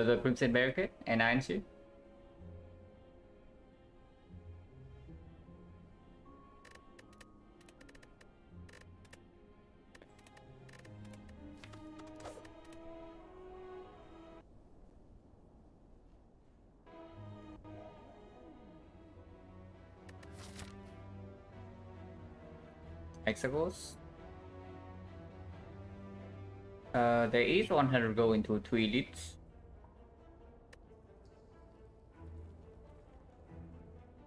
the Crimson Barricade and A20H. Hexagons. There is 100 go into 2 elites.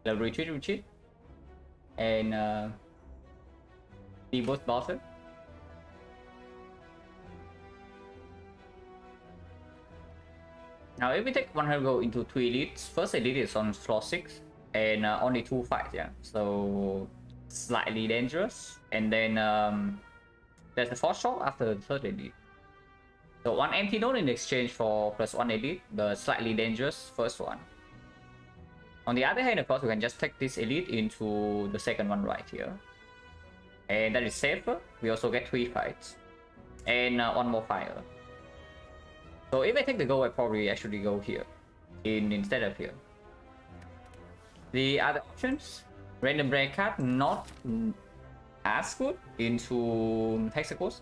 The retreat. And the both bosses. Now if we take 100 go into 2 elites, first elite is on floor 6 and only 2 fights, yeah. So slightly dangerous. And then there's a 4 shot after the third elite. So 1 empty node in exchange for +1 elite, the slightly dangerous first one. On the other hand, of course, we can just take this elite into the second one right here. And that is safer. We also get 3 fights. And 1 more fire. So if I take the go, I probably actually go here instead of here. The other options, random break card, not as good into Hexagons.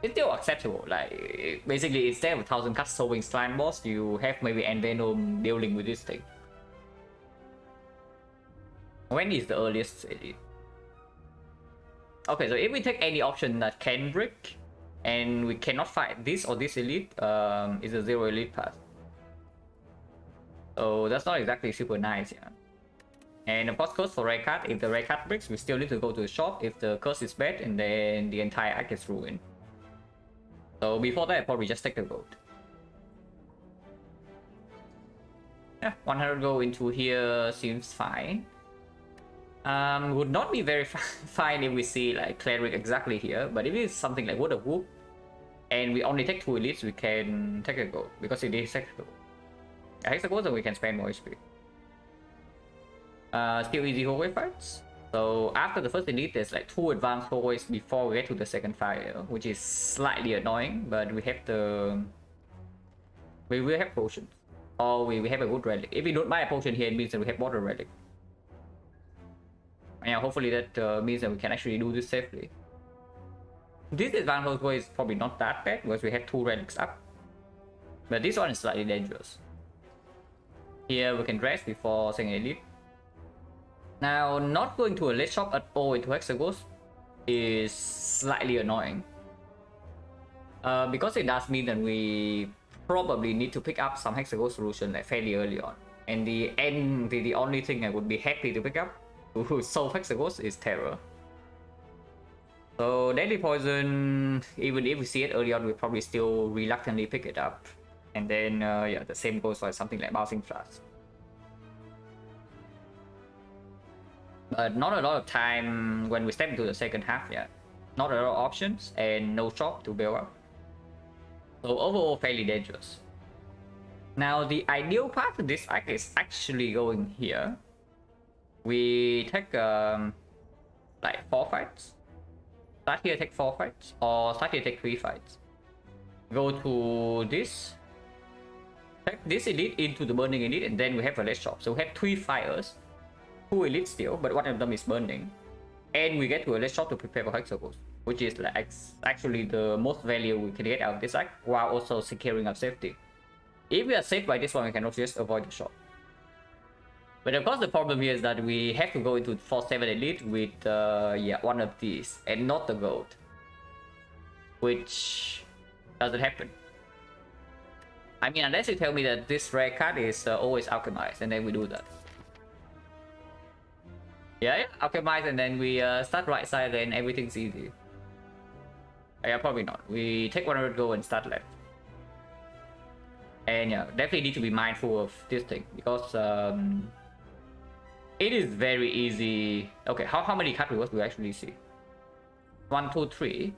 It's still acceptable. Like basically, instead of 1000 cards solving slime boss, you have maybe Venom dealing with this thing. When is the earliest elite? Okay, so if we take any option that can break, and we cannot fight this or this elite, is a 0 elite path. So that's not exactly super nice, yeah. And of course, curse for rare card. If the rare card breaks, we still need to go to the shop. If the curse is bad, and then the entire act is ruined. So before that, I probably just take the gold. Yeah, 100 go into here seems fine. Would not be very fine if we see like cleric exactly here, but if it's something like Wood of Whoop, and we only take 2 elites, we can take a gold because it is hexagons. Hexagons, and we can spend more HP. Still easy hallway fights. So after the first elite, there's like 2 advanced hallways before we get to the second fire, which is slightly annoying, but we have the we will have potions, or we have a good relic. If we don't buy a potion here, it means that we have water relic. Yeah, hopefully that means that we can actually do this safely. This advanced hallway is probably not that bad because we have 2 relics up, but this one is slightly dangerous. Here we can rest before second elite. Now, not going to a late shop at all into Hexagons is slightly annoying. Because it does mean that we probably need to pick up some Hexagon solution like fairly early on. And the only thing I would be happy to pick up to solve Hexagons is Terror. So Deadly Poison, even if we see it early on, we probably still reluctantly pick it up. And then, yeah, the same goes for something like Bouncing Flash. But not a lot of time when we step into the second half yet. Not a lot of options and no shop to build up. So overall fairly dangerous. Now the ideal part of this act is actually going here. We take like 4 fights. Start here, take 4 fights, or start here, take 3 fights. Go to this. Take this elite into the burning elite, and then we have a less shop. So we have 3 fires. 2 elites still, but one of them is burning. And we get to a less shop to prepare for Hexagons, which is like actually the most value we can get out of this act, while also securing our safety. If we are safe by this one, we can also just avoid the shop. But of course the problem here is that we have to go into 4-7 elite with yeah, one of these, and not the gold. Which doesn't happen. I mean, unless you tell me that this rare card is always alchemized, and then we do that. Yeah, alchemize, and then we start right side, then everything's easy. Yeah, probably not. We take 100 go and start left. And yeah, definitely need to be mindful of this thing, because it is very easy. Okay, how many card rewards do we actually see? 1, 2, 3,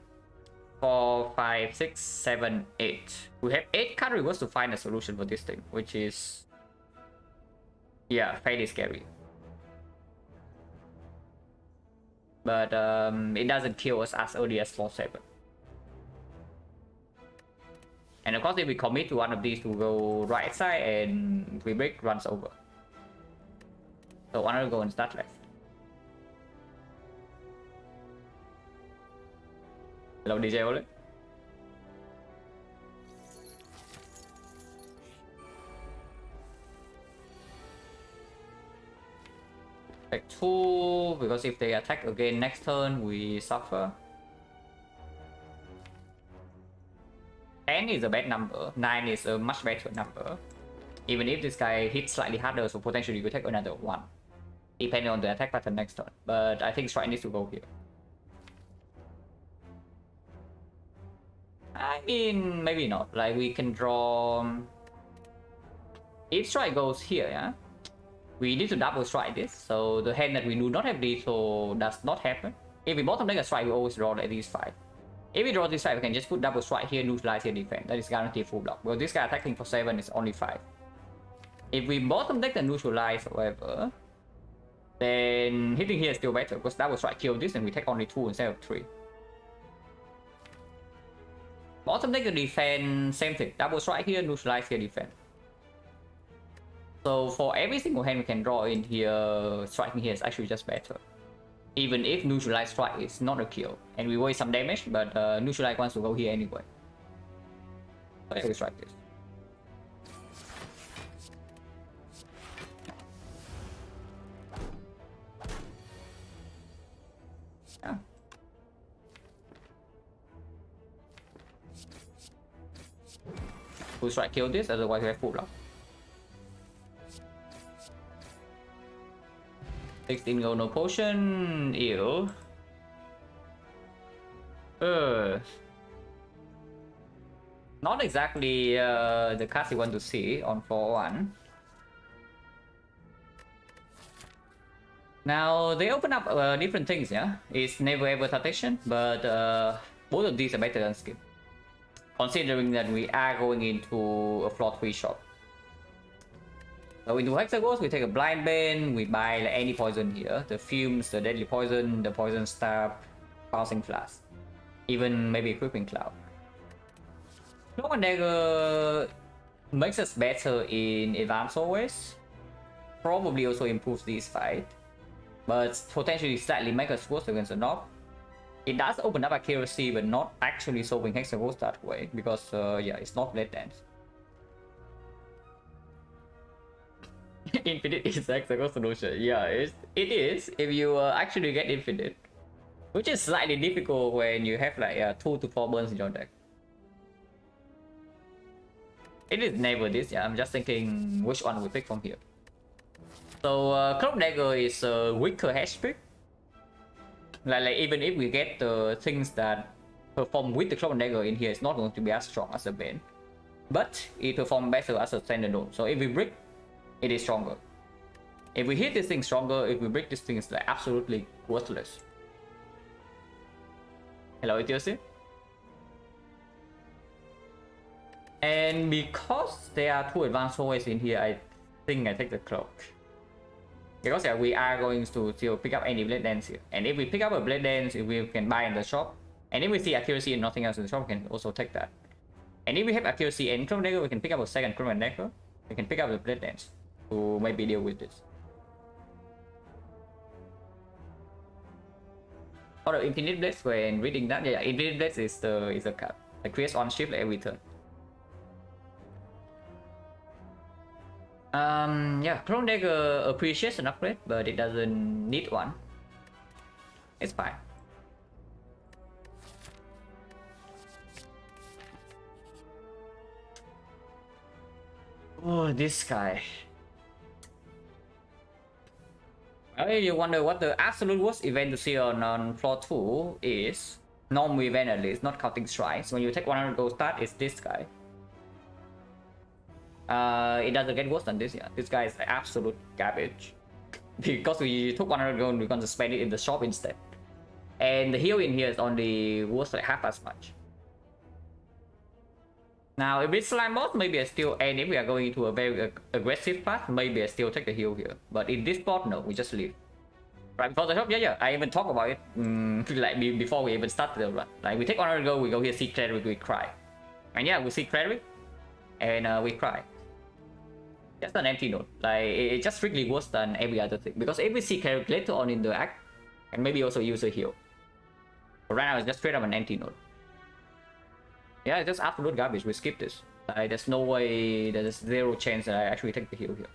4, 5, 6, 7, 8. We have 8 card rewards to find a solution for this thing, which is, yeah, fairly scary. But it doesn't kill us as early as floor 7. And of course, if we commit to one of these to go right side and we break, runs over. So one will go and start left. Hello DJ Ole. Take 2, because if they attack again next turn, we suffer. 10 is a bad number, 9 is a much better number. Even if this guy hits slightly harder, so potentially you could take another 1. Depending on the attack pattern next turn. But I think strike needs to go here. I mean, maybe not. Like, we can draw... If strike goes here, yeah? We need to double strike this, so the hand that we do not have lethal does not happen. If we bottom deck a strike, we always draw at least 5. If we draw this strike, we can just put double strike here, neutralize here, defend. That is guaranteed full block. Well, this guy attacking for 7 is only 5. If we bottom deck the neutralize, however, then hitting here is still better, because double strike kill this and we take only 2 instead of 3. Bottom deck the defend, same thing. Double strike here, neutralize here, defend. So for every single hand we can draw in here, striking here is actually just better. Even if neutralize strike is not a kill. And we waste some damage, but neutralize wants to go here anyway. So let's strike this. Yeah. Full strike kill this, otherwise we have full block. 16 gold, no potion. Ew. Not exactly the cards you want to see on floor 1. Now, they open up different things, yeah? It's never ever protection, but both of these are better than skip. Considering that we are going into a floor 3 shop. So into Hexagons, we take a Blind Bane, we buy like any poison here. The Fumes, the Deadly Poison, the Poison Stab, Bouncing Flask. Even maybe Equipping Cloud. Cloak and Dagger makes us better in advance always. Probably also improves this fight. But potentially slightly make us worse against the knob. It does open up accuracy, but not actually solving Hexagons that way. Because yeah, it's not Blade Dance. Infinite is Hexagon solution. Yeah, it is if you actually get infinite, which is slightly difficult when you have like 2 to 4 burns in your deck. It is never this. Yeah, I'm just thinking which one we pick from here. So Cloak Dagger is a weaker hash pick. Like even if we get the things that perform with the Cloak Dagger in here, it's not going to be as strong as a Bane, but it performs better as a standalone. So if we break, it is stronger. If we hit this thing stronger, if we break this thing, it's like absolutely worthless. Hello, Etiosi. And because there are 2 advanced always in here, I think I take the cloak. Because yeah, we are going to still pick up any Blade Dance here. And if we pick up a Blade Dance, we can buy in the shop. And if we see accuracy and nothing else in the shop, we can also take that. And if we have accuracy and Clone Dagger, we can pick up a second Clone Dagger. We can pick up the Blade Dance to maybe deal with this. Out of Infinite Blades, when reading that, yeah, Infinite Blades is a card. It creates 1 shift every turn. Yeah, Clone Dagger appreciates an upgrade, but it doesn't need one. It's fine. Oh, this guy. You wonder what the absolute worst event to see on floor 2 is. Normal event at least, not counting strikes. When you take 100 gold start, it's this guy. It doesn't get worse than this, yeah. This guy is like absolute garbage. Because we took 100 gold, we're going to spend it in the shop instead. And the heal in here is only worth like half as much. Now, if it's slime boss, maybe I still, and if we are going into a very aggressive path, maybe I still take the heal here. But in this spot, no, we just leave. Right before the shop, yeah, I even talk about it like before we even start the run. Like we take 100 gold, we go here, see Cleric, we cry. And yeah, we see cleric, and we cry. Just an empty node. Like it's just strictly worse than every other thing. Because if we see cleric later on in the act, and maybe also use a heal. But right now it's just straight up an empty node. Yeah, it's just absolute garbage. We skip this. Like, there's no way, there's zero chance that I actually take the heal here.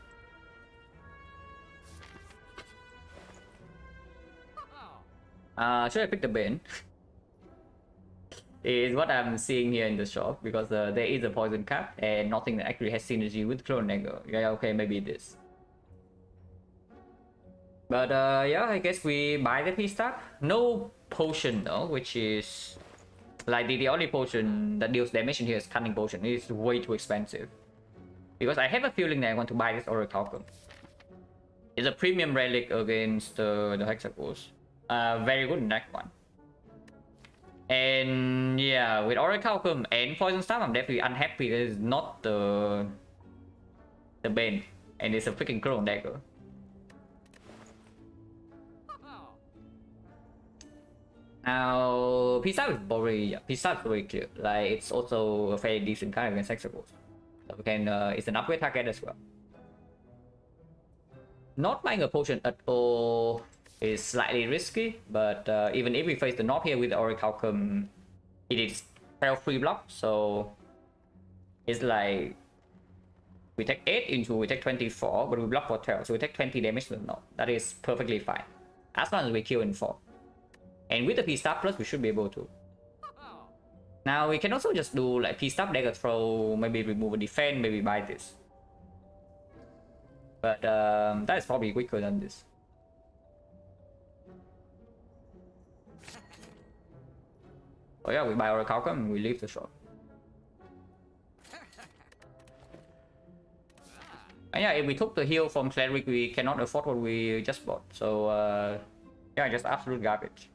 Should I pick the Bane? Is what I'm seeing here in the shop, because there is a poison cap and nothing that actually has synergy with Clone Dagger. Yeah, okay, maybe this. But yeah, I guess we buy the P-Stack. No potion though, which is like the only potion that deals damage in here is Cunning Potion. It is way too expensive. Because I have a feeling that I want to buy this Orichalcum. It's a premium relic against the Hexagons. Very good in that one. And yeah, with Orichalcum and Poison Staff, I'm definitely unhappy that it's not the Bane. And it's a freaking Clone Dagger. Now, P-Staff is very clear. Like, it's also a fairly decent card against Hexagons. So we can, it's an upgrade target as well. Not buying a potion at all is slightly risky, but even if we face the knob here with the Orichalcum, it is 12 free block, so it's like we take 8 into we take 24, but we block for 12, so we take 20 damage to the knob. That is perfectly fine, as long as we kill in 4. And with the P-Staff plus, we should be able to. Now we can also just do like P-Staff Dagger Throw, maybe remove a defense, maybe buy this. But that is probably quicker than this. Oh yeah, we buy Orichalcum and we leave the shop. And yeah, if we took the heal from Cleric, we cannot afford what we just bought. So yeah, just absolute garbage.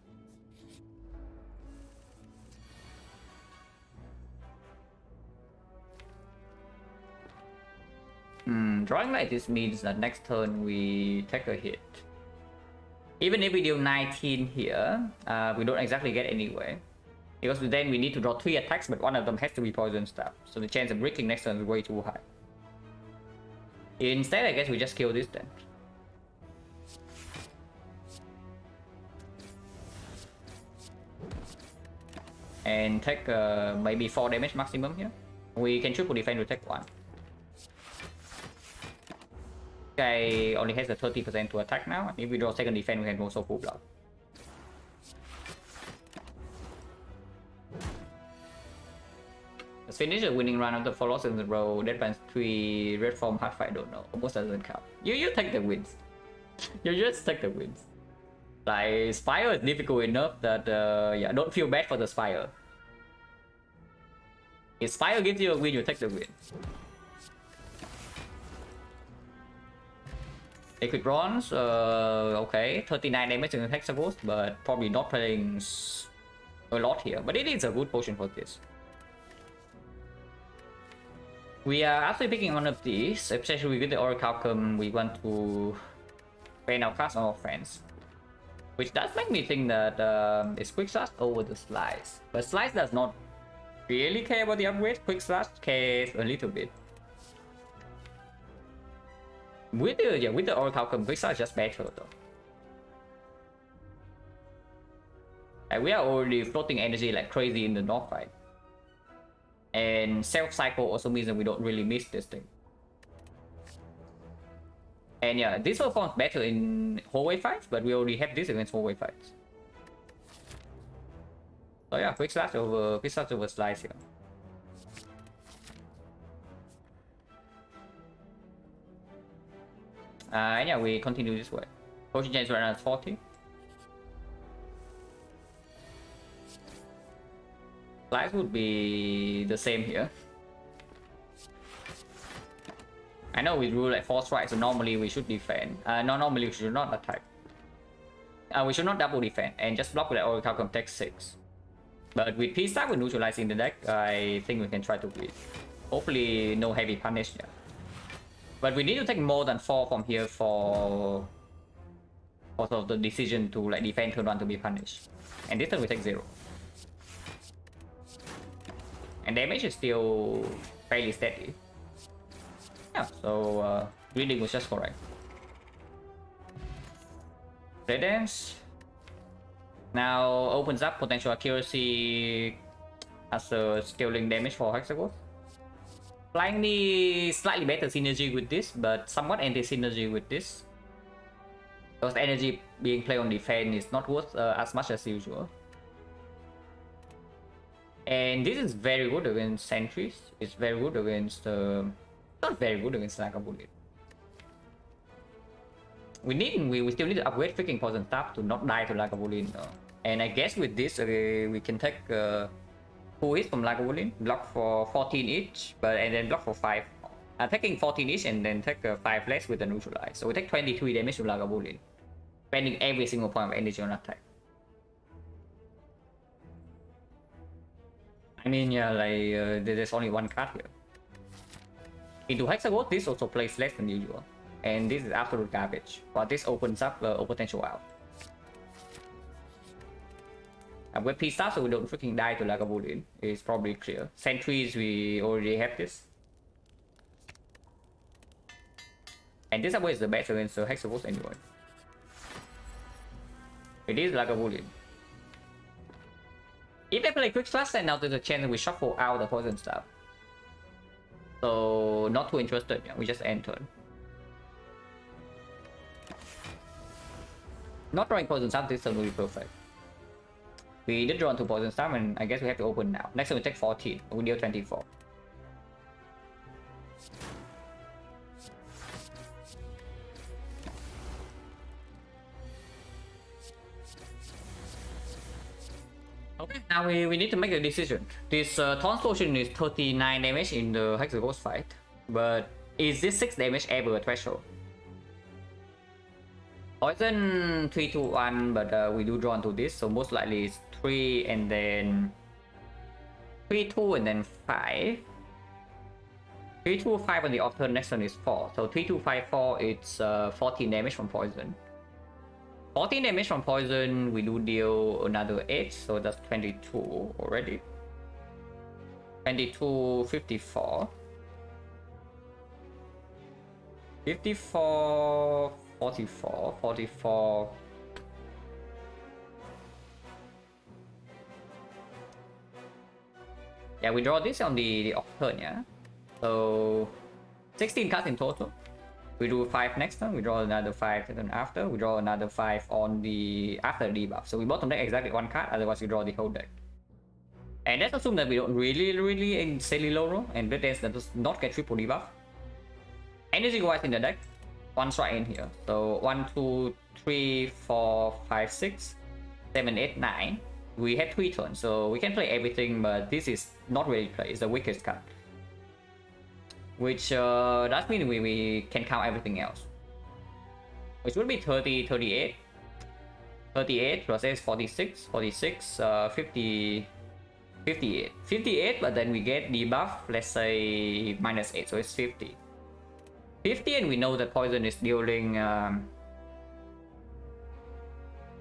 Drawing like this means that next turn we take a hit. Even if we deal 19 here, we don't exactly get anywhere. Because then we need to draw 3 attacks, but one of them has to be Poison Staff. So the chance of breaking next turn is way too high. Instead, I guess we just kill this then. And take maybe 4 damage maximum here. We can triple defense to take 1. Guy only has a 30% to attack now. If we draw second defense, we can also full block. Let's finish a winning run of the 4 losses in a row. Deadband 3, Red Form, Hard Fight, don't know. Almost doesn't count. You take the wins. You just take the wins. Like, Spire is difficult enough that, yeah, don't feel bad for the Spire. If Spire gives you a win, you take the win. Liquid Bronze, okay, 39 damage in the Hexagons, but probably not playing a lot here. But it is a good potion for this. We are actually picking one of these, especially with the Orichalcum. We want to train our class on our friends. Which does make me think that it's Quick Slash over the Slice. But Slice does not really care about the upgrade. Quick Slash cares a little bit. With the Orichalcum, Quick Slash is just better though. Like, we are already floating energy like crazy in the North fight. And self-cycle also means that we don't really miss this thing. And yeah, this performs better in hallway fights, but we already have this against hallway fights. So yeah, Quick Slash over Slice here. And yeah, we continue this way. Potion chance right now is 40. Slice would be the same here. I know we rule like 4 strikes, so normally we should defend. No, normally we should not attack. We should not double defend and just block with the Orichalcum take 6. But with P-Stack with neutralizing the deck, I think we can try to win. Hopefully no heavy punish yet. But we need to take more than 4 from here for also the decision to like defend turn 1 to be punished. And this turn we take 0. and damage is still fairly steady. Yeah, so reading was just correct. Red Dance now opens up potential accuracy as a scaling damage for Hexagol. Slightly better synergy with this, but somewhat anti-synergy with this. Because energy being played on defense is not worth as much as usual. And this is very good against sentries. It's very good against not very good against like a bullet. We still need to upgrade freaking poison staff to not die to Lagavulin. And I guess with this we can take 2 hits from Lagavulin, block for 14 each, and then block for 5. Taking 14 each and then take 5 less with the neutralize. So we take 23 damage to Lagavulin, spending every single point of energy on attack. I mean, yeah, like there's only 1 card here. Into Hexagol, this also plays less than usual. And this is absolute garbage, but this opens up a potential out. With P-Staff, so we don't freaking die to Lagavulin, it's probably clear. Sentries, we already have this. And this is the best against Hexagol anyway. It is Lagavulin. If they play Quick Slash, then now there's a chance that we shuffle out the Poison Staff. So, not too interested, yeah, we just end turn. Not drawing Poison Staff this turn will be perfect. We did draw 2 Poison Staff, and I guess we have to open now. Next time we take 14, we deal 24. Okay, now we need to make a decision. This Taunt Explosion is 39 damage in the Hexaghost fight, but is this 6 damage ever a threshold? Poison 3 to 1, but we do draw into this, so most likely it's 3 and then 3 2 and then 5. 3 2 5 on the off turn, next turn is 4. So 3 2 5 4, it's 14 damage from poison. 14 damage from poison, we do deal another 8, so that's 22 already. 22, 54. 54, 44, 44. Yeah, we draw this on the off turn, yeah? So 16 cards in total. We do 5 next turn, we draw another 5 turn after, we draw another 5 on the after debuff. So we bottom deck exactly 1 card, otherwise we draw the whole deck. And let's assume that we don't really insanely low roll, and Red Dance does not get triple debuff. Energy wise in the deck, 1 strike in here. So 1, 2, 3, 4, 5, 6, 7, 8, 9. We had 3 turns, so we can play everything, but this is not really play, it's the weakest card. Which does mean we can count everything else. Which would be 30, 38. 38 plus S 46, 46, 50, 58. 58, but then we get debuff, let's say minus 8, so it's 50. 50, and we know that poison is dealing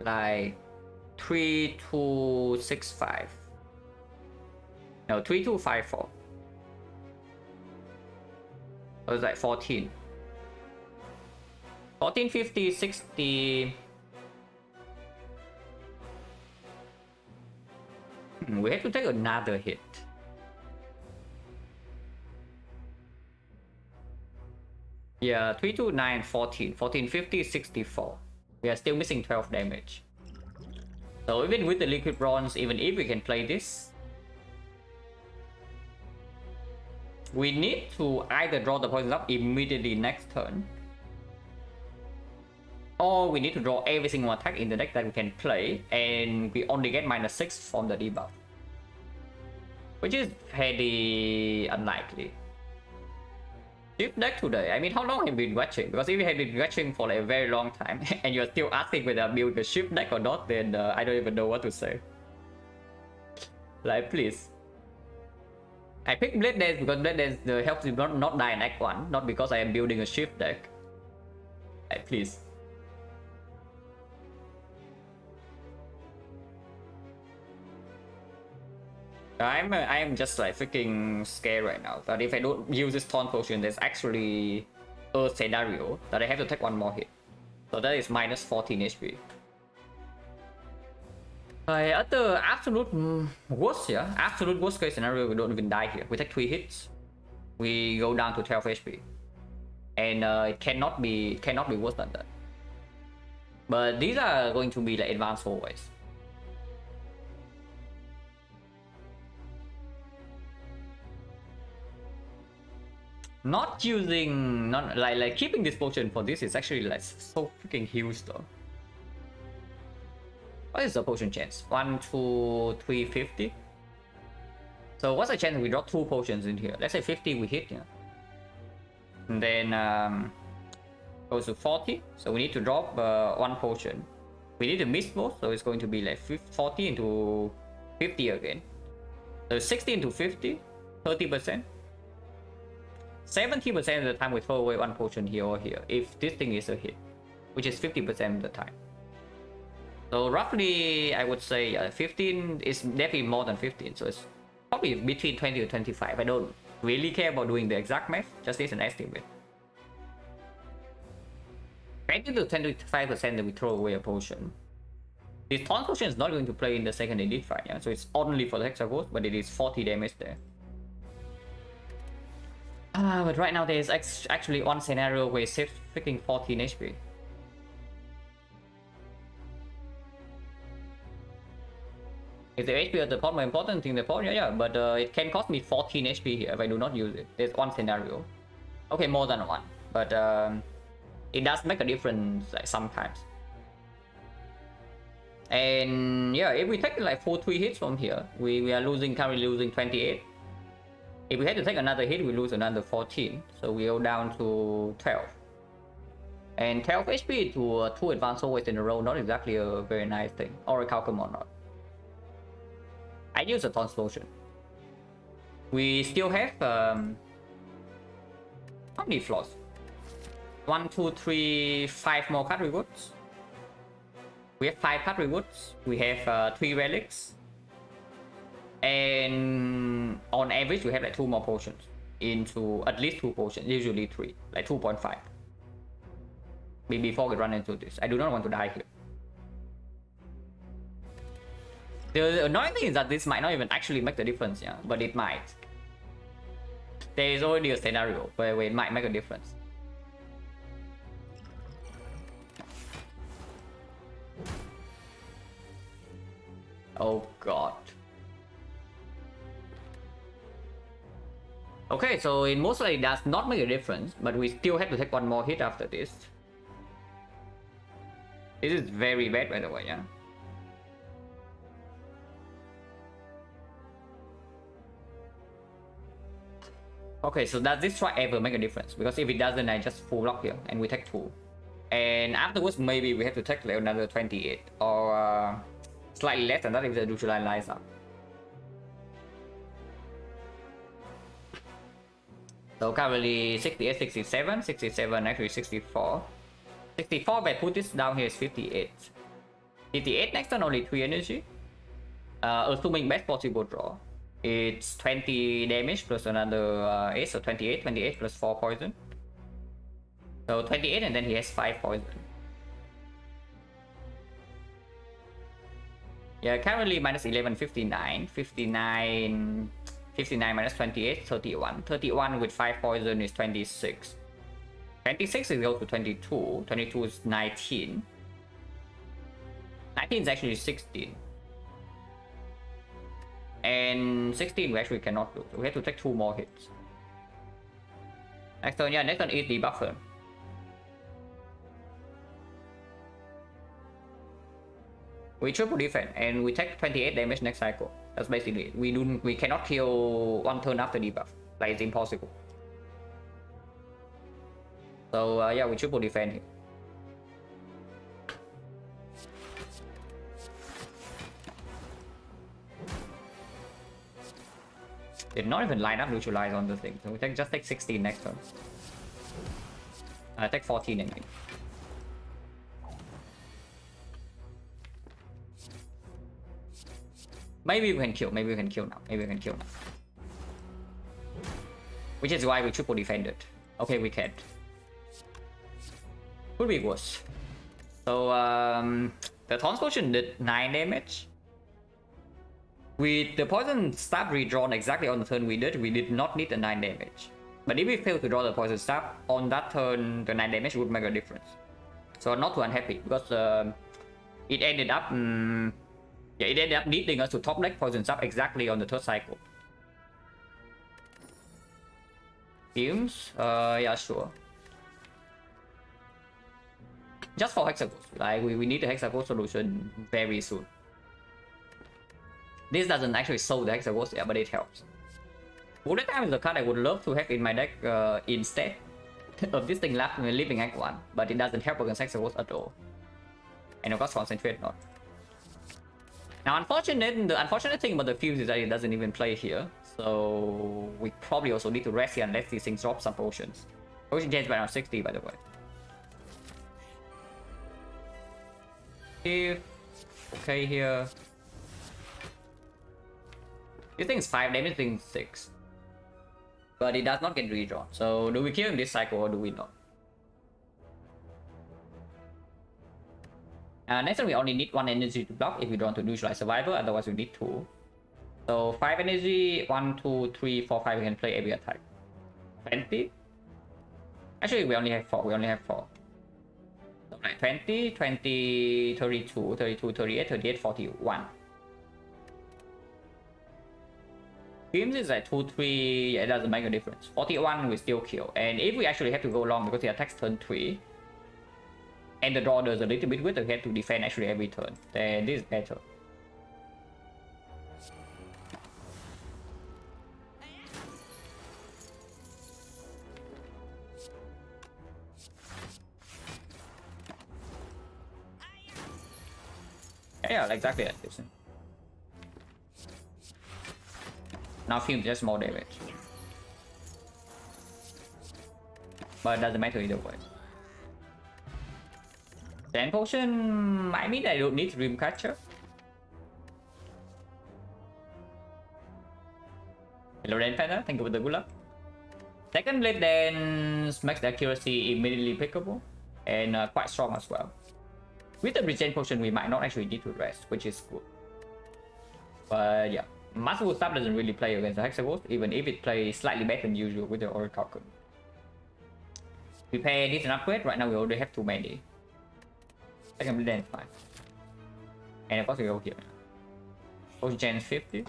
like 3, 2, 6, 5. No, 3, 2, 5, 4. So it's like 14. 14, 50, 60. We have to take another hit. Yeah, 3, 2, 9, 14. 14, 50, 64. We are still missing 12 damage. So even with the liquid bronze, even if we can play this, we need to either draw the poison up immediately next turn, or we need to draw every single attack in the deck that we can play, and we only get minus 6 from the debuff, which is very unlikely. Shift deck today, I mean, how long have you been watching? Because if you have been watching for like a very long time and you're still asking whether I build a shift deck or not, then I don't even know what to say. Like, please. I picked Blade Dance because Blade Dance helps you not die in Act 1, not because I am building a shift deck. Like, please. I am just like freaking scared right now that if I don't use this taunt potion, there's actually a scenario that I have to take one more hit. So that is minus 14 HP. At the absolute worst, yeah, absolute worst case scenario, we don't even die here. We take 3 hits, we go down to 12 HP, and it cannot be worse than that. But these are going to be like advanced always. Not using, not like keeping this potion for this is actually like so freaking huge though. What is the potion chance? 1, 2, 3, 50. So what's the chance we drop 2 potions in here? Let's say 50 we hit, yeah. And then goes to 40. So we need to drop 1 potion. We need to miss both, so it's going to be like 40 into 50 again. So 60 into 50, 30%. 70% of the time we throw away 1 potion here or here, if this thing is a hit, which is 50% of the time. So roughly, I would say 15 is definitely more than 15, so it's probably between 20 to 25. I don't really care about doing the exact math, just as an estimate. 20 to 25% that we throw away a potion. This taunt potion is not going to play in the second edit fight, yeah? So it's only for the Hexaghost, but it is 40 damage there. But right now there's actually one scenario where it saves freaking 14 HP. Is the HP at the pot more important than the pot? Yeah, but it can cost me 14 HP here if I do not use it. There's one scenario. Okay, more than one, but it does make a difference like sometimes. And yeah, if we take like 4-3 hits from here, we are currently losing 28. If we had to take another hit, we lose another 14, so we go down to 12. And 12 HP to 2 advanced always in a row, not exactly a very nice thing. Or a Calcum or not. I use a taunt potion. We still have how many flaws? 1, 2, 3, 5 more card rewards. We have 5 card rewards. We have 3 relics. And on average, we have like 2 more potions. Into at least 2 potions, usually 3, like 2.5. Before we run into this, I do not want to die here. The annoying thing is that this might not even actually make the difference, yeah, but it might. There is already a scenario where it might make a difference. Oh god. Okay, so it most likely does not make a difference, but we still have to take 1 more hit after this. This is very bad, by the way, yeah. Okay, so does this try ever make a difference? Because if it doesn't, I just full lock here and we take 2. And afterwards, maybe we have to take like another 28 or slightly less than that if the neutral line lines up. So currently 68, 67, 67 actually 64. 64, if I put this down here is 58. 58 next turn only 3 energy. Assuming best possible draw. It's 20 damage plus another 8, so 28, 28 plus 4 poison. So 28 and then he has 5 poison. Yeah, currently minus 11, 59, 59, 59 minus 28, 31. 31 with 5 poison is 26. 26 is equal to 22, 22 is 19. 19 is actually 16. And 16 we actually cannot do, so we have to take 2 more hits. Next turn, yeah, next turn is the buffer. We triple defense and we take 28 damage next cycle. That's basically it. We cannot kill 1 turn after debuff. Like it's impossible. So yeah, we triple defend here. Did not even line up neutralize on the thing, so we just take 16 next turn. I take 14 anyway. Maybe we can kill. Maybe we can kill now. Maybe we can kill now. Which is why we triple defended. Okay, we can't. Could be worse. So the Taunt Potion did 9 damage. With the Poison Staff redrawn exactly on the turn we did not need the 9 damage. But if we fail to draw the Poison Staff, on that turn the 9 damage would make a difference. So I'm not too unhappy because it ended up needing us to top deck Poison Staff exactly on the third cycle. Fumes? Yeah, sure. Just for Hexaghost, like we need a Hexaghost solution very soon. This doesn't actually solve the Hexaghost, yeah, but it helps. Bullet Time is a card I would love to have in my deck instead of this thing living Act 1, but it doesn't help against Hexaghost at all. And of course, Concentrate not. Now, the unfortunate thing about the Fuse is that it doesn't even play here, so we probably also need to rest here unless these things drop some potions. Potion change by around 60, by the way. Okay here. This thing is 5 damage, this thing is 6. But it does not get redrawn. So do we kill him this cycle or do we not? Next time we only need 1 energy to block if we don't want to neutralize survivor, otherwise we need 2. So 5 energy, 1, 2, 3, 4, 5, we can play every attack. 20? Actually we only have 4, So like 20, 20, 32, 32, 38, 38, 41. Games is like 2, 3, yeah, it doesn't make a difference. 41 we still kill. And if we actually have to go long because he attacks turn 3, and the draw does a little bit with, we have to defend actually every turn, then this is better. Yeah, exactly like this. Now Fume just more damage. But it doesn't matter either way. Then Potion might mean I don't need Dreamcatcher. Hello then Panda, thank you for the good luck. Second Blade Dance makes the accuracy immediately pickable and quite strong as well. With the Regen Potion we might not actually need to rest, which is good. But yeah, Masterful Staff doesn't really play against the Hexaghost, even if it plays slightly better than usual with the Oracle. We pay this an upgrade, right now we already have too many. Second Blade Dance 5. And of course we go here. Potion Chance 50.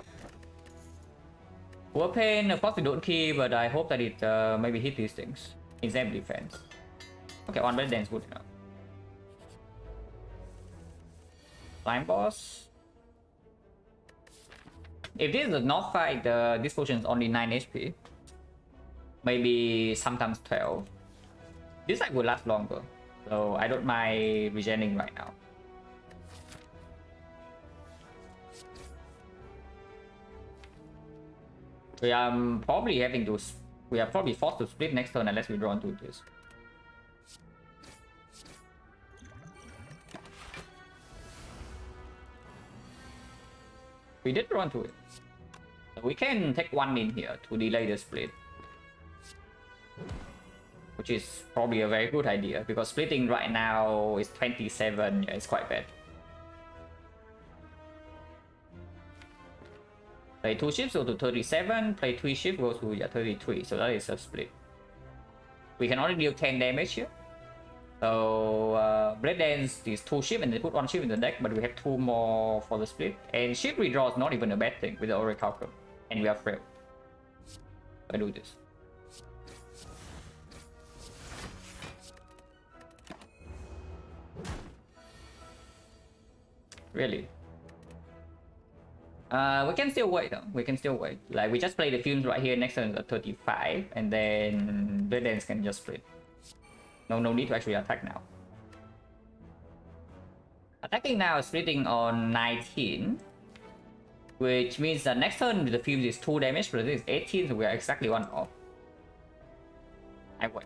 Warpaint, of course we don't keep, but I hope that it maybe hit these things. Exam defense. Okay, 1 Blade Dance good enough. Slime Boss. If this does not fight, this potion is only 9 HP. Maybe sometimes 12. This side will last longer. So I don't mind regening right now. We are probably having to... We are probably forced to split next turn unless we draw into this. We did run to it. So we can take 1 in here to delay the split. Which is probably a very good idea, because splitting right now is 27, yeah, it's quite bad. Play 2 ships, go to 37, play 3 ships, go to 33, so that is a split. We can only deal 10 damage here. So Blade Dance is 2 ships and they put 1 ship in the deck, but we have 2 more for the split. And ship redraw is not even a bad thing with the Oracle. And we are frail. I do this. Really? We can still wait though. We can still wait. Like we just play the Fumes right here next turn at 35, and then Blade Dance can just split. No need to actually attack now. Attacking now is splitting on 19, which means that next turn the Fumes is 2 damage, but this is 18, so we are exactly 1 off. I wait.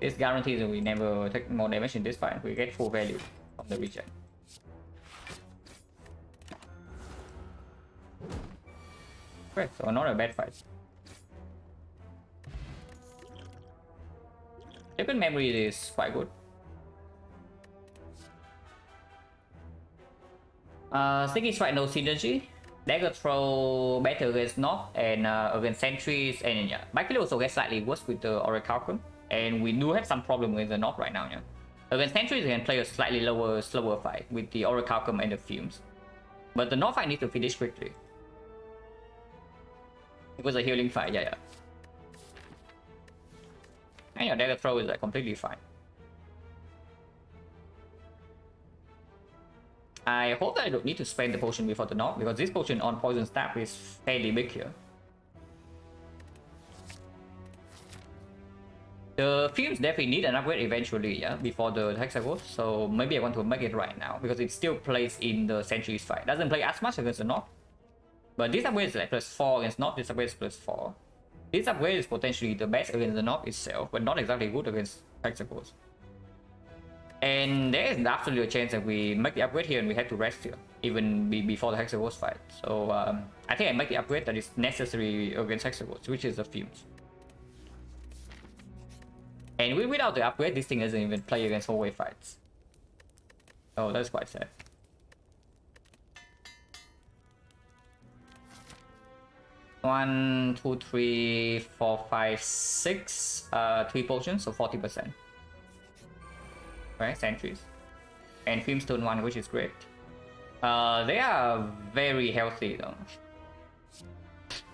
This guarantees that we never take more damage in this fight. We get full value from the regen. Great, so not a bad fight. Second memory is quite good. Sticky Strike no synergy. Dagger Throw better against Knock and against Sentries, and yeah, Backkill also gets slightly worse with the Orichalcum, and we do have some problem with the Knock right now. Yeah, against Sentries, we can play a slightly lower, slower fight with the Orichalcum and the Fumes, but the Knock fight needs to finish quickly. It was a healing fight, yeah. And yeah, Dagger Throw is like completely fine. I hope that I don't need to spend the potion before the knock, because this potion on Poison Stab is fairly big here. The Fumes definitely need an upgrade eventually, yeah, before the Hexagons, so maybe I want to make it right now, because it still plays in the Sentries fight. Doesn't play as much against the knock, but this upgrade is like +4 against knock, this upgrade is +4. This upgrade is potentially the best against the knock itself, but not exactly good against Hexagons. And there is absolutely a chance that we make the upgrade here and we have to rest here, even before the Hexagons fight. So I think I make the upgrade that is necessary against Hexagons, which is the Fumes. And without the upgrade, this thing doesn't even play against hallway fights. Oh, that's quite sad. One, two, three, 4, 5, 6. 3 potions, so 40%. Right, Sentries. And Filmstone 1, which is great. They are very healthy though.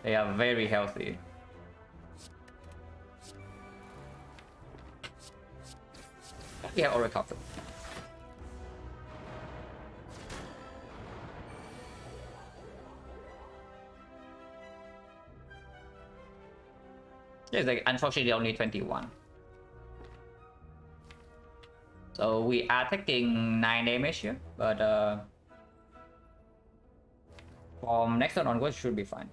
They are very healthy. We have Orichalcum. There's like unfortunately only 21. So we are taking 9 damage here, but from next turn onwards should be fine.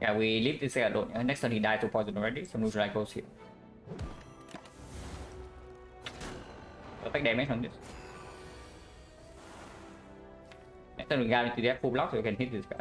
Yeah, we leave this guy alone. Next turn he died to poison already, so Neutral goes here. We'll take damage on this. Next turn we guarantee that full block so we can hit this guy.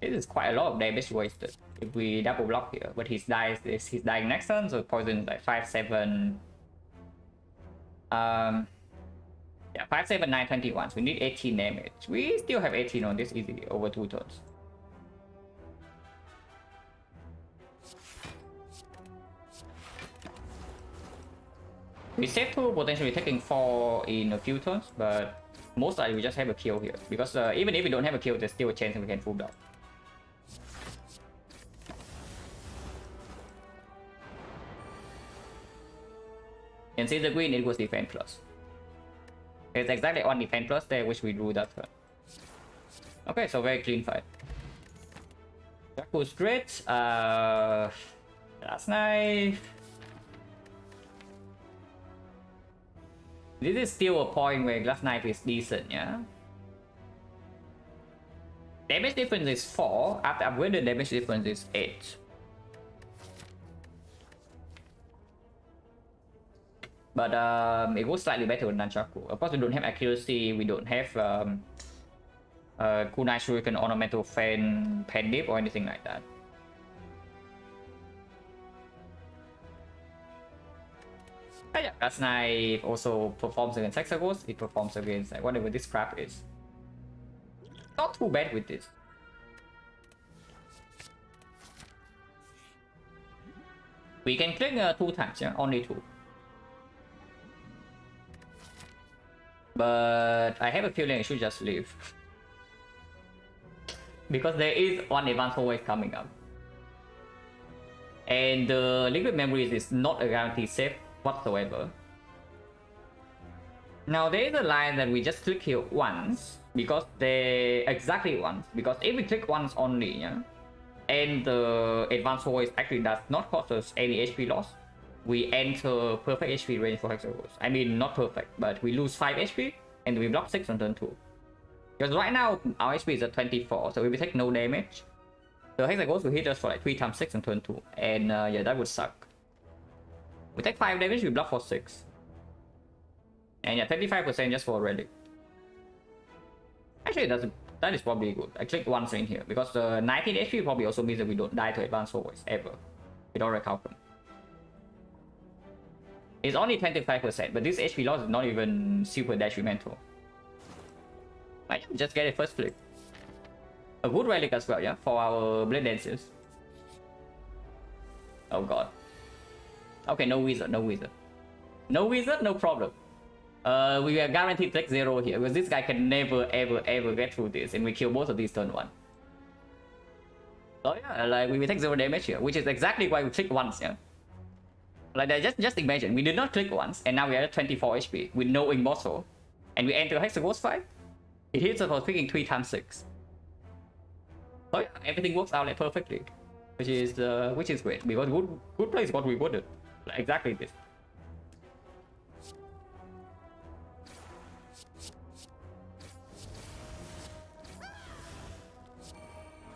This is quite a lot of damage wasted if we double block here, but he's dying next turn, so poison is like 5, 7. Yeah, 5, 7, 9, 21. So we need 18 damage. We still have 18 on this easily over 2 turns. We save 2, potentially taking 4 in a few turns, but most likely we just have a kill here, because even if we don't have a kill, there's still a chance that we can full block. And see the green equals defense plus. It's exactly on defense plus there, which we drew that turn. Okay, so very clean fight. Jakku's great. Last knife. This is still a point where Glass Knife is decent, yeah? Damage difference is 4. After upgrade, the damage difference is 8. But it goes slightly better with Nunchaku. Of course, we don't have accuracy, we don't have Kunai Shuriken, Ornamental Fan, Pen Dip, or anything like that. But yeah, Glass Knife also performs against Hexagons, it performs against like, whatever this crap is. Not too bad with this. We can click 2 times, yeah, only 2. But I have a feeling I should just leave. Because there is one advanced always coming up. And the liquid memories is not a guaranteed save whatsoever. Now there is a line that we just click here once because they exactly once, because if we click once only, yeah, and the advanced voice actually does not cause us any HP loss, we enter perfect HP range for Hexagons. I mean, not perfect, but we lose 5 HP and we block 6 on turn 2. Because right now our HP is at 24, so if we take no damage, the Hexagons will hit us for like 3 times 6 on turn 2, and yeah, that would suck. We take 5 damage, we block for 6. And yeah, 25% just for a relic. Actually, that is probably good. I click once in here because the 19 HP probably also means that we don't die to advanced voice ever. We don't recover. It's only 25%, but this HP loss is not even super detrimental. I just get it first flip. A good relic as well, yeah, for our Blade Dancers. Oh god. Okay, no wizard, no wizard. No wizard, no problem. We are guaranteed take 0 here because this guy can never ever get through this, and we kill both of these turn 1. So yeah, like we will take 0 damage here, which is exactly why we click once, yeah. Like just imagine, we did not click once, and now we are at 24 HP with no immortal, and we enter Hexagons fight. It hits us for clicking 3 times 6. So yeah, everything works out like perfectly, which is great because good play is what we wanted, like exactly this.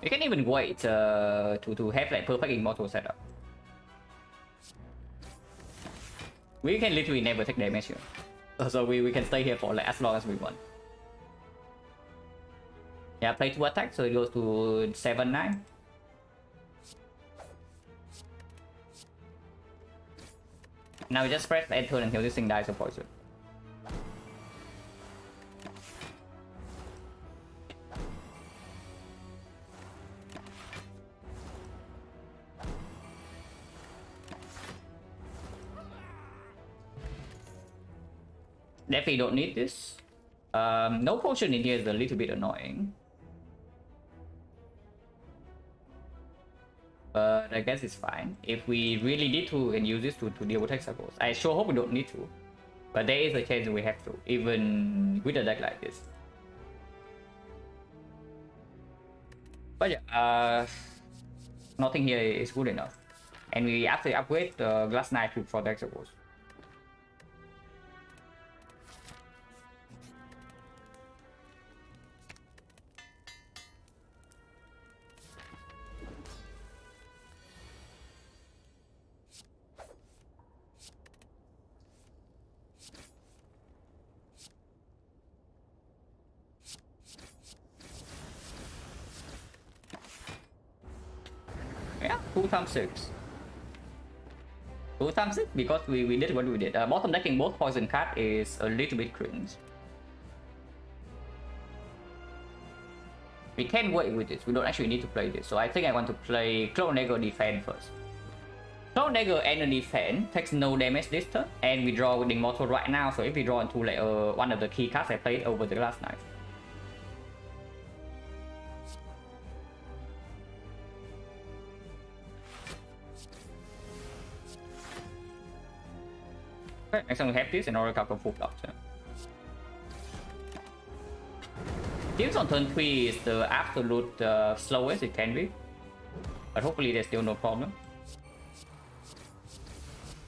You can even wait to have like perfect immortal setup. We can literally never take damage here, so we can stay here for like as long as we want. Yeah, play 2 attacks, so it goes to 7-9. Now we just press end turn until this thing dies of poison. Definitely don't need this. No potion in here is a little bit annoying. But I guess it's fine. If we really need to and use this to deal with Hexagons. I sure hope we don't need to. But there is a chance we have to, even with a deck like this. But yeah, nothing here is good enough. And we have to upgrade the Glass Knight for the Hexagons. Yeah, 2 times 6. 2 times 6 because we did what we did. Bottom decking both poison card is a little bit cringe. We can wait with this. We don't actually need to play this. So I think I want to play Clone Dagger Defense first. Clone Dagger and Defense takes no damage this turn, and we draw with Immortal right now. So if we draw into like one of the key cards I played over the last night. Okay, next time we have this and Oracle from full blocks. Yeah. Teams on turn 3 is the absolute slowest it can be, but hopefully there's still no problem.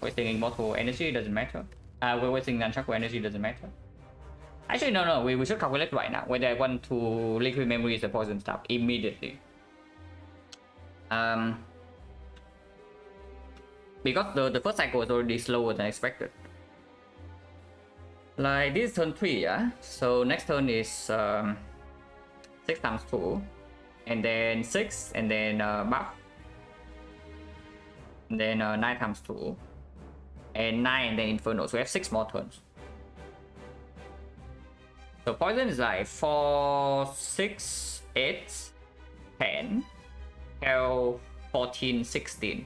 Wasting Immortal energy doesn't matter. We're wasting Nunchaku energy doesn't matter. Actually, no, we should calculate right now whether I want to Liquid Memory the poison stuff immediately. Because the first cycle is already slower than expected. Like this turn 3, yeah? So next turn is 6 times 2, and then 6, and then buff, and then 9 times 2, and 9, and then Inferno. So we have 6 more turns. So poison is like 4, 6, 8, 10, 12, 14, 16.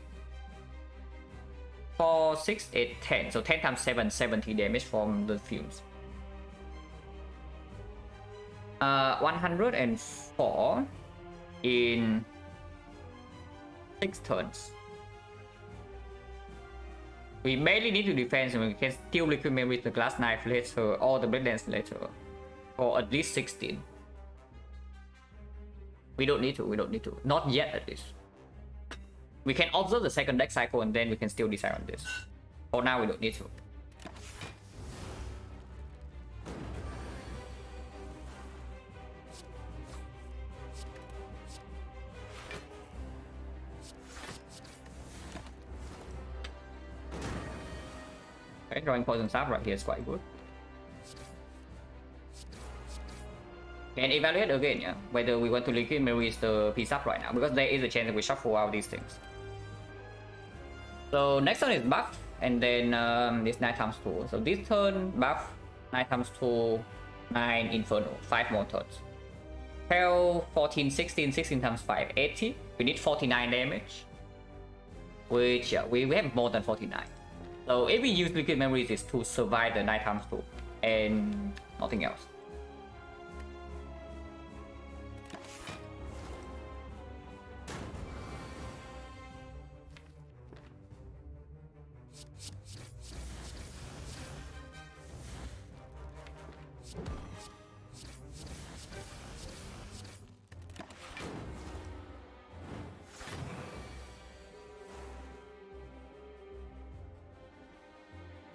4, 6, 8, 10. So 10 times 7, 70 damage from the fumes. 104 in 6 turns. We barely need to defend, and we can still liquid memory with the glass knife later or the blade dance later. For at least 16. We don't need to, we don't need to. Not yet at least. We can observe the second deck cycle and then we can still decide on this. For now we don't need to. Okay, drawing poison staff right here is quite good. Can evaluate again, yeah, whether we want to liquid memory the piece up right now, because there is a chance that we shuffle out these things. So next turn is buff, and then this 9 times 2. So this turn buff, 9 times 2, 9 inferno, 5 more turns. 12, 14, 16, 16 times 5, 80. We need 49 damage, which yeah, we have more than 49. So if we use liquid memories, is to survive the 9 times 2 and nothing else.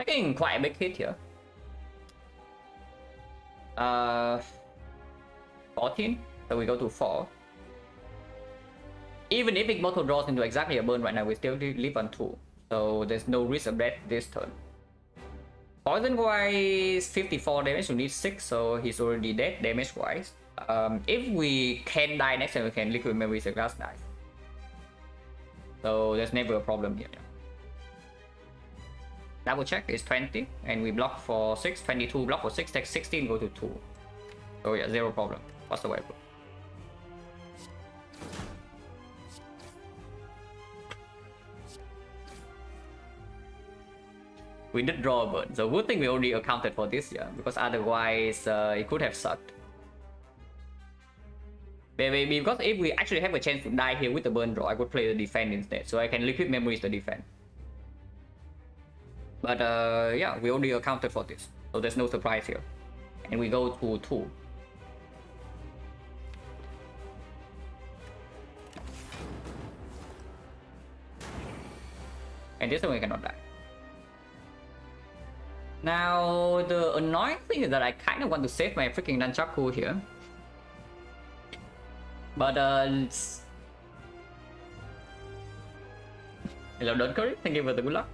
Taking quite a big hit here. 14, so we go to 4. Even if Immortal draws into exactly a burn right now, we still live on 2. So there's no risk of death this turn. Poison wise, 54 damage, we need 6, so he's already dead damage wise. If we can die next time, we can liquid memory with a glass knife. So there's never a problem here. Double check is 20, and we block for 6, 22 block for 6, take 16, go to 2. So yeah, zero problem whatsoever. We did draw a burn, so good thing we already accounted for this, yeah, because otherwise it could have sucked. Because if we actually have a chance to die here with the burn draw, I could play the defense instead, so I can liquid memories the defense. But yeah, we already accounted for this, so there's no surprise here. And we go to 2. And this one we cannot die. Now, the annoying thing is that I kind of want to save my freaking Nunchaku here. But hello, don't curry. Thank you for the good luck.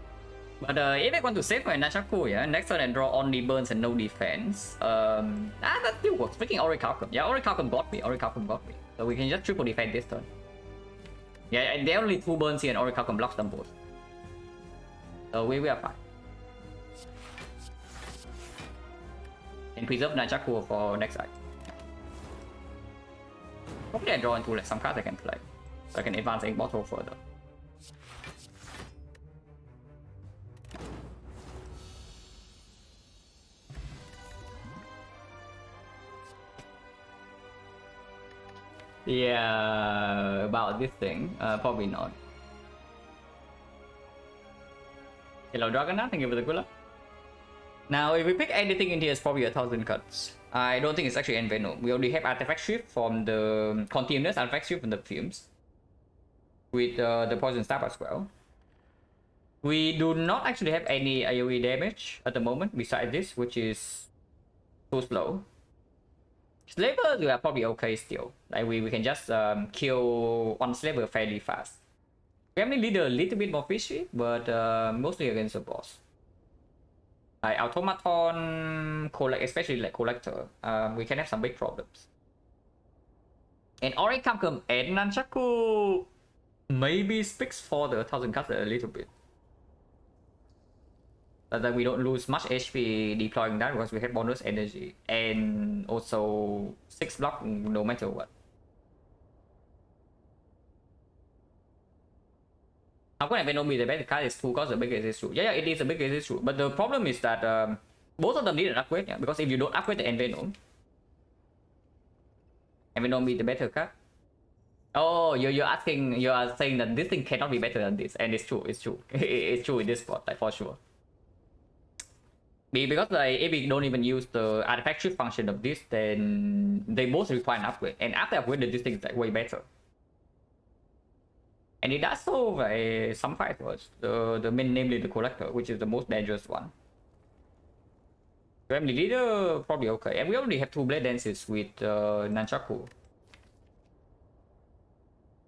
But if I want to save my Nunchaku, yeah, next turn and draw only burns and no defense. That still works. Freaking Orichalcum. Yeah, Orichalcum got me. Orichalcum got me. So we can just triple defend this turn. Yeah, and there are only 2 burns here and Orichalcum blocks them both. So we are fine. And preserve Nunchaku for next side. Probably I draw into like some cards I can play, so I can advance a bottle further. Yeah, about this thing, probably not. Hello Dragonite, thank you for the good luck. Now, if we pick anything in here, it's probably 1,000 cuts. I don't think it's actually Envenom. We already have Artifact Shift from the Continuous, Artifact Shift from the Fumes. With the Poison Staff as well. We do not actually have any AoE damage at the moment, besides this, which is too slow. Slavers, we are probably okay still. Like we can just kill one Slaver fairly fast. We only need a little bit more fishy, but mostly against the boss. Like Automaton, especially like Collector, we can have some big problems. And Orichalcum and Nunchaku maybe speaks for the 1,000 cuts a little bit. But that we don't lose much HP deploying that because we have bonus energy and also 6 block no matter what. How can Envenom be the better card? Is 2 because the biggest issue. Yeah, it is the biggest issue. But the problem is that both of them need an upgrade. Yeah? Because if you don't upgrade the Envenom be the better card. Oh, you're asking, you are saying that this thing cannot be better than this, and it's true. It's true. It's true in this spot, like for sure. Because like if we don't even use the artifact shift function of this, then they both require an upgrade, and after upgrade, this thing is like way better. And it does so by some fighters, the main, namely the collector, which is the most dangerous one. Family leader probably okay, and we already have 2 blade dances with nunchaku.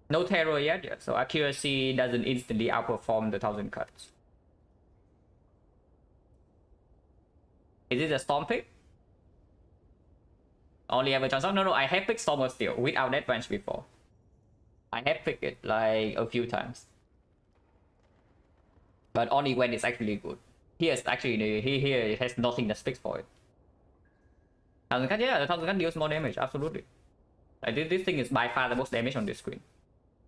No terror yet, yeah, so accuracy doesn't instantly outperform the 1000 cuts. Is it a storm pick? Only ever chance? No, I have picked Storm of Steel without that branch before. I have picked it like a few times, but only when it's actually good. Here's actually here it has nothing that speaks for it. 1000 cut, yeah, the 1000 cut deals more damage, absolutely. Like this thing is by far the most damage on this screen.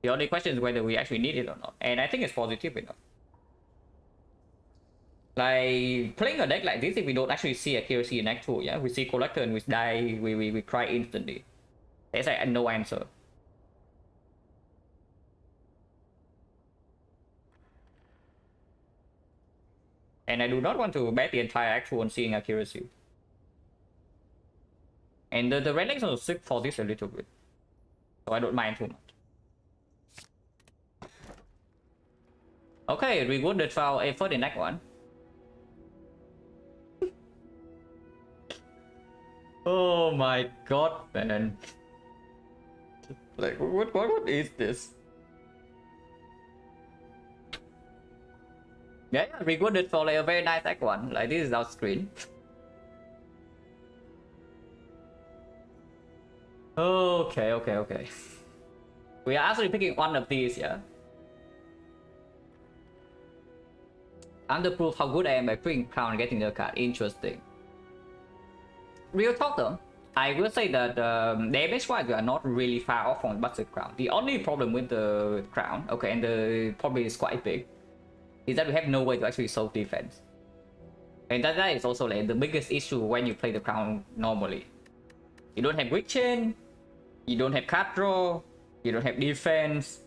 The only question is whether we actually need it or not, and I think it's positive enough. Like playing a deck like this, if we don't actually see accuracy in Act 2, yeah, we see collector and we die, we cry instantly. There's like no answer. And I do not want to bet the entire Act 2 on seeing accuracy. And the red legs are sick for this a little bit, so I don't mind too much. Okay, rewarded for effort in Act 1. Oh my god, man. Like, what is this? Yeah, rewarded for like a very nice Act 1. Like, this is our screen. Okay. We are actually picking one of these, yeah. Underproof how good I am by picking crown and getting the card. Interesting. Real talk though, I will say that damage wise we are not really far off from budget crown. The only problem with the crown, okay, and the problem is quite big, is that we have no way to actually solve defense. And that is also like the biggest issue when you play the crown normally. You don't have quick chain, you don't have card draw, you don't have defense,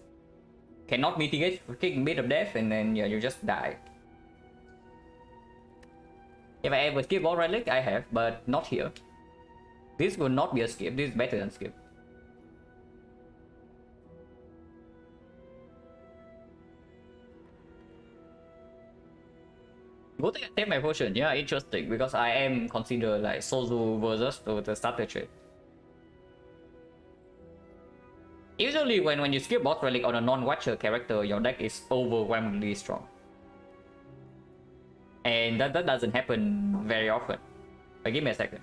cannot mitigate freaking bit of death, and then yeah, you just die. If I ever skip all relic, I have, but not here. This will not be a skip, this is better than skip. Good thing I take my potion, yeah, interesting, because I am considered like Sozu versus the starter trade. Usually when you skip boss relic on a non-watcher character, your deck is overwhelmingly strong. And that doesn't happen very often. But give me a second.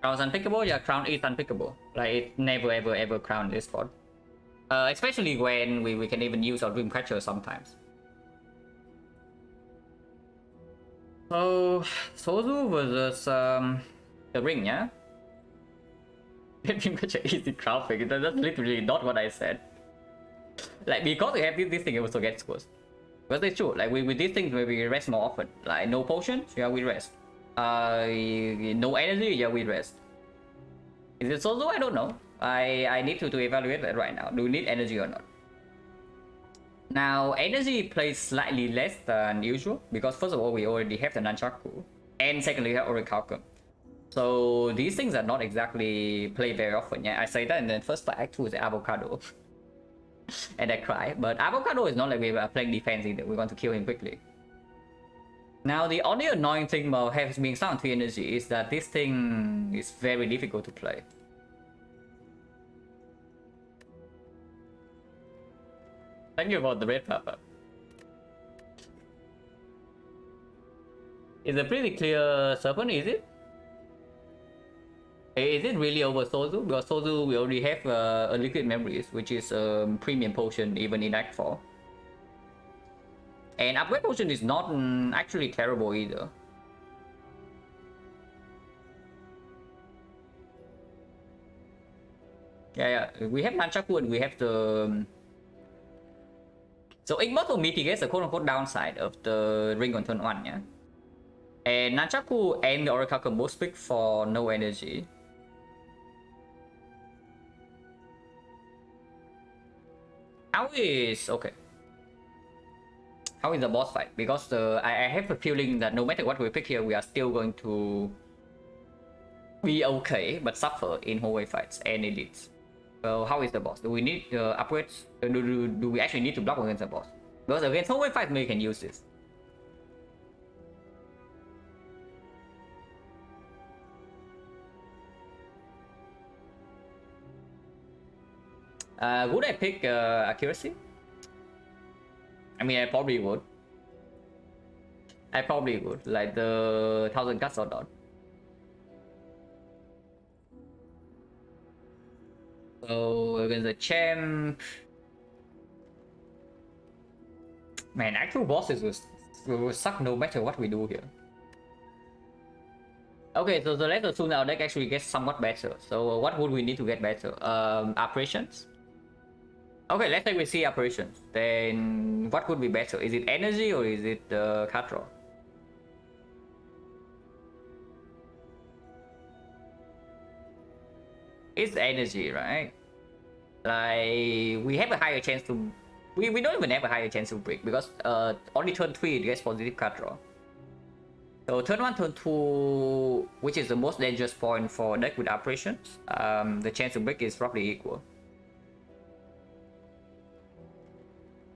Crown's unpickable? Yeah, crown is unpickable. Like, it never ever crown this spot. Especially when we can even use our Dreamcatcher sometimes. So, Sozu versus the ring, yeah? Dreamcatcher easy crown pick. That's literally not what I said. Like, because we have this thing, it also gets worse. But it's true, like with these things where we rest more often. Like, no potions, yeah, we rest. No energy, yeah, we rest. Is it Sozu? I don't know. I need to evaluate that right now. Do we need energy or not? Now, energy plays slightly less than usual, because first of all, we already have the Nunchaku, and secondly, we have Orichalcum. So these things are not exactly played very often, yeah. I say that, and then first part Act 2 is the Avocado. And I cry, but Avocado is not like we are playing defense either. We want to kill him quickly. Now, the only annoying thing about having being Silent 3 energy is that this thing is very difficult to play. Thank you for the red pepper. It's a pretty clear serpent, is it? Is it really over Sozu? Because Sozu, we already have a Liquid Memories, which is a premium potion even in Act 4. And Upgrade Potion is not actually terrible either. Yeah, yeah. We have Nunchaku and we have the. So Immortal mitigates the quote-unquote downside of the ring on turn 1, yeah? And Nunchaku and the Oracle can both speak for no energy. How is... okay. How is the boss fight? Because I have a feeling that no matter what we pick here, we are still going to be okay, but suffer in hallway fights and elites. So how is the boss? Do we need upgrades? Do we actually need to block against the boss? Because against hallway fights, we can use this. Would I pick accuracy? I mean, I probably would. I probably would, like the 1000 cuts or not. So against the champ, man, actual bosses will suck no matter what we do here. Okay, so let's assume our deck actually gets somewhat better. So what would we need to get better? Operations. Okay, let's say we see operations. Then what would be better? Is it energy or is it card draw? It's energy, right? Like we have a higher chance to. We don't even have a higher chance to break because only turn 3 it gets positive card draw. So turn 1, turn 2, which is the most dangerous point for deck with operations, the chance to break is roughly equal.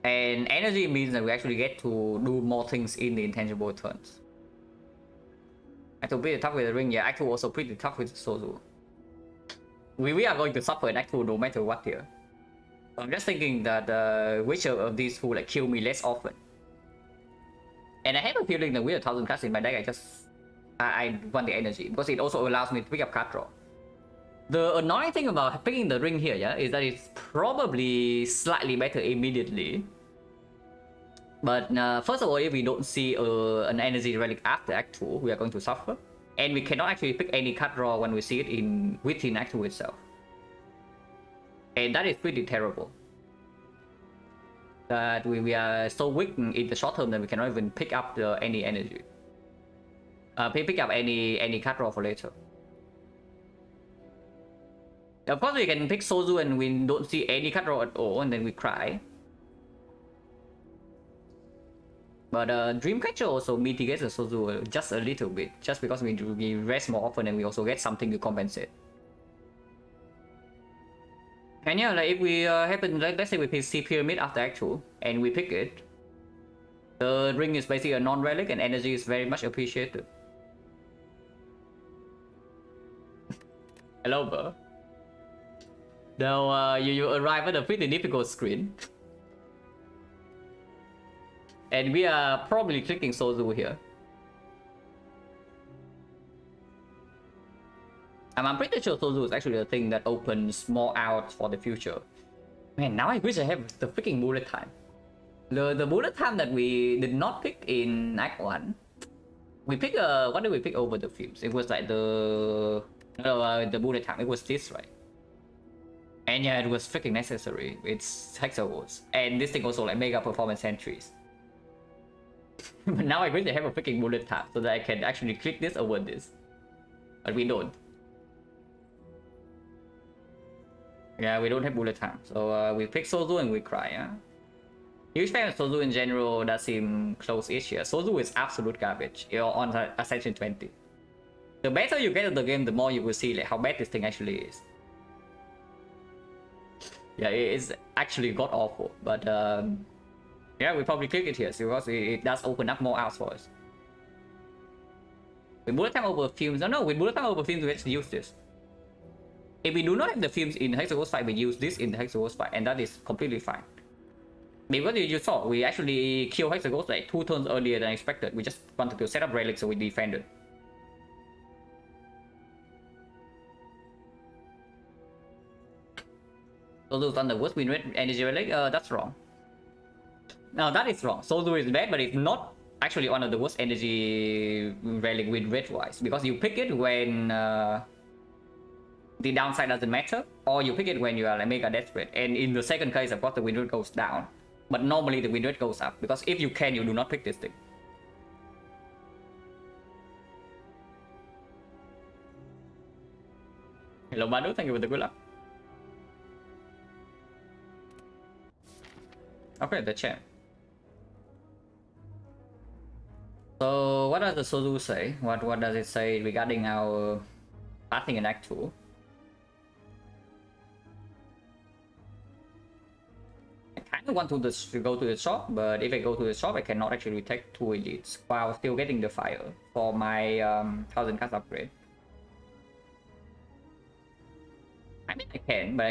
And energy means that we actually get to do more things in the intangible turns. Act 2 pretty tough with the ring, yeah, Act 2 also pretty tough with Sozu. We are going to suffer in Act 2 no matter what here. So I'm just thinking that which of these will like kill me less often. And I have a feeling that with 1000 cards in my deck, I want the energy because it also allows me to pick up card draw. The annoying thing about picking the ring here, yeah, is that it's probably slightly better immediately. But first of all, if we don't see an energy relic after Act 2, we are going to suffer. And we cannot actually pick any card draw when we see it within Act 2 itself. And that is pretty terrible. That we are so weak in the short term that we cannot even pick up any energy. Pick up any card draw for later. Of course, we can pick Sozu and we don't see any card draw at all, and then we cry. But Dreamcatcher also mitigates the Sozu just a little bit, just because we rest more often and we also get something to compensate. And yeah, like if we happen, let's say we see Pyramid after Act 2, and we pick it, the ring is basically a non-relic and energy is very much appreciated. Hello, bro. Now you arrive at a pretty difficult screen. And we are probably clicking Sozu here. I'm pretty sure Sozu is actually the thing that opens more out for the future. Man, now I wish I have the freaking bullet time. The bullet time that we did not pick in Act 1. We pick what did we pick over the films? It was like the bullet time. It was this, right? And yeah, it was freaking necessary. It's Hexavolts. And this thing also like mega performance entries. But now I wish I have a freaking bullet time so that I can actually click this over this. But we don't. Yeah, we don't have bullet time. So we pick Sozu and we cry, yeah? Huge fan of Sozu in general does seem close-ish here. Sozu is absolute garbage on Ascension 20. The better you get at the game, the more you will see like how bad this thing actually is. Yeah, it is actually god-awful, but yeah, we probably click it here because it does open up more outs for us. With bullet time over films, no, with bullet time over films, we actually use this. If we do not have the films in Hexagon's fight, we use this in the Hexagon's fight, and that is completely fine. Because you saw, we actually killed Hexagons like 2 turns earlier than expected. We just wanted to set up relics so we defended. Sozu's on the worst win rate energy relic, that's wrong. Now that is wrong. Sozu is bad, but it's not actually one of the worst energy relic win rate wise. Because you pick it when the downside doesn't matter, or you pick it when you are like mega desperate. And in the second case, of course, the win rate goes down, but normally the win rate goes up, because if you can, you do not pick this thing. Hello Badu, thank you for the good luck. Okay, the champ. So what does the Sozu say? What does it say regarding our passing in Act 2? I kind of want to go to the shop, but if I go to the shop, I cannot actually take 2 elites while still getting the fire for my 1000 cast upgrade. I mean, I can, but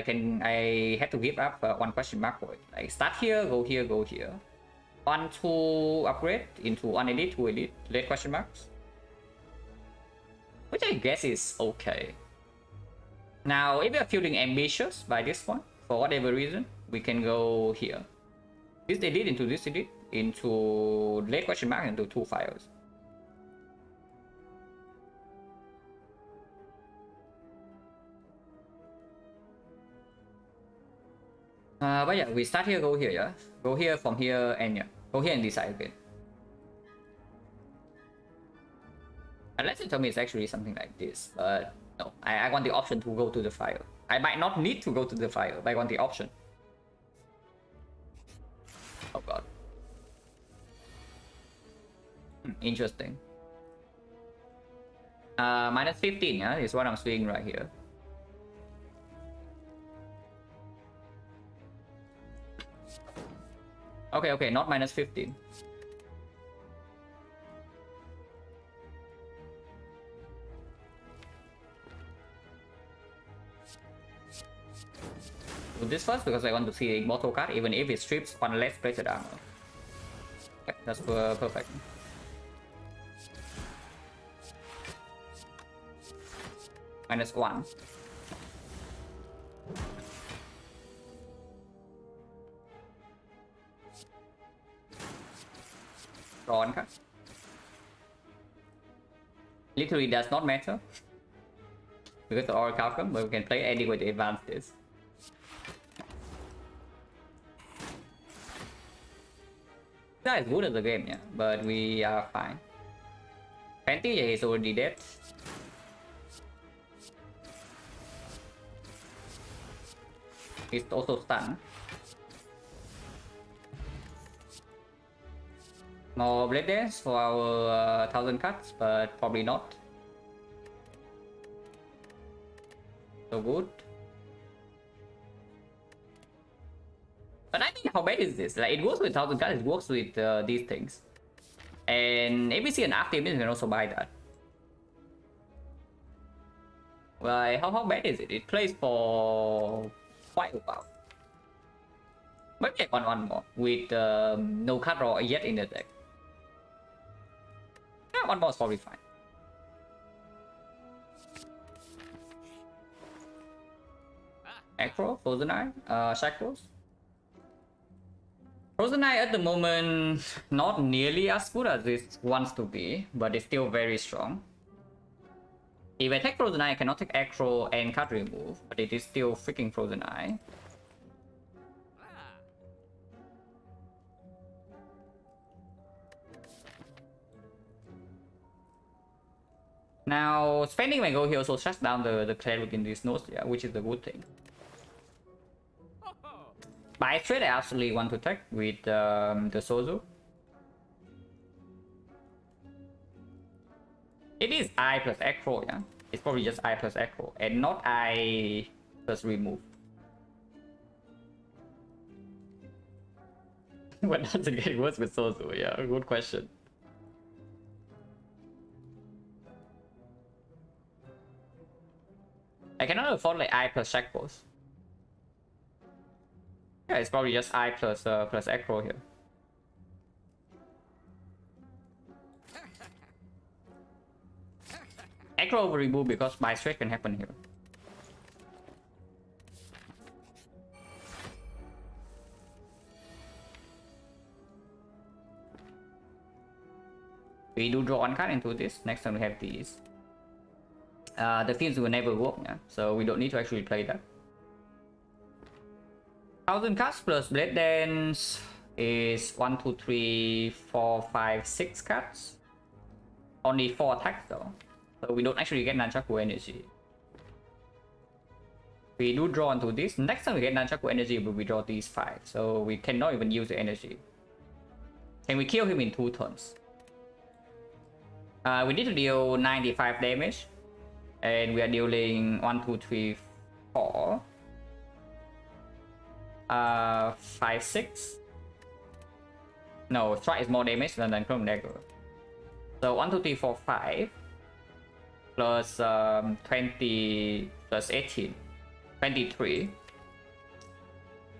I have to give up 1 question mark for it. Like, start here, go here, go here. 1 to upgrade into 1 elite, 2 elite, late question marks. Which I guess is okay. Now, if we are feeling ambitious by this one, for whatever reason, we can go here. This elite into this elite, into late question mark, into 2 fires. But yeah, we start here, go here, yeah? Go here, from here, and yeah. Go here and decide again. Unless you tell me it's actually something like this, but no. I want the option to go to the fire. I might not need to go to the fire, but I want the option. Oh god. Interesting. Minus 15, yeah, is what I'm seeing right here. Okay, not minus 15. Do this first because I want to see the immortal card, even if it strips 1 less plated armor. Okay, that's perfect. Minus 1. Draw 1 card. Literally does not matter because the Oracle outcome, but we can play any way to advance this. That is good at the game, yeah, but we are fine. Fenty, yeah, he's already dead. He's also stunned. More Blade Dance for our 1000 cuts, but probably not. So good. But I think how bad is this? Like, it works with 1000 cuts, it works with these things. And ABC and active can also buy that. Well, how bad is it? It plays for quite a while. Maybe I want 1 more with no card draw yet in the deck. Yeah, 1 more is probably fine. Acro, Frozen Eye, Shackles. Frozen Eye at the moment not nearly as good as it wants to be, but it's still very strong. If I take Frozen Eye, I cannot take Acro and card remove, but it is still freaking Frozen Eye. Now, spending my gold here also shuts down the cleric in this node, yeah, which is a good thing. By trade, I absolutely want to take with the Sozu. It is I plus Acro, yeah? It's probably just I plus Acro, and not I plus remove. What does it get worse with Sozu? Yeah, good question. I cannot afford like I plus Shackles. Yeah, it's probably just I plus plus Acro here. Acro over remove because by straight can happen here. We do draw 1 card into this. Next time we have these. the things will never work, yeah? So we don't need to actually play that. 1000 cards plus Blade Dance is 1, 2, 3, 4, 5, 6 cards. Only 4 attacks though. So we don't actually get Nunchaku energy. We do draw into this. Next time we get Nunchaku energy, we draw these 5. So we cannot even use the energy. Can we kill him in 2 turns? We need to deal 95 damage. And we are dealing 1, 2, 3, 4. 5, 6. No, strike is more damage than Chrome Dagger. So 1, 2, 3, 4, 5. Plus 20 plus 18. 23.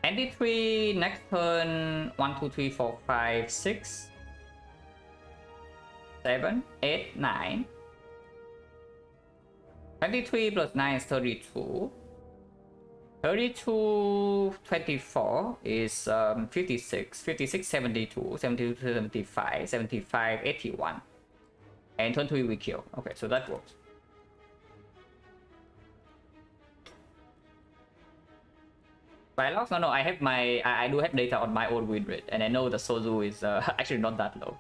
23 next turn. 1, 2, 3, 4, 5, 6. 7, 8, 9. 23 plus 9 is 32. 32, 24 is 56. 56, 72. 72, 75. 75, 81. And turn 3 we kill. Okay, so that works. Biologs? No, I have my... I do have data on my own win rate. And I know the Sozu is actually not that low.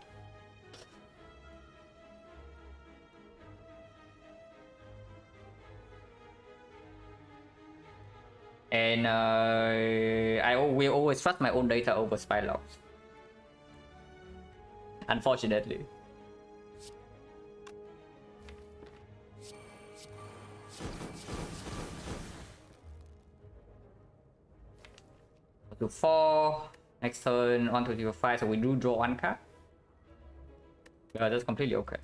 And I will always trust my own data over spy logs. Unfortunately. To 4. Next turn 1, 2, 3, 4, 5. So we do draw 1 card. Yeah, that's completely okay.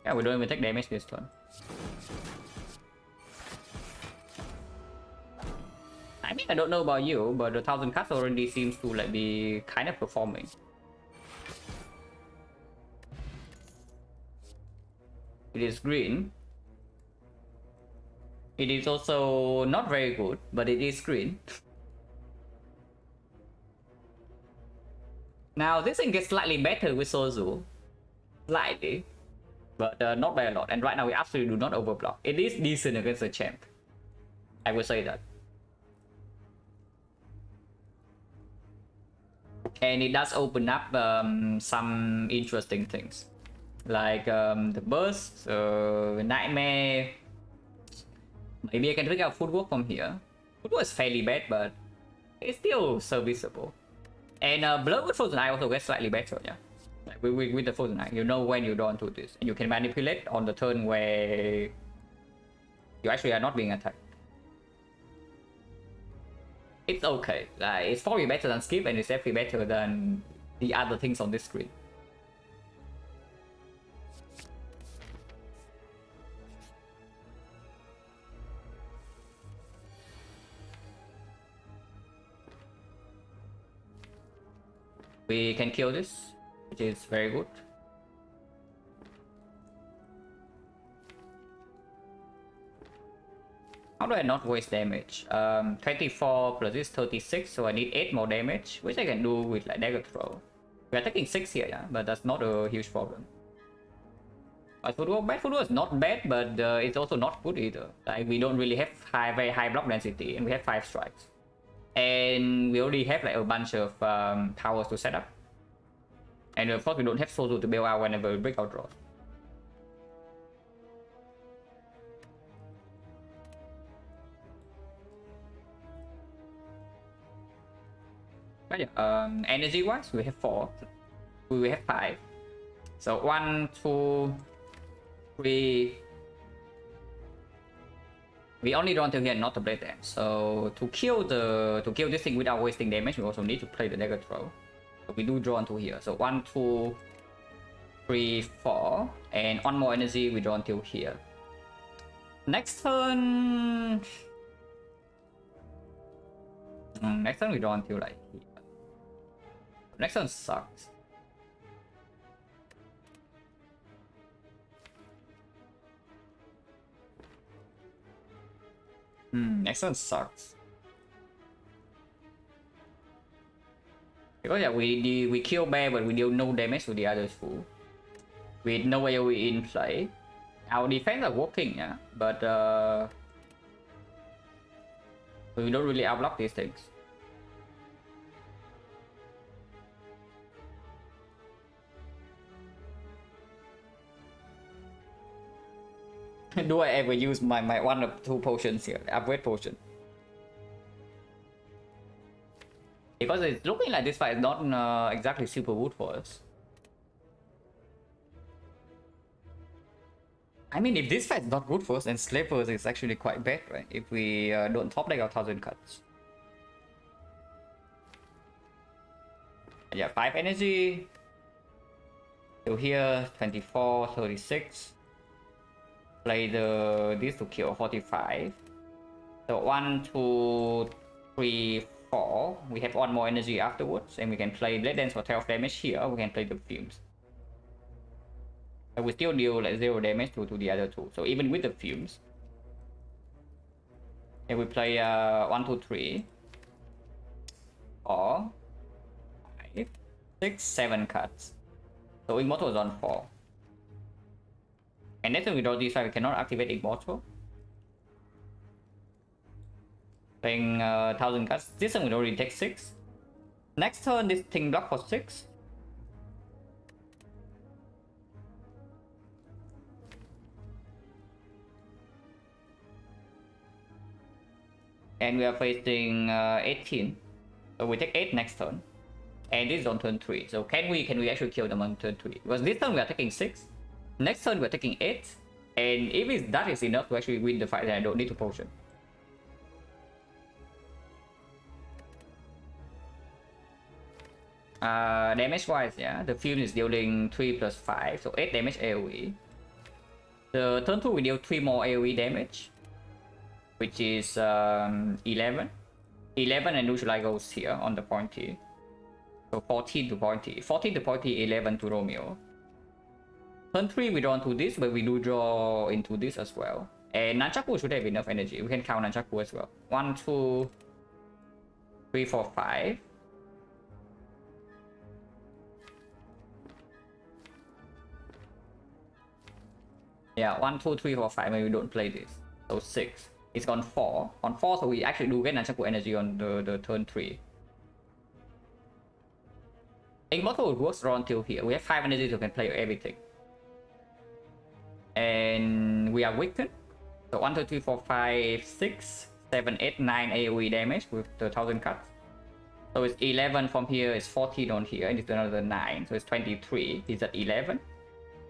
Yeah, we don't even take damage this turn. I mean, I don't know about you, but the 1000 cards already seems to like be kind of performing. It is green. It is also not very good, but it is green. Now this thing gets slightly better with Sozu. Slightly. But not by a lot. And right now we absolutely do not overblock. It is decent against the champ. I will say that. And it does open up some interesting things. Like the burst, nightmare. Maybe I can figure out footwork from here. Footwork is fairly bad, but it's still serviceable. And Blood with Frozen Eye also gets slightly better, yeah. Like with the Frozen Eye, you know when you draw into this. And you can manipulate on the turn where you actually are not being attacked. It's okay. Like, it's probably better than Skip, and it's definitely better than the other things on this screen. We can kill this, which is very good. How do I not waste damage? 24 plus this 36, so I need 8 more damage, which I can do with like dagger throw. We are taking 6 here, yeah, but that's not a huge problem. Bad footwork is not bad, but it's also not good either. Like we don't really have very high block density, and we have 5 strikes. And we already have like a bunch of powers to set up. And of course we don't have Sozu to bail out whenever we break our draws. But yeah, energy wise we have 4. We have 5. So 1, 2, 3. We only draw until here, not to Blade Dance. So to kill this thing without wasting damage, we also need to play the dagger throw. So we do draw until here. So 1, 2, 3, 4, and 1 more energy. We draw until here. Next turn. Next turn we draw until like here. Next turn sucks. Next one sucks. Because yeah, we kill bear, but we deal no damage to the other two. With no AoE in play. Our defense are working, yeah, but we don't really outblock these things. Do I ever use my one of two potions here? Upgrade potion. Because it's looking like this fight is not exactly super good for us. I mean, if this fight is not good for us, then Slavers is actually quite bad, right? If we don't top deck our 1000 cuts. Yeah, 5 energy. So here, 24, 36. Play this to kill 45. So 1, 2, 3, 4. We have 1 more energy afterwards, and we can play Blade Dance for 12 damage here. We can play the Fumes. And we still deal like 0 damage to the other two. So even with the Fumes. And we play 1, 2, 3. 4. 5. 6, 7 cuts. So Immortal is on 4. And next time we draw this side, we cannot activate Immortal. Playing 1000 cuts. This time we already take 6. Next turn, this thing block for 6. And we are facing 18. So we take 8 next turn. And this is on turn 3. So can we actually kill them on turn 3? Because this turn we are taking 6. Next turn we are taking 8. And if that is enough to actually win the fight, then I don't need to potion. Damage wise, yeah, the Fume is dealing 3 plus 5, so 8 damage AoE. The turn 2 we deal 3 more AoE damage, which is 11. 11 and neutralize goes here on the pointy. So 14 to pointy. 14 to pointy, 11 to Romeo. Turn 3 we draw into this, but we do draw into this as well. And Nunchaku should have enough energy. We can count Nunchaku as well. 1, 2, 3, 4, 5. Yeah, 1, 2, 3, 4, 5. Maybe we don't play this. So 6. It's gone 4. On 4, so we actually do get Nunchaku energy on the turn 3. Immortal works around till here. We have 5 energy so we can play everything. And we are weakened. So 1, 2, 3, 4, 5, 6, 7, 8, 9 AoE damage with the 1000 cuts. So it's 11 from here, it's 14 on here, and it's another 9. So it's 23. He's at 11.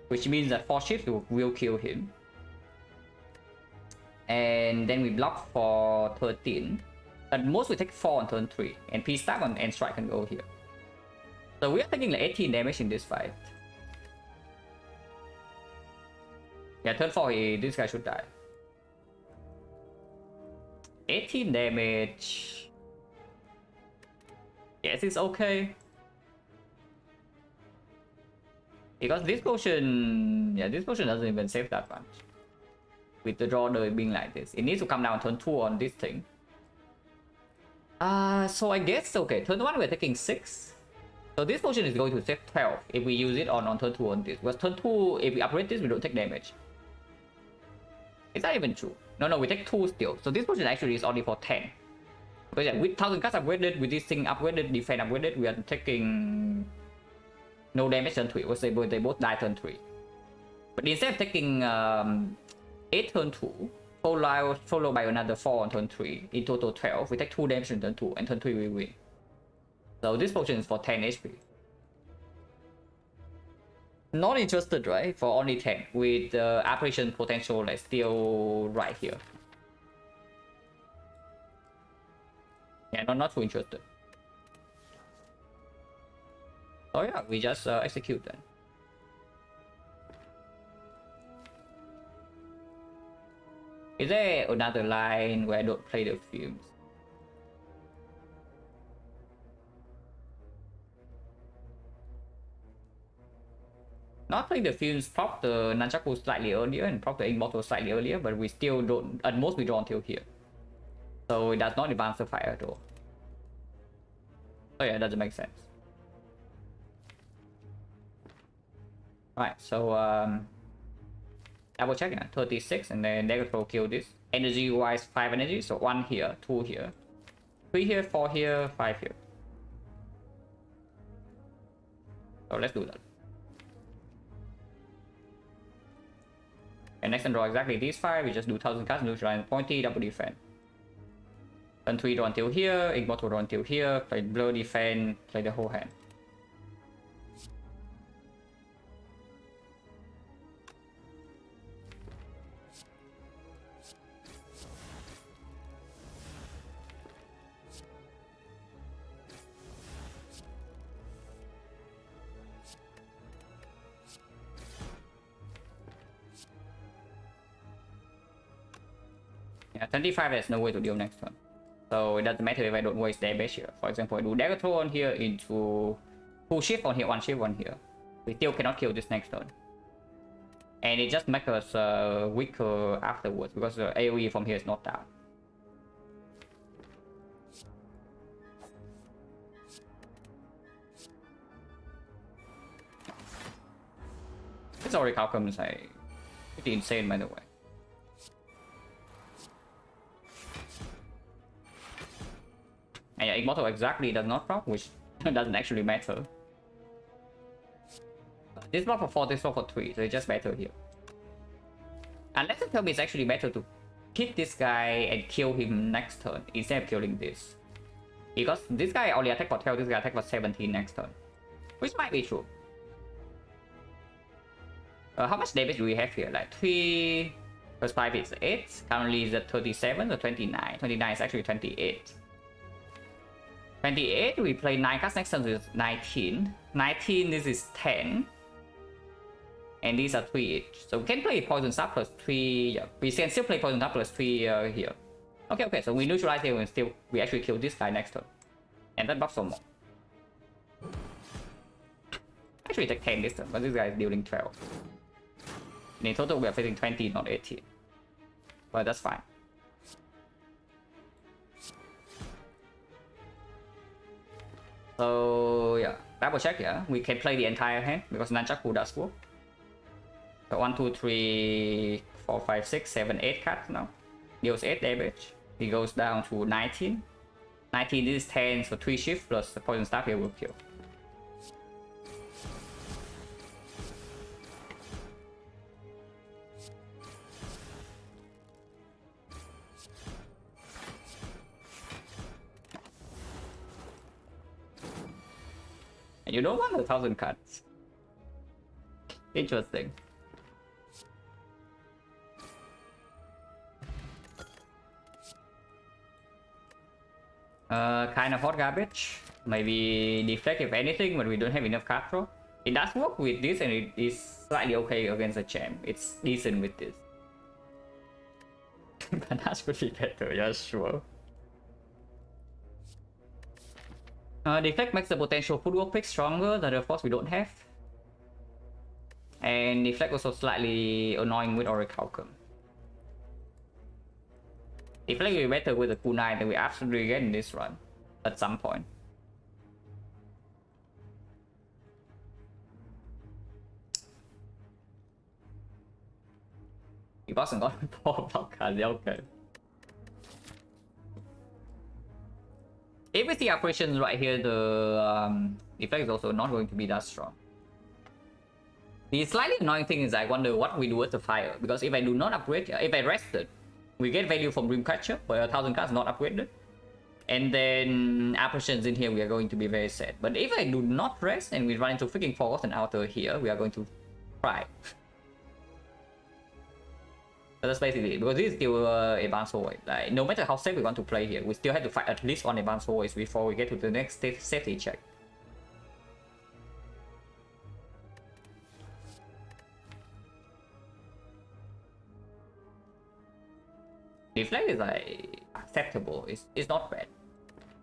Which means that 4 shifts will kill him. And then we block for 13. At most we take 4 on turn 3. And P stack on end strike can go here. So we are taking like 18 damage in this fight. Yeah, turn 4 this guy should die. 18 damage. Yes, it's okay. Because this potion, yeah, this potion doesn't even save that much. With the draw being like this. It needs to come down turn 2 on this thing. So I guess, okay, turn 1 we're taking 6. So this potion is going to save 12 if we use it on turn 2 on this. Because turn 2, if we upgrade this, we don't take damage. Is that even true? No, we take 2 still. So this potion actually is only for 10. Because yeah, with 1000 cuts upgraded, with this thing upgraded, defense upgraded, we are taking no damage turn 3. They both die turn 3. But instead of taking 8 turn 2, followed by another 4 on turn 3, in total 12, we take 2 damage in turn 2, and turn 3 we win. So this potion is for 10 HP. Not interested, right? For only 10, with apparition potential like still right here. Yeah, not too interested. So yeah, we just execute then. Is there another line where I don't play the Fumes? Not playing the Fumes, prop the Nunchaku slightly earlier and prop the Immortal slightly earlier, but we still don't, at most we draw until here. So it does not advance the fight at all. So yeah, it doesn't make sense. Right, so double check, yeah, 36, and then Negatro kill this. Energy wise, 5 energy, so 1 here, 2 here, 3 here, 4 here, 5 here. So let's do that. And next and draw exactly these 5, we just do 1000 cards, neutralize pointy, double defense. Turn 3 draw until here, Immortal draw until here, play blur defense, play the whole hand. Yeah, 25 there's no way to deal next turn. So it doesn't matter if I don't waste damage here. For example, I do dagger throw on here into 2 shift on here, 1 shift on here. We still cannot kill this next turn. And it just makes us weaker afterwards because the AoE from here is not down. This already outcome is like pretty insane, by the way. And yeah, Immortal exactly does not proc, which doesn't actually matter. This block for 4, this block for 3, so it's just better here. Unless you tell me it's actually better to hit this guy and kill him next turn instead of killing this. Because this guy only attack for 12, this guy attack for 17 next turn. Which might be true. How much damage do we have here? Like 3 plus 5 is 8. Currently is at 37 or 29. 29 is actually 28. 28, we play 9 cards, next turn is 19. 19, this is 10. And these are 3 each. So we can play Poison Sap plus 3. Yeah, we can still play Poison Sap plus 3 here. Okay, so we neutralize here and still we actually kill this guy next turn. And then buff some more. Actually take 10 this turn, but this guy is dealing 12. And in total we are facing 20, not 18. But that's fine. So yeah, double check, yeah. We can play the entire hand because Nunchaku does work. So 1, 2, 3, 4, 5, 6, 7, 8 cards now. Deals 8 damage. He goes down to 19. 19 this is 10, so 3 shift plus the poison staff here will kill. And you don't want 1000 cards. Interesting. Kind of hot garbage. Maybe deflect if anything, but we don't have enough card draw. It does work with this and it is slightly okay against the champ. It's decent with this. Panache would be better, yeah, sure. Deflect makes the potential footwork pick stronger than the force we don't have. And deflect also slightly annoying with Orichalcum. Deflect will be better with the kunai that we absolutely get in this run at some point. He wasn't got 4 block cards, okay. If we see operations right here, the effect is also not going to be that strong. The slightly annoying thing is I wonder what we do with the fire, because if I do not upgrade, if I rested, we get value from Dreamcatcher, where 1000 cards not upgraded. And then operations in here, we are going to be very sad. But if I do not rest and we run into freaking Forgotten Outer here, we are going to cry. So that's basically it, because this is still advanced always. Like, no matter how safe we want to play here, we still have to fight at least one advanced always before we get to the next safety check. Deflect is like acceptable. It's not bad.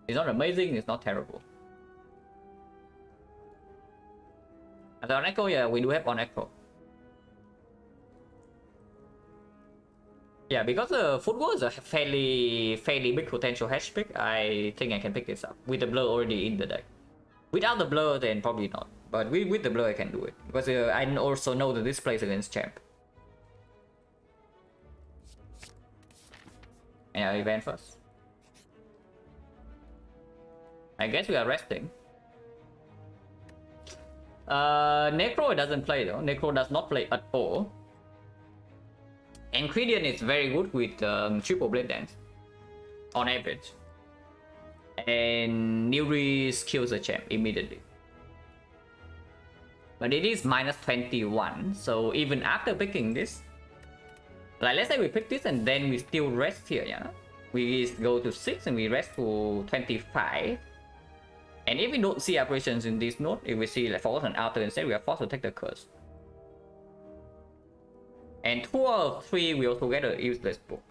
It's not amazing. It's not terrible. And on Echo, yeah, we do have on Echo. Yeah, because the football is a fairly big potential hatch pick, I think I can pick this up with the blur already in the deck. Without the blur, then probably not. but with the blur I can do it because I also know that this plays against champ. Yeah, event first. I guess we are resting. Necro doesn't play though. Necro does not play at all. Encridian is very good with triple blade dance on average. And Nuri kills the champ immediately. But it is minus 21, so even after picking this, like let's say we pick this and then we still rest here, yeah? We go to 6 and we rest to 25. And if we don't see operations in this node, if we see like force and outer instead, we are forced to take the curse. And 2 out of 3 we also get a useless book.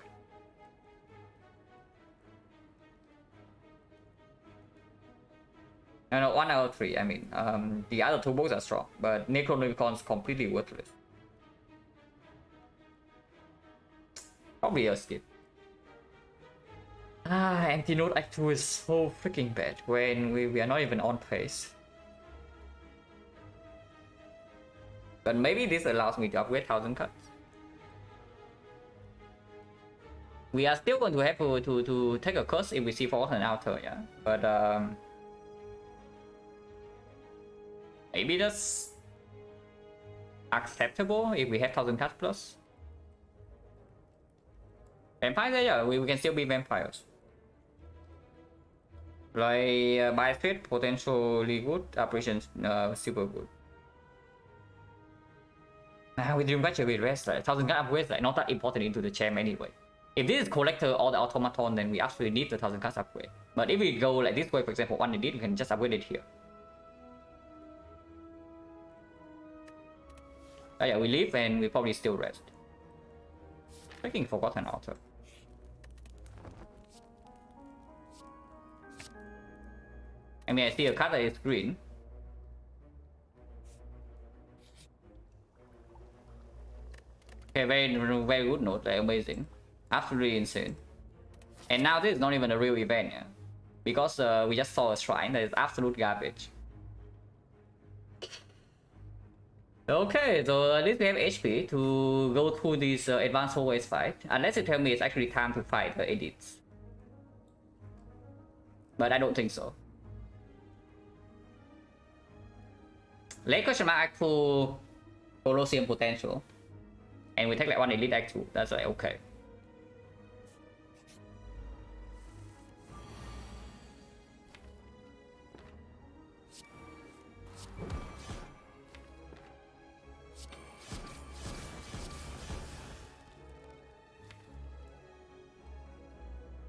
No, 1 out of 3, I mean. The other 2 books are strong, but Necronomicon is completely worthless. Probably a skip. Anti-node Act 2 is so freaking bad when we are not even on pace. But maybe this allows me to upgrade 1000 cuts. We are still going to have to take a curse if we see force and outer, yeah. But maybe that's acceptable if we have 1000 cuts plus. Vampires, yeah, we can still be vampires. Like by fit, potentially good, operations super good. With Dreamcatcher we rest, like 1000 cut upgrades like not that important into the champ anyway. If this is collector or the automaton, then we actually need the 1000 cuts upgrade. But if we go like this way, for example, 1 edit, we can just upgrade it here. Oh yeah, we leave and we probably still rest. Freaking forgotten altar. I mean, I see a card that is green. Okay, very good note, like amazing. Absolutely insane. And now this is not even a real event, yeah? Because we just saw a shrine that is absolute garbage. Okay, so at least we have HP to go through this advanced always fight. Unless you tell me it's actually time to fight the edits. But I don't think so. Late question mark Act 2 Colosseum potential. And we take like 1 elite Act 2. That's like okay.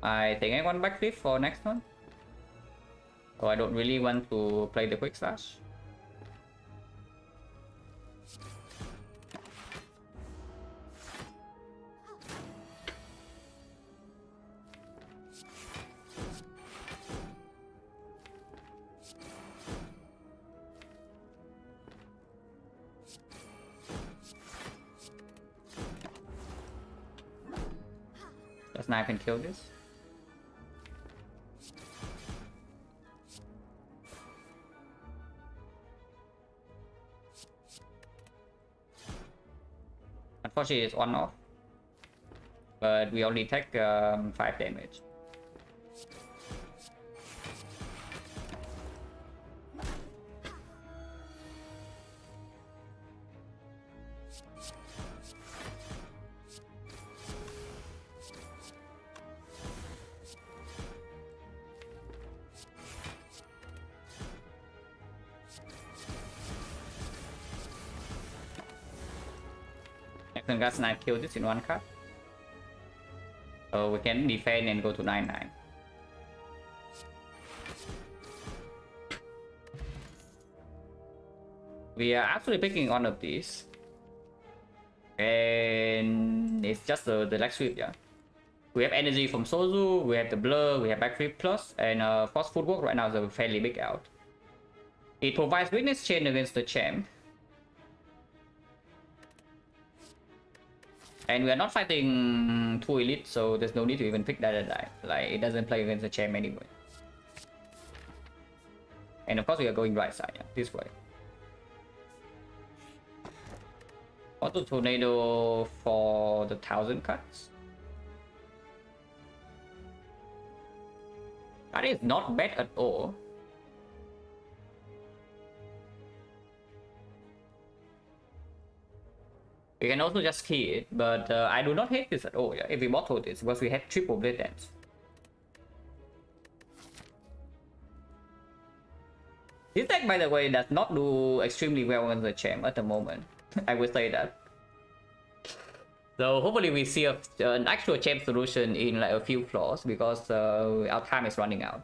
I think I want backflip for next one. So I don't really want to play the quick slash. Does knife and kill this? Unfortunately, it's 1 off, but we only take 5 damage. Got snipe kill this in 1 card. So we can defend and go to 9-9. We are actually picking one of these. And it's just the leg sweep, yeah. We have energy from Sozu, we have the blur, we have backflip plus, and force footwork right now is a fairly big out. It provides witness chain against the champ. And we are not fighting 2 elite, so there's no need to even pick that alive. Like, it doesn't play against the champ anyway. And of course we are going right side, yeah, this way. Auto tornado for the 1000 cuts. That is not bad at all. We can also just key it, but I do not hate this at all. Yeah? If we bottle this, because we have triple blade dance. This deck, by the way, does not do extremely well in the champ at the moment. I will say that. So hopefully we see an actual champ solution in like a few floors, because our time is running out.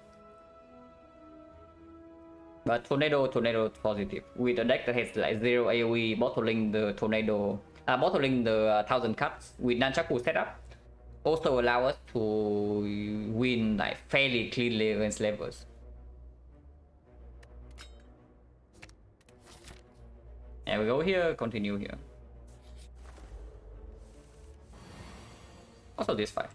But tornado positive with a deck that has like 0 AoE, bottling the tornado, bottling the 1000 cuts with Nunchaku setup also allow us to win like fairly cleanly against levels. And we go here, continue here. Also this fight.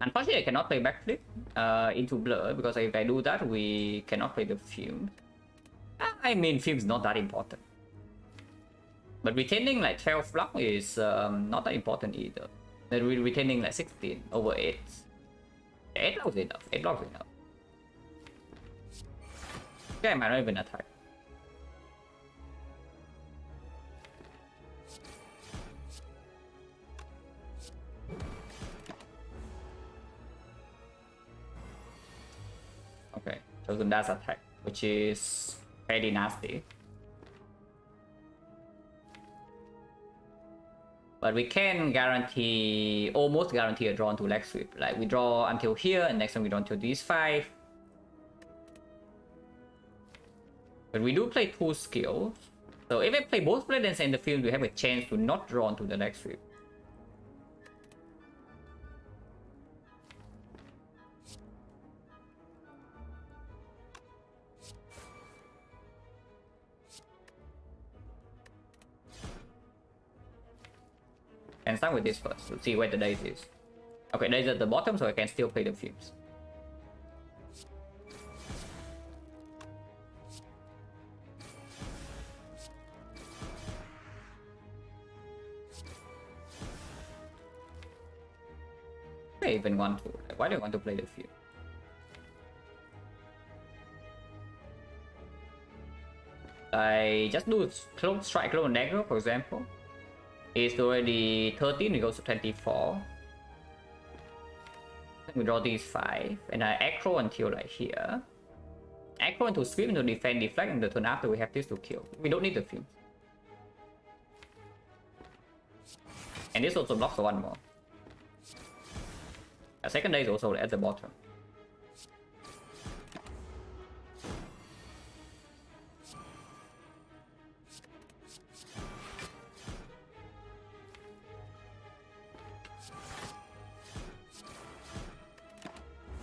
Unfortunately, I cannot play backflip into blur, because if I do that, we cannot play the film. I mean, film's not that important. But retaining like 12 block is not that important either. Then we're retaining like 16 over 8. 8 blocks enough. 8 blocks enough. Yeah, I might not even attack. Okay, chosen dash attack, which is pretty nasty. But we can guarantee, almost guarantee a draw into leg sweep. Like we draw until here, and next time we draw until these 5. But we do play 2 skills. So if I play both blades in the field, we have a chance to not draw into the leg sweep. And start with this first to see where the dice is. Okay, dice at the bottom, so I can still play the fumes. I even want to. Why do I want to play the fume? I just do clone strike, clone dagger, for example. It's already 13, it goes to 24. We draw these 5, and I aggro until like here. Aggro into sweep into defend, deflect, and the turn after we have this to kill. We don't need the film. And this also blocks one more. A second day is also at the bottom.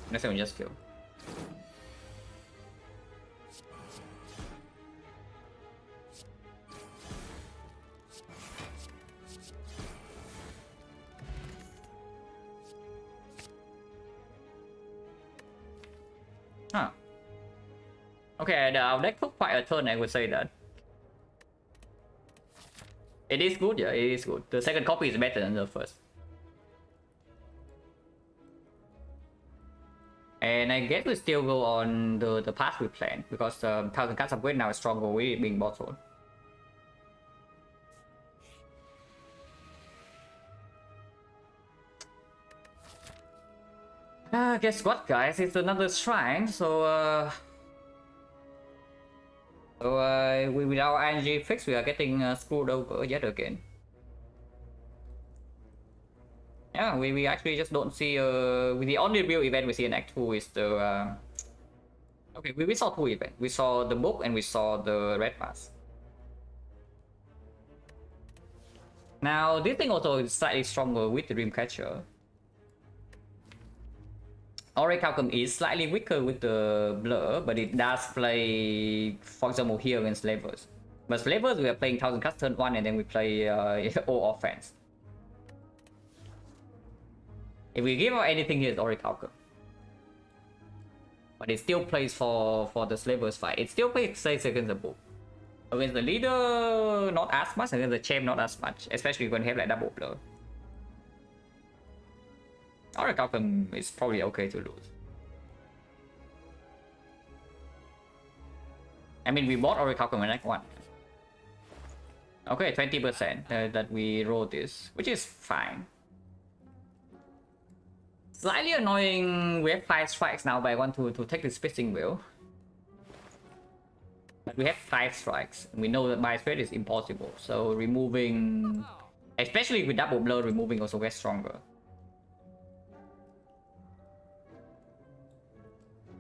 Next time we just kill. Huh. Okay, our deck took quite a turn, I would say that. It is good, yeah, it is good. The second copy is better than the first. And I guess we still go on the path we planned, because 1000 cards upgrade now is stronger with it being bottled. Guess what, guys? It's another shrine, so with our ING fix, we are getting screwed over yet again. Yeah, we actually just don't see with the only real event we see in Act 2 is the okay, we saw 2 events. We saw the book and we saw the red mask. Now this thing also is slightly stronger with the Dreamcatcher. Orichalcum is slightly weaker with the blur, but it does play, for example, here against levels. But slavers, we are playing 1000 cast turn 1 and then we play all offense. If we give out anything here, it's Orichalcum. But it still plays for the slavers fight. It still plays 6 against the book. Against the leader, not as much. Against the champ, not as much. Especially when you have like double blur. Orichalcum is probably okay to lose. I mean, we bought Orichalcum in Act 1. Okay, 20% that we roll this, which is fine. Slightly annoying, we have 5 strikes now, but I want to take this fishing wheel. But we have 5 strikes. We know that my threat is impossible, so removing... Especially with double blur, removing also gets stronger.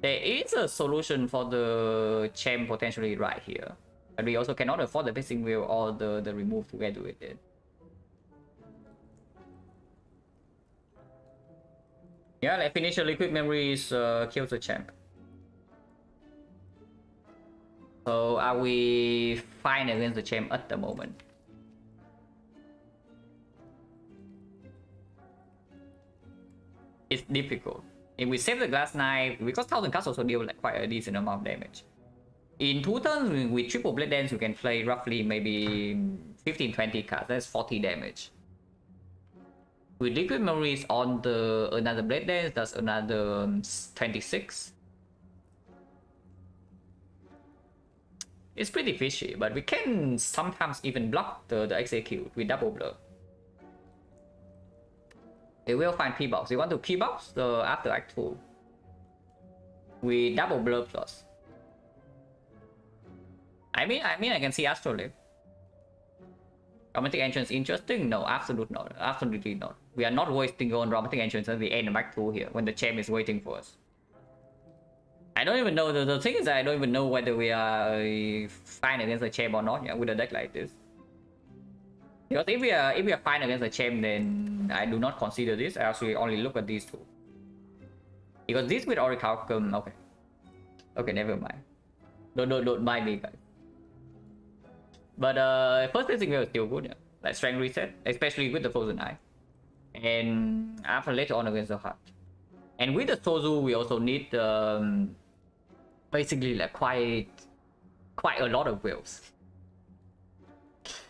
There is a solution for the champ potentially right here. But we also cannot afford the fishing wheel or the remove together with it. Yeah, like initial liquid memories kills the champ. So are we fine against the champ at the moment? It's difficult. If we save the glass knife, because 1000 cards also deal like quite a decent amount of damage. In 2 turns with triple blade dance, you can play roughly maybe 15-20 cards. That's 40 damage. With liquid memories on the another blade dance, that's another 26. It's pretty fishy, but we can sometimes even block the execute with double blur. It will find P-box. You want to P-box after Act 2 with double blur plus. I mean I can see Astrolabe. Dramatic entrance interesting? No, absolutely not. Absolutely not. We are not wasting on dramatic entrance at the end of Act 2 here when the champ is waiting for us. I don't even know. The thing is that I don't even know whether we are fine against the champ or not. Yeah, with a deck like this. Because if we are fine against the champ, then I do not consider this. I actually only look at these two. Because this with Orichalcum, okay, never mind. Don't mind me, guys. But first fishing wheel is still good, yeah. Like strength reset, especially with the frozen eye. And after later on against the heart. And with the Sozu, we also need basically like quite a lot of wheels.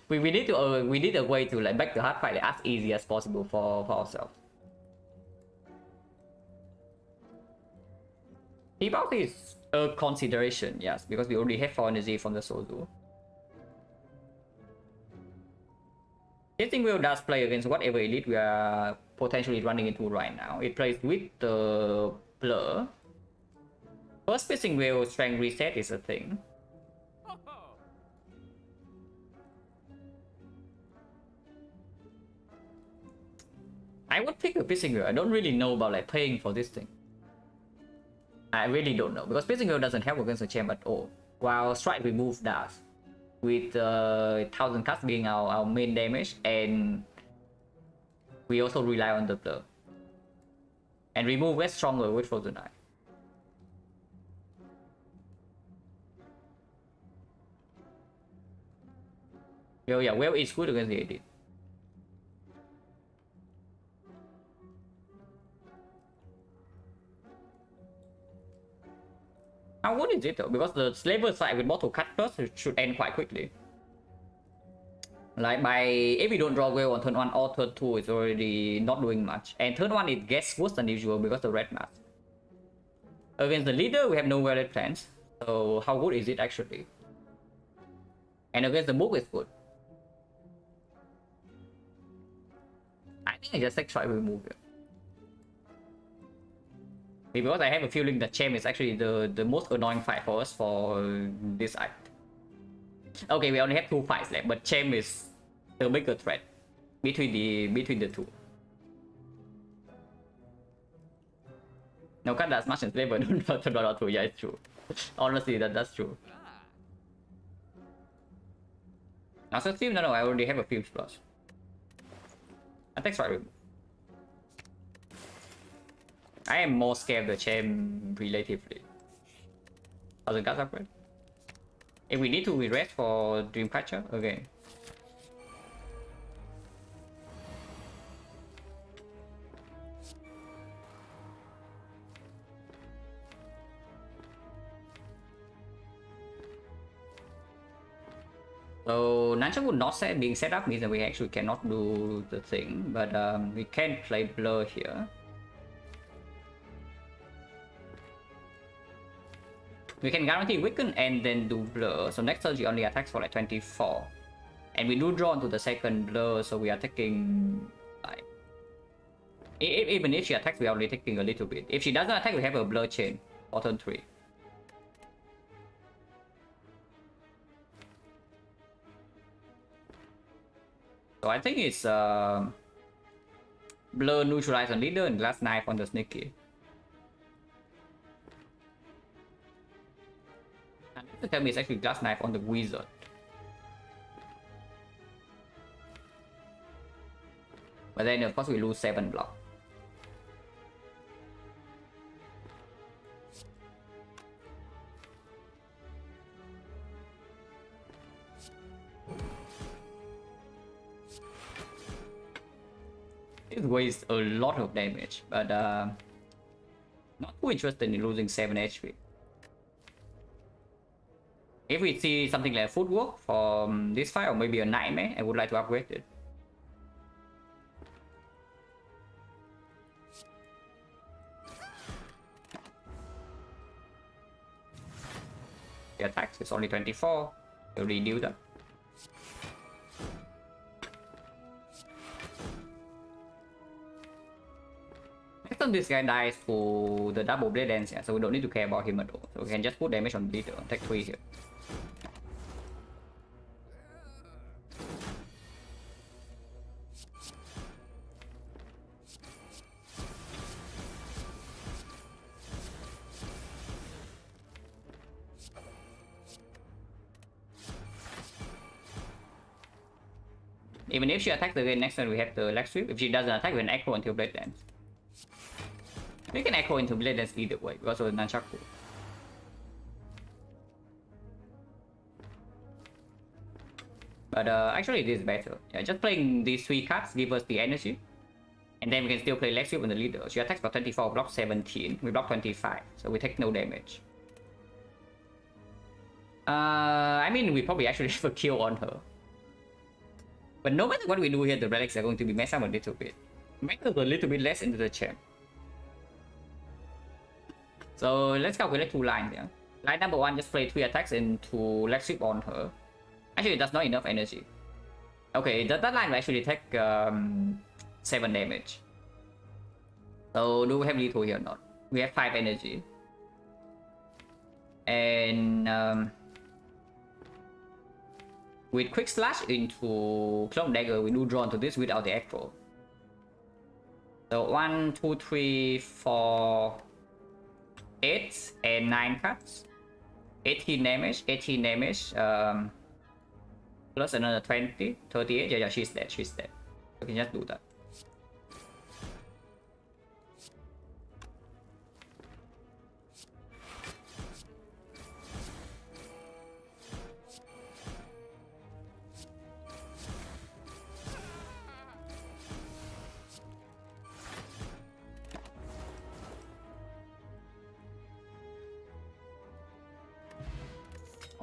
We need a way to like make the hard fight like, as easy as possible for ourselves. T-box is a consideration, yes, because we already have 4 energy from the Sozu. Fishing wheel does play against whatever elite we are potentially running into right now. It plays with the blur. First fishing wheel strength reset is a thing. I would pick a fishing wheel. I don't really know about like paying for this thing. I really don't know because fishing wheel doesn't help against the champ at all. While strike remove does. With 1000 cuts being our main damage, and we also rely on the blur. And remove gets stronger with frozen eye. Yo, yeah, well, it's good against the edit. How good is it though? Because the slaver side with mortal cut first should end quite quickly. Like if we don't draw well on turn 1 or turn 2, it's already not doing much. And turn 1 it gets worse than usual because of the red mask. Against the leader, we have no valid plans. So how good is it actually? And against the book, it's good. I think I just try to remove it. Because I have a feeling that champ is actually the most annoying fight for us for this act. Okay, we only have 2 fights left, but champ is the bigger threat between the two. No, cut as much as flavor. Not true. Yeah, it's true. Honestly, that's true. Now, so Steve, no, I already have a few plus. Attack strike remove. I am more scared of the champ relatively. 1000 cards upgrade. If we need to, we rest for Dreamcatcher. Okay. So Nunchuck would not being set up means that we actually cannot do the thing, but we can play Blur here. We can guarantee Weaken and then do Blur. So next turn she only attacks for like 24. And we do draw into the second Blur, so we are taking like... Even if she attacks, we are only taking a little bit. If she doesn't attack, we have a Blur chain for turn 3. So I think it's Blur neutralize on leader and Glass Knife on the Sneaky. And this tell me it's actually Glass Knife on the Wizard. But then of course we lose 7 block. It wastes a lot of damage, but not too interested in losing 7 HP. If we see something like Footwork from this fight, or maybe a Nightmare, I would like to upgrade it. The attack is only 24, we'll reduce that. Next time this guy dies for the double blade dance, yeah, so we don't need to care about him at all. So we can just put damage on leader, take 3 here. Even if she attacks again next turn, we have the leg sweep. If she doesn't attack, we can echo until blade dance. We can echo into blade dance either way because of the nunchaku. But actually it is better. Yeah, just playing these 3 cards give us the energy. And then we can still play leg sweep on the leader. She attacks for 24, block 17. We block 25, so we take no damage. I mean, we probably actually have a kill on her. But no matter what we do here, the relics are going to be messed up a little bit. Make us a little bit less into the champ. So let's calculate 2 lines here. Line number 1, just play 3 attacks into leg sweep on her. Actually, that's not enough energy. Okay, that line will actually take 7 damage. So do we have lethal here or not? We have 5 energy. And with quick slash into clone dagger, we do draw into this without the echo. So 1, 2, 3, 4, 8 and 9 cards. 18 damage, 18 damage. Plus another 20, 38. Yeah, she's dead, she's dead. We can just do that.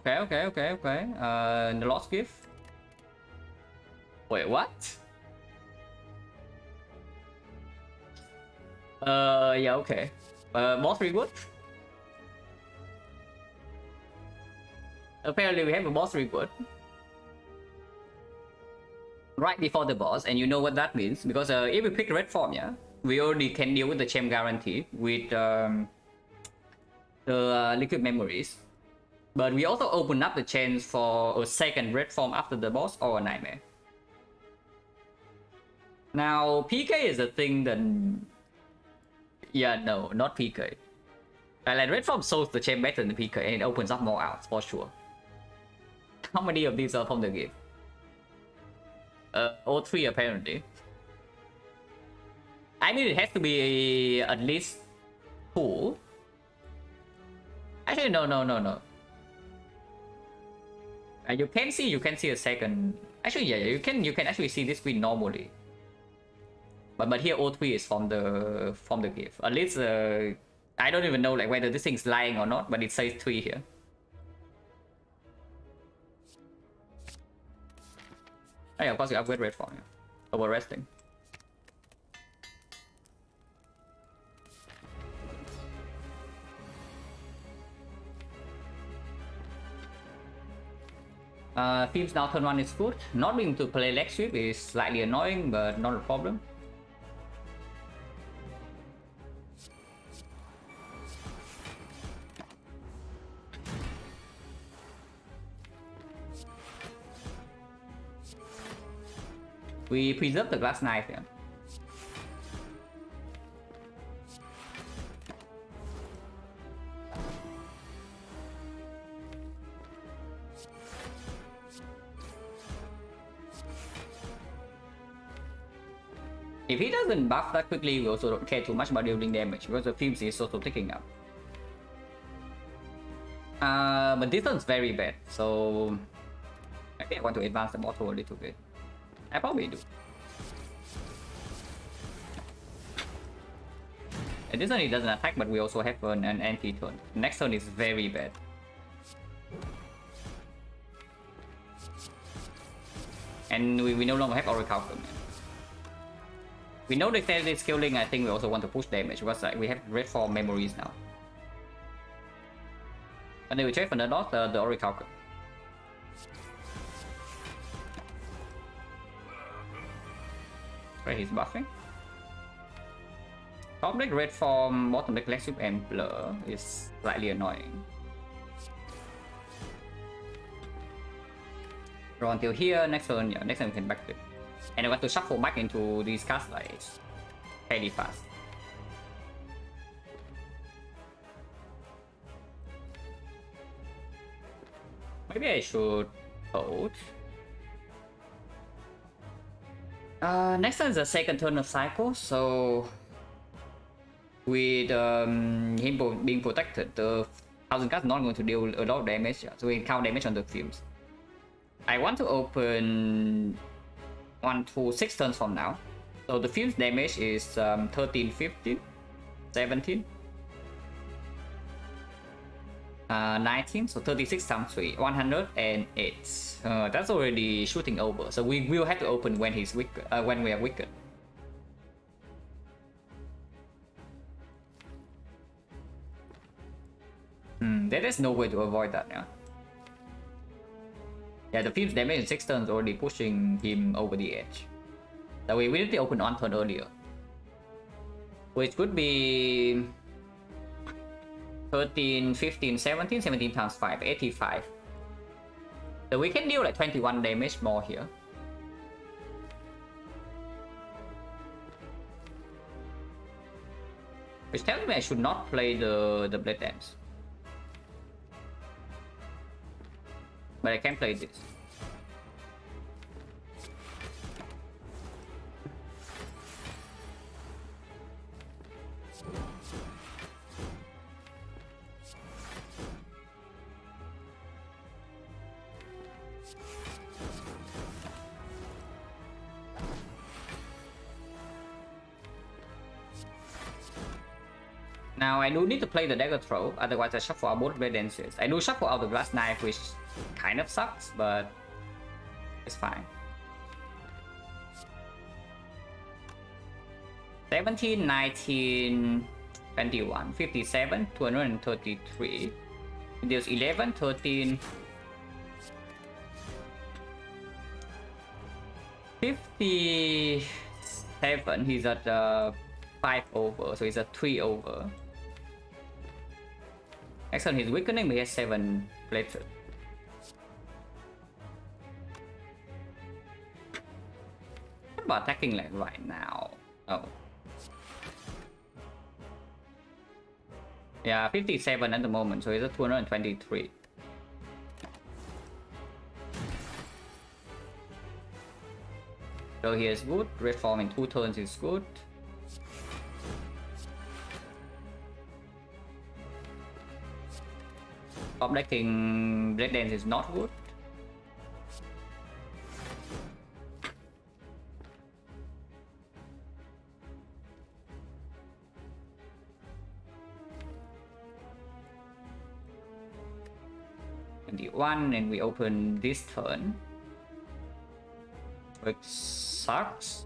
Okay. The lost gift. Wait, what? Yeah, okay. Boss reward? Apparently we have a boss reward. Right before the boss, and you know what that means, because if we pick red form, yeah, we already can deal with the gem guarantee with the liquid memories. But we also open up the chance for a second red form after the boss or a nightmare. Now, PK is a thing that... Yeah, no, not PK. Like red form solves the chain better than PK and it opens up more outs for sure. How many of these are from the game? All 3 apparently. I mean, it has to be at least 2. Actually, no. You can see a second. Actually, yeah, you can actually see this queen normally. But here O3 is from the gift. At least I don't even know like whether this thing's lying or not, but it says 3 here. Oh yeah, of course you upgrade red for you. Over resting. Themes now turn 1 is good. Not being to play leg sweep is slightly annoying, but not a problem. We preserve the glass knife here. If he doesn't buff that quickly, we also don't care too much about dealing damage because the fumes is also ticking up. But this one's very bad, so maybe I want to advance the bottle a little bit. I probably do. And this one it doesn't attack, but we also have an anti-turn. Next turn is very bad. And we no longer have Oracle. We know the steady scaling. I think we also want to push damage because we have red form memories now. And then we check for the loss the Oracle. Right, he's buffing. Top deck red form, bottom deck Lexip and Blur is slightly annoying. Draw until here, next turn, yeah, next turn we can back it. And I want to shuffle back into these cast lights fairly fast. Maybe I should hold. Next turn is the second turn of cycle, so with him being protected, the 1000 cast not going to deal a lot of damage, so we count damage on the fumes. I want to open 1 to 6 turns from now, so the fumes damage is 13, 15, 17, 19, so 36 times 3, 108. That's already shooting over, so we will have to open when he's weak, when we are weakened. There is no way to avoid that now. Yeah, the fumes damage in 6 turns already pushing him over the edge. So we need to open 1 turn earlier, which could be 13, 15, 17, 17 times 5, 85. So we can deal like 21 damage more here. Which tells me I should not play the Blade Dance. But I can play this. Now I do need to play the dagger throw, otherwise I shuffle out both blade dances. I do shuffle out the glass knife, which kind of sucks, but it's fine. 17, 19, 21, 57, 233. It deals 11, 13, 57. He's at 5 over, so he's at 3 over. Next on his weakening, he has 7 plates. What about attacking like right now? Oh. Yeah, 57 at the moment, so he's at 223. So he is good. Red form in 2 turns is good. Top decking Blade Dance is not good. 21, and we open this turn, which sucks.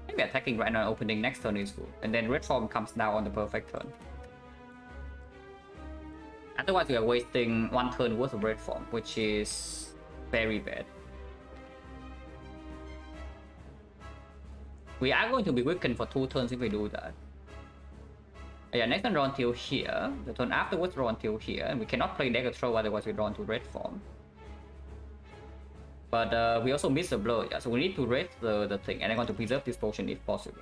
Maybe attacking right now, opening next turn is good, and then red form comes down on the perfect turn. Otherwise, we are wasting one turn worth of red form, which is very bad. We are going to be weakened for 2 turns if we do that. Yeah, next turn draw until here. The turn afterwards draw until here, and we cannot play dagger throw, otherwise we draw into red form. But we also miss the blow, yeah, so we need to raise the thing, and I want to preserve this potion if possible.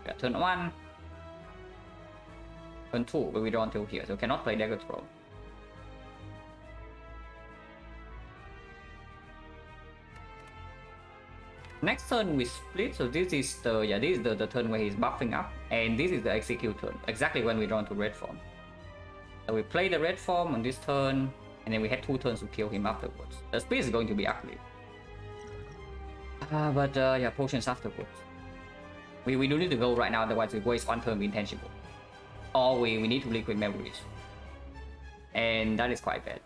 Yeah, turn 1. Turn 2, where we draw until here, so cannot play dagger throw. Next turn we split, so this is the turn where he's buffing up, and this is the execute turn, exactly when we draw into red form. So we play the red form on this turn, and then we had 2 turns to kill him afterwards. The split is going to be ugly. But yeah, potions afterwards. We do need to go right now, otherwise we waste 1 turn with intangible. Or we need to liquid memories. And that is quite bad.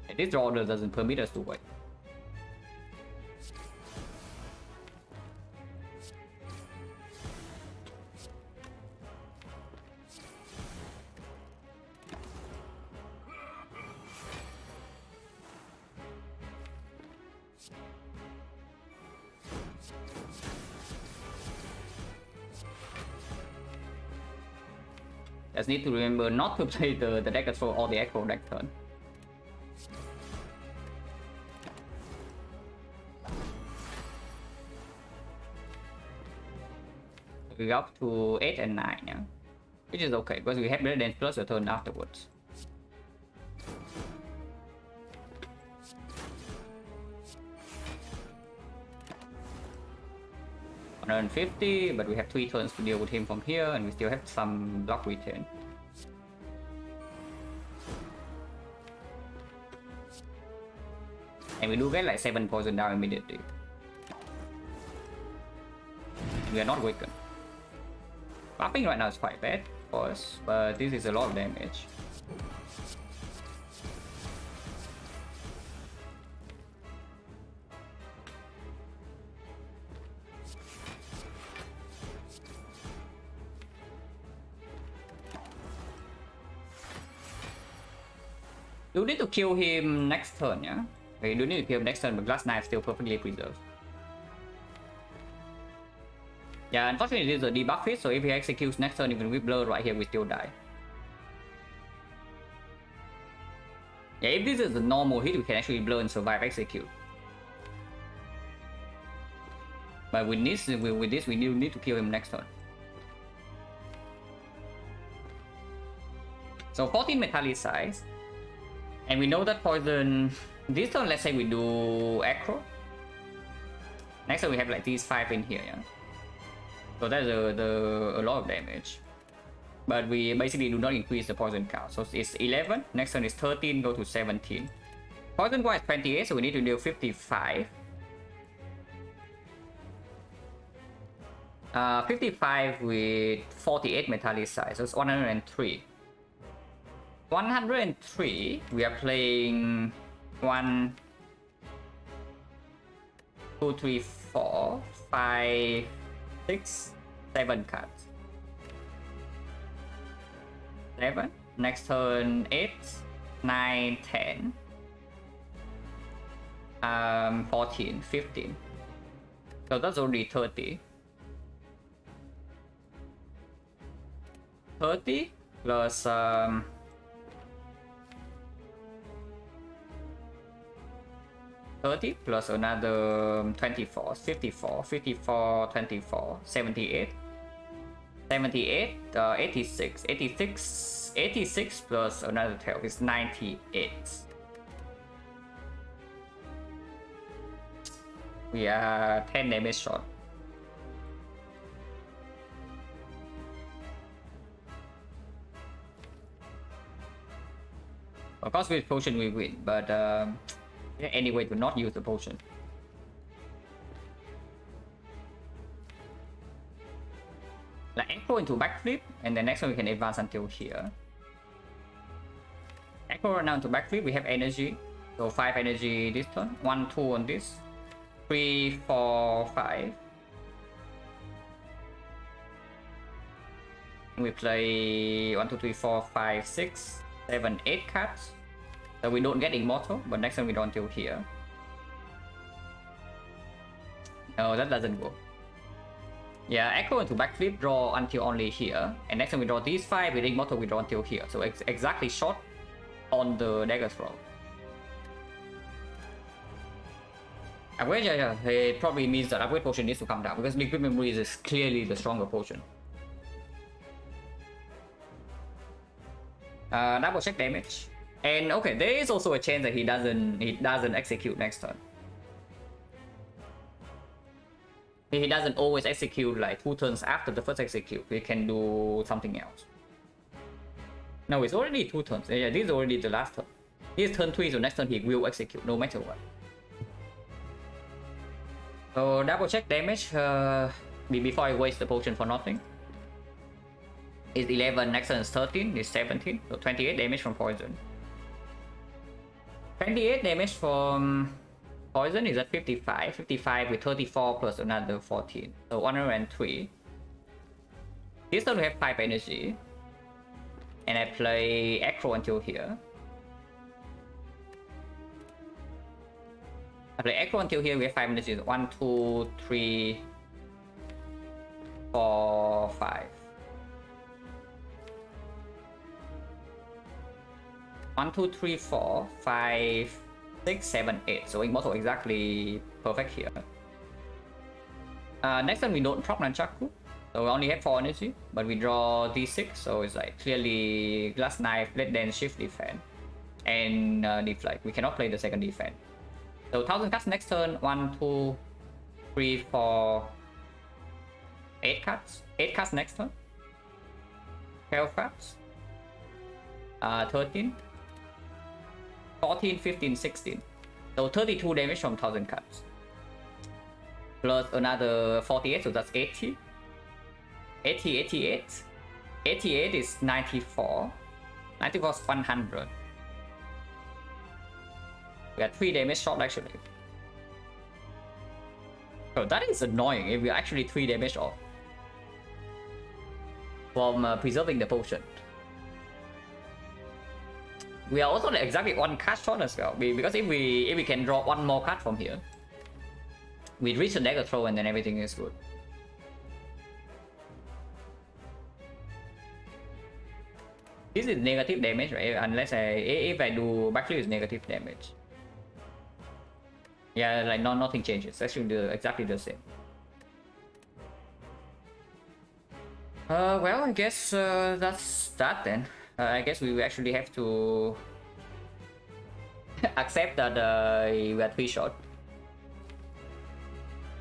And this draw order doesn't permit us to wait. Just need to remember not to play the dagger throw or the echo next turn. We're up to 8 and 9, yeah? Which is okay, because we have better than plus a turn afterwards. $150, but we have 3 turns to deal with him from here, and we still have some block retain. And we do get like 7 poison down immediately. We are not weakened. Buffing right now is quite bad for us, but this is a lot of damage. You need to kill him next turn, yeah? Okay, you do need to kill him next turn, but Glass Knife still perfectly preserved. Yeah, unfortunately this is a debuff hit, so if he executes next turn, even with blur right here, we still die. Yeah, if this is a normal hit, we can actually blur and survive execute. But with this, we need to kill him next turn. So 14 metallicize. And we know that poison... This turn, let's say we do acro. Next turn we have like these 5 in here, yeah? So that's a lot of damage. But we basically do not increase the poison count. So it's 11, next turn is 13, go to 17. Poison wise 28, so we need to deal 55. 55 with 48 metallicize, so it's 103. 103, we are playing 1, 2, 3, 4, 5, 6, 7 cards. 7, next turn 8, 9, 10, 14, 15. So that's only 30. 30 plus 30 plus another 24, 54, 54, 24, 78, 78, 86, 86, 86 plus another 12 is 98. We are 10 damage short. Of course with potion we win, but any way to not use the potion. Like echo into backflip, and then next one we can advance until here. Echo right now into backflip, we have energy. So 5 energy this turn. 1, 2 on this. 3, 4, 5. We play 1, 2, 3, 4, 5, 6, 7, 8 cards. So we don't get immortal, but next time we draw until here. No, that doesn't go. Yeah, echo into backflip, draw until only here. And next time we draw these 5, with immortal we draw until here. So exactly short on the dagger throw. Upgrade, yeah, it probably means that upgrade potion needs to come down because liquid memory is clearly the stronger potion. Double check damage. And okay, there is also a chance that he doesn't execute next turn. He doesn't always execute like 2 turns after the first execute. He can do something else. No, it's already 2 turns. Yeah, this is already the last turn. This is turn 3, so next turn he will execute no matter what. So double check damage before I waste the potion for nothing. It's 11, next turn is 13, it's 17. So 28 damage from poison. 28 damage from poison is at 55. 55 with 34 plus another 14. So 103. This turn we have 5 energy. And I play Acro until here. I play Acro until here, we have 5 energy. 1, 2, 3, 4, 5. 1, 2, 3, 4, 5, 6, 7, 8. So immortal exactly perfect here. Next time we don't drop Nunchaku. So we only have 4 energy, but we draw D6, so it's like clearly Glass Knife, Blade Dance, Shift Defense, and Deflect. We cannot play the second defense. So 1000 cards next turn. 1, 2, 3, 4, 8 cards. 8 cards next turn. 12 cards. 13, 14, 15, 16. So 32 damage from 1000 cards. Plus another 48, so that's 80. 80, 88. 88 is 94. 94 is 100. We got 3 damage short actually. So that is annoying if we are actually 3 damage off from preserving the potion. We are also exactly 1 card short as well, because if we can draw 1 more card from here, we reach the dagger throw and then everything is good. This is negative damage, right? Unless if I do backflip, is negative damage. Yeah, like nothing changes. Actually, exactly the same. Well, I guess that's that then. I guess we actually have to accept that we are 3 short.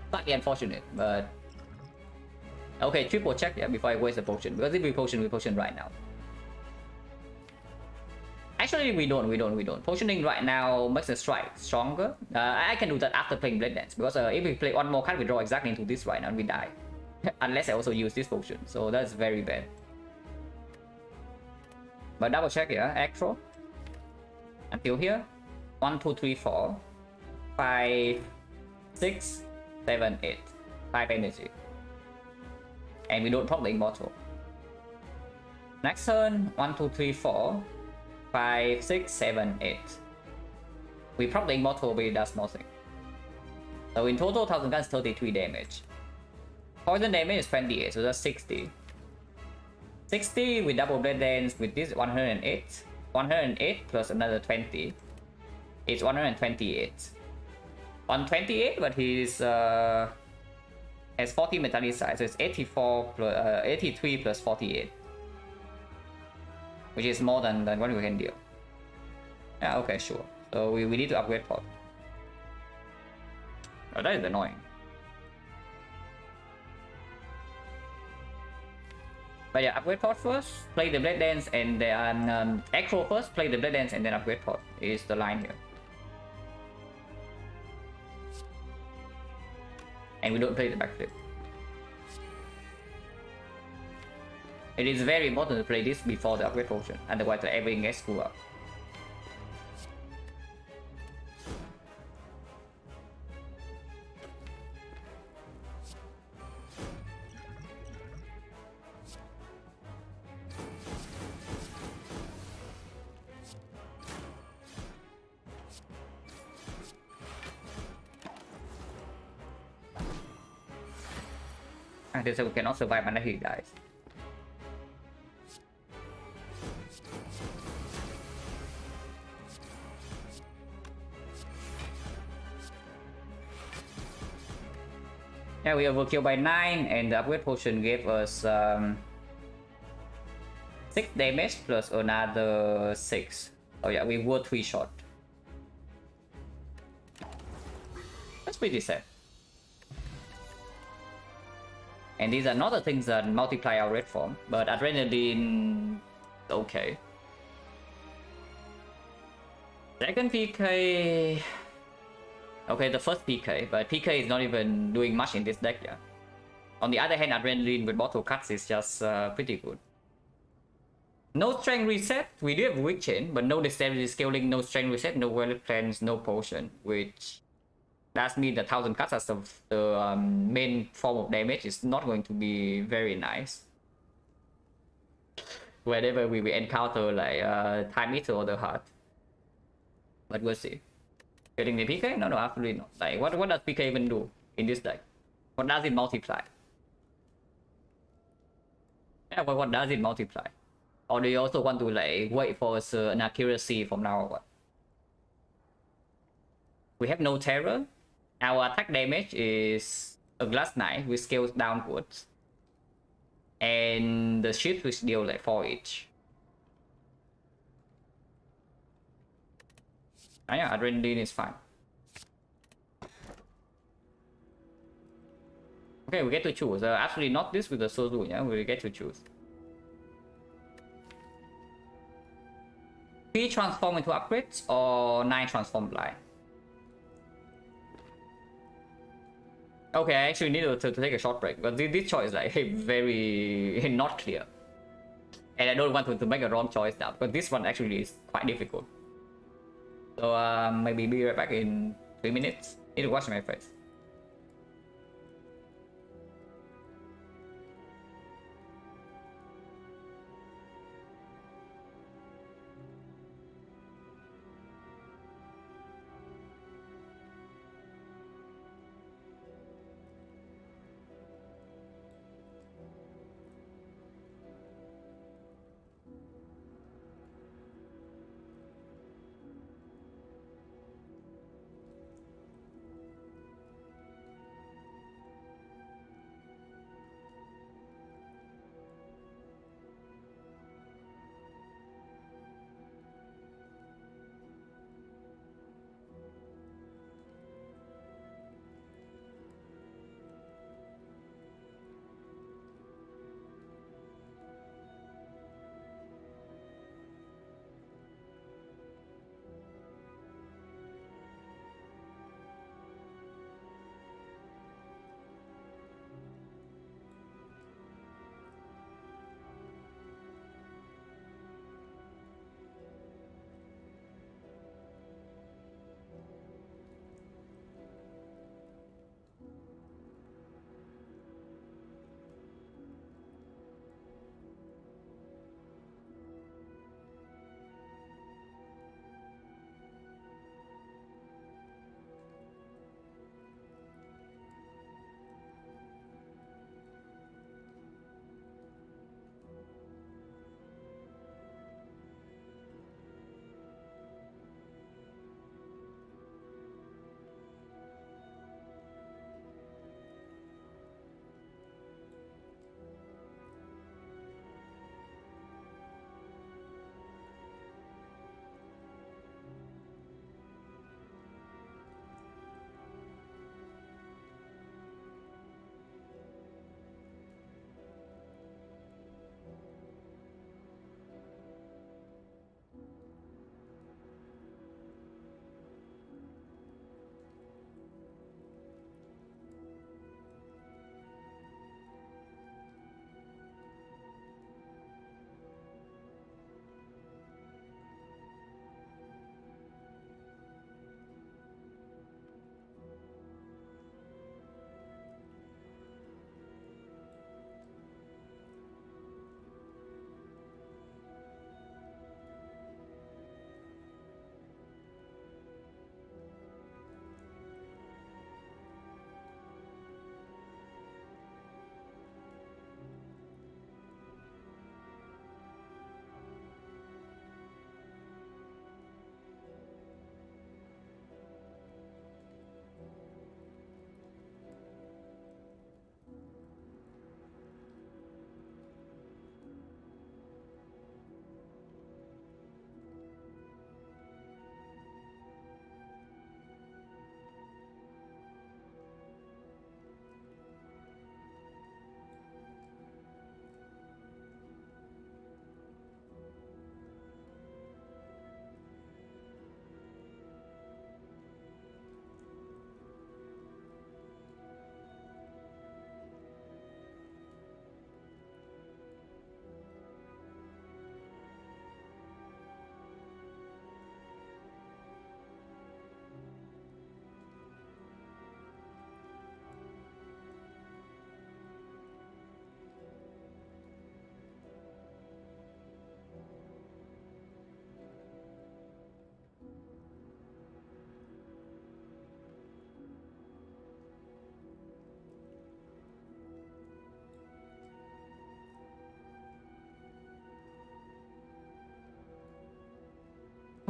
Slightly unfortunate, but okay. Triple check, yeah, before I waste the potion, because if we potion right now. Actually, we don't. Potioning right now makes the strike stronger. I can do that after playing Blade Dance, because if we play 1 more card, we draw exactly into this right now and we die. Unless I also use this potion, so that's very bad. But double check here, Acro. Until here. 1, 2, 3, 4, 5, 6, 7, 8. 5 energy. And we don't proc the immortal. Next turn, 1, 2, 3, 4, 5, 6, 7, 8. We proc the immortal, but it does nothing. So in total, 1000 guns, 33 damage. Poison damage is 28, so that's 60. 60 with double Blade Dance with this 108. 108 plus another 20. It's 128. 128, but he's has 40 metallicite, so it's 84 plus 83 plus 48. Which is more than what we can deal. Yeah, okay, sure. So we need to upgrade pot. Oh, that is annoying. But yeah, upgrade pot first, play the Blade Dance, and then Acro first, play the Blade Dance, and then upgrade pot is the line here. And we don't play the backflip. It is very important to play this before the upgrade potion, otherwise everything gets screwed up. Until so we cannot survive unless he dies. Yeah, we overkill by 9, and the upgrade potion gave us 6 damage plus another 6. Oh yeah, we were 3 shot. That's pretty sad. And these are not the things that multiply our red form, but adrenaline, okay. Second PK, okay, the first PK, but PK is not even doing much in this deck yet. On the other hand, adrenaline with bottle cuts is just pretty good. No strength reset, we do have weak chain, but no dexterity scaling, no strength reset, no wallet plans, no potion, which that means the 1000 cuts as the main form of damage is not going to be very nice. Whenever we will encounter like Time Eater or the Heart. But we'll see. Getting the PK? No, absolutely not. Like, what does PK even do in this deck? What does it multiply? Yeah, what does it multiply? Or do you also want to like wait for an accuracy from now on? We have no terror. Our attack damage is a glass knight which scales downwards. And the shield which deal like 4 each. Oh yeah, adrenaline is fine. Okay, we get to choose. Actually, not this with the Sozu, yeah, we get to choose. 3 transform into upgrades or 9 transform blind? Okay, I actually need to take a short break, but this choice is like very not clear. And I don't want to make a wrong choice now, because this one actually is quite difficult. So maybe be right back in 3 minutes. Need to wash my face.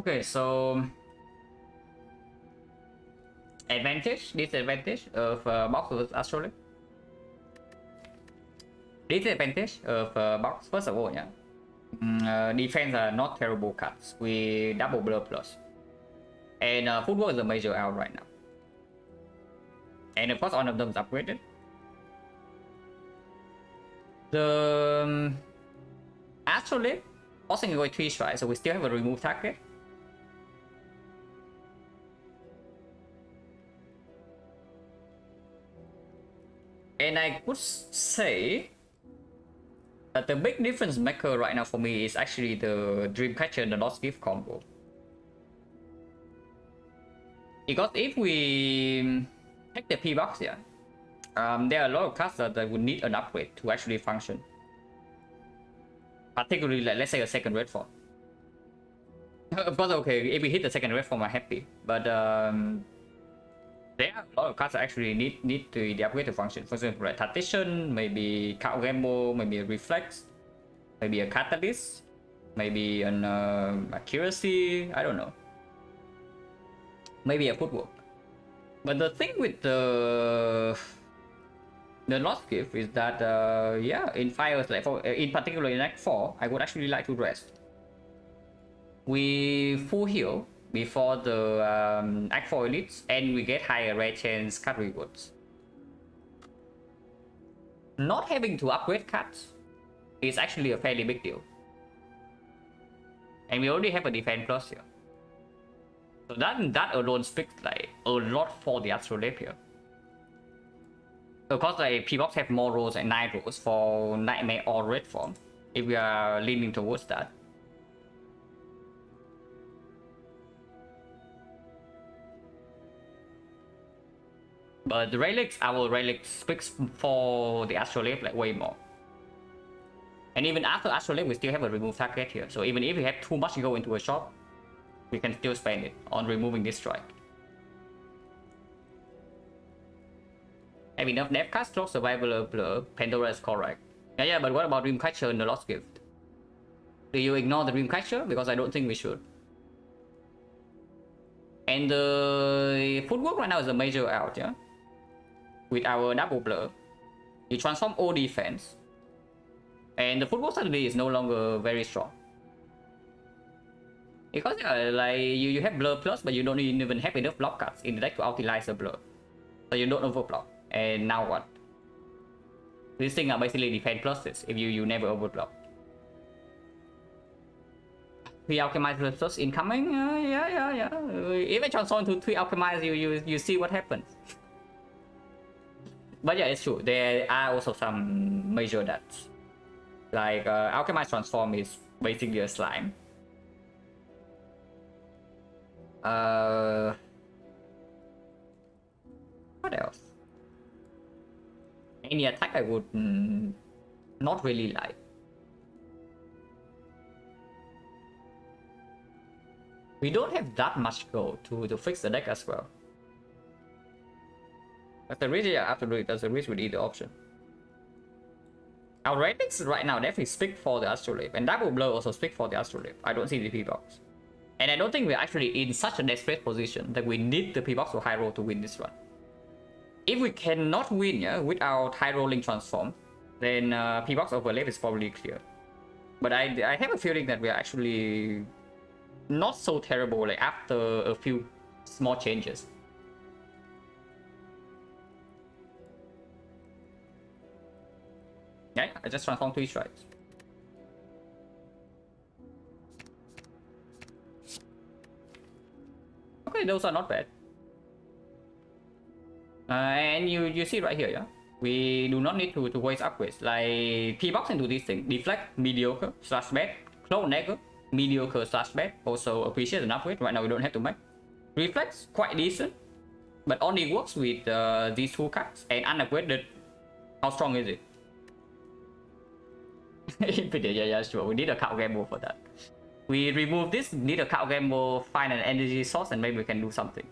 Okay, so advantage, disadvantage of box versus astrolabe. Disadvantage of box, first of all, yeah. Defense are not terrible cuts. We double blur plus. And footwork is a major out right now. And of course, one of them is upgraded. The astrolabe, also going 3 strikes, so we still have a remove target. And I would say that the big difference maker right now for me is actually the Dreamcatcher and the Lost Gift combo. Because if we take the P-Box here, there are a lot of cards that would need an upgrade to actually function. Particularly, like, let's say a second red form. Of course, okay, if we hit the second red form, I'm happy. But there are a lot of cards that actually need the upgrade to function. For example, like Tactician, maybe Count Gamble, maybe a Reflex, maybe a Catalyst, maybe an Accuracy, I don't know. Maybe a Footwork. But the thing with the Lost Gift is that, yeah, in fires, like in particular in Act 4, I would actually like to rest. We full heal before the Act 4 elites, and we get higher rare chance card rewards. Not having to upgrade cards is actually a fairly big deal. And we already have a defense plus here. So that alone speaks like a lot for the astrolabe here. Of course, like P-Box have more rolls and 9 rolls for Nightmare or Red form, if we are leaning towards that. But the relics, our relics speaks for the astrolabe like way more. And even after astrolabe, we still have a remove target here. So even if we have too much go into a shop, we can still spend it on removing this strike. Have enough death cards, Clock Survivor, Blur, Pandora is correct. Yeah, but what about Dreamcatcher and the Lost Gift? Do you ignore the Dreamcatcher? Because I don't think we should. And the Footwork right now is a major out, yeah? With our double blur, you transform all defense, and the Footwork suddenly is no longer very strong. Because like you have blur plus, but you don't even have enough block cards in the deck to utilize the blur, so you don't overblock. And now what? These things are basically defense pluses if you never overblock. Three alchemize plus incoming, yeah. If I transform to 3 alchemize, you see what happens. But yeah, it's true. There are also some major deaths. Like alchemize transform is basically a slime. What else? Any attack I would not really like. We don't have that much gold to fix the deck as well. That's the reason, yeah, absolutely, that's the reason we need the option. Our relics right now definitely speak for the astrolabe, and double blur also speak for the astrolabe. I don't see the P-Box. And I don't think we're actually in such a desperate position that we need the P-Box or high roll to win this run. If we cannot win, yeah, without high rolling transform, then P-Box overlap is probably clear. But I have a feeling that we're actually not so terrible like after a few small changes. Yeah, I just transformed 3 strikes. Okay, those are not bad. And you see right here, yeah? We do not need to waste upgrades. Like P-Box into this thing. Deflect, mediocre, slash bad. Clone Dagger, mediocre slash bad. Also appreciate an upgrade. Right now we don't have to make. Reflex, quite decent. But only works with these 2 cards. And unupgraded, how strong is it? Yeah, sure. We need a Count Gamble for that. We remove this, need a Count Gamble, find an energy source, and maybe we can do something.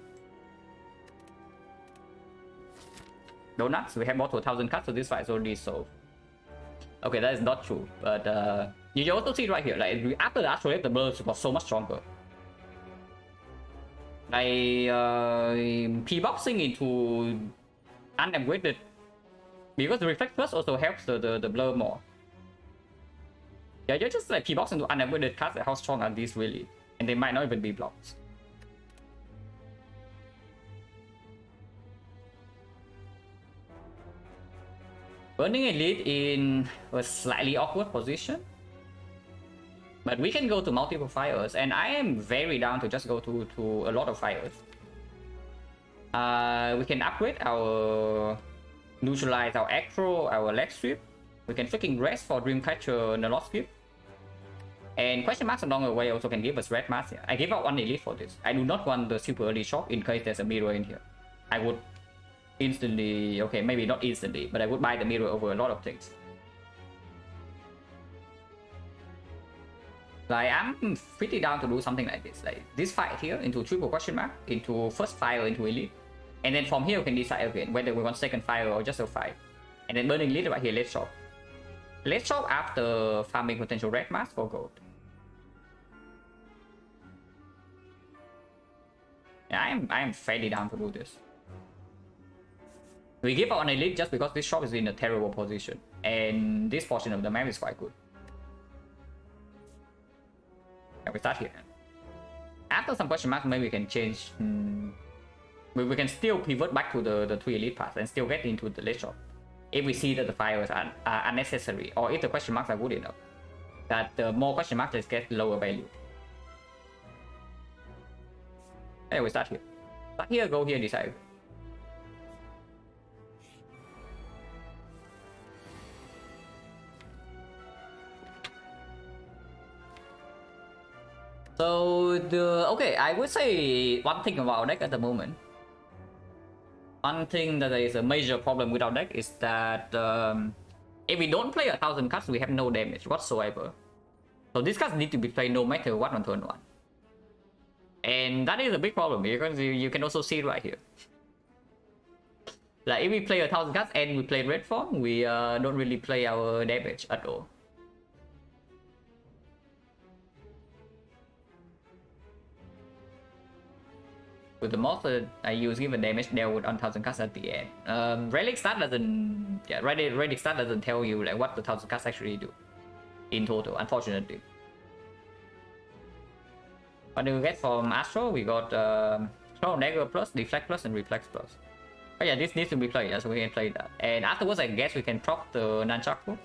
Donuts, we have more to 1,000 cards, so this fight is already solved. Okay, that is not true, but you also see right here, like after the astrolabe, the blur was so much stronger. Like P-boxing into unupgraded, because the reflex plus also helps the blur more. Yeah, you're just like P-box into unupgraded cards. How strong are these really? And they might not even be blocks. Burning Elite in a slightly awkward position. But we can go to multiple fires, and I am very down to just go to a lot of fires. We can upgrade our neutralize our acro, our leg sweep. We can freaking rest for Dreamcatcher Nalot skip. And question marks along the way also can give us red mask here. I give out one elite for this. I do not want the super early shock in case there's a mirror in here. I would instantly, okay, maybe not instantly, but I would buy the mirror over a lot of things. Like, I'm pretty down to do something like this. Like, this fight here into triple question mark, into first fire, into elite. And then from here we can decide again whether we want second fire or just a fight. And then burning elite right here, let's shop. Let's shop after farming potential red mask for gold. Yeah, I am fairly down to do this. We give out an elite just because this shop is in a terrible position. And this portion of the map is quite good. Yeah, we start here. After some question marks, maybe we can change. We can still pivot back to the 3 elite paths and still get into the late shop. If we see that the fires are unnecessary, or if the question marks are good enough, that the more question marks just get lower value. Hey, we start here. Start here, go here, decide. So okay, I would say one thing about our deck at the moment. One thing that is a major problem with our deck is that if we don't play 1,000 cards, we have no damage whatsoever. So these cards need to be played no matter what on turn 1. And that is a big problem because you can also see it right here. Like if we play 1,000 cards and we play red form, we don't really play our damage at all. With the monster I use, given damage dealt with 1,000 cards at the end. Relic stat doesn't, yeah, relic stat doesn't tell you like what the 1,000 cards actually do in total, unfortunately. What do we get from Astro? We got Throw Dagger plus, Deflect plus, and Reflex plus. Oh yeah, this needs to be played, yeah, so we can play that. And afterwards, I guess we can proc the Nunchaku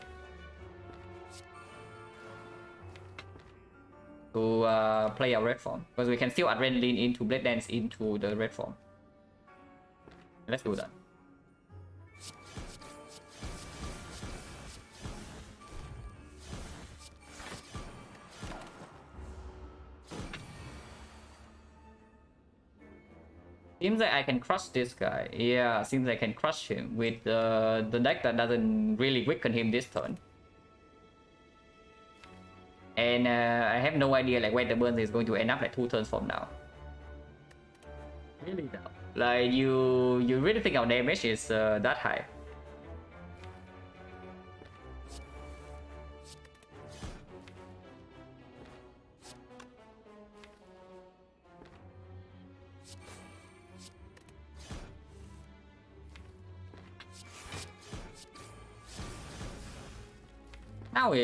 to play our red form, because we can still adrenaline into Blade Dance into the red form. Let's do that. Seems like I can crush this guy. Yeah, seems like I can crush him with the deck that doesn't really weaken him this turn. And I have no idea like where the burn is going to end up like 2 turns from now. Really though. Like you really think our damage is that high?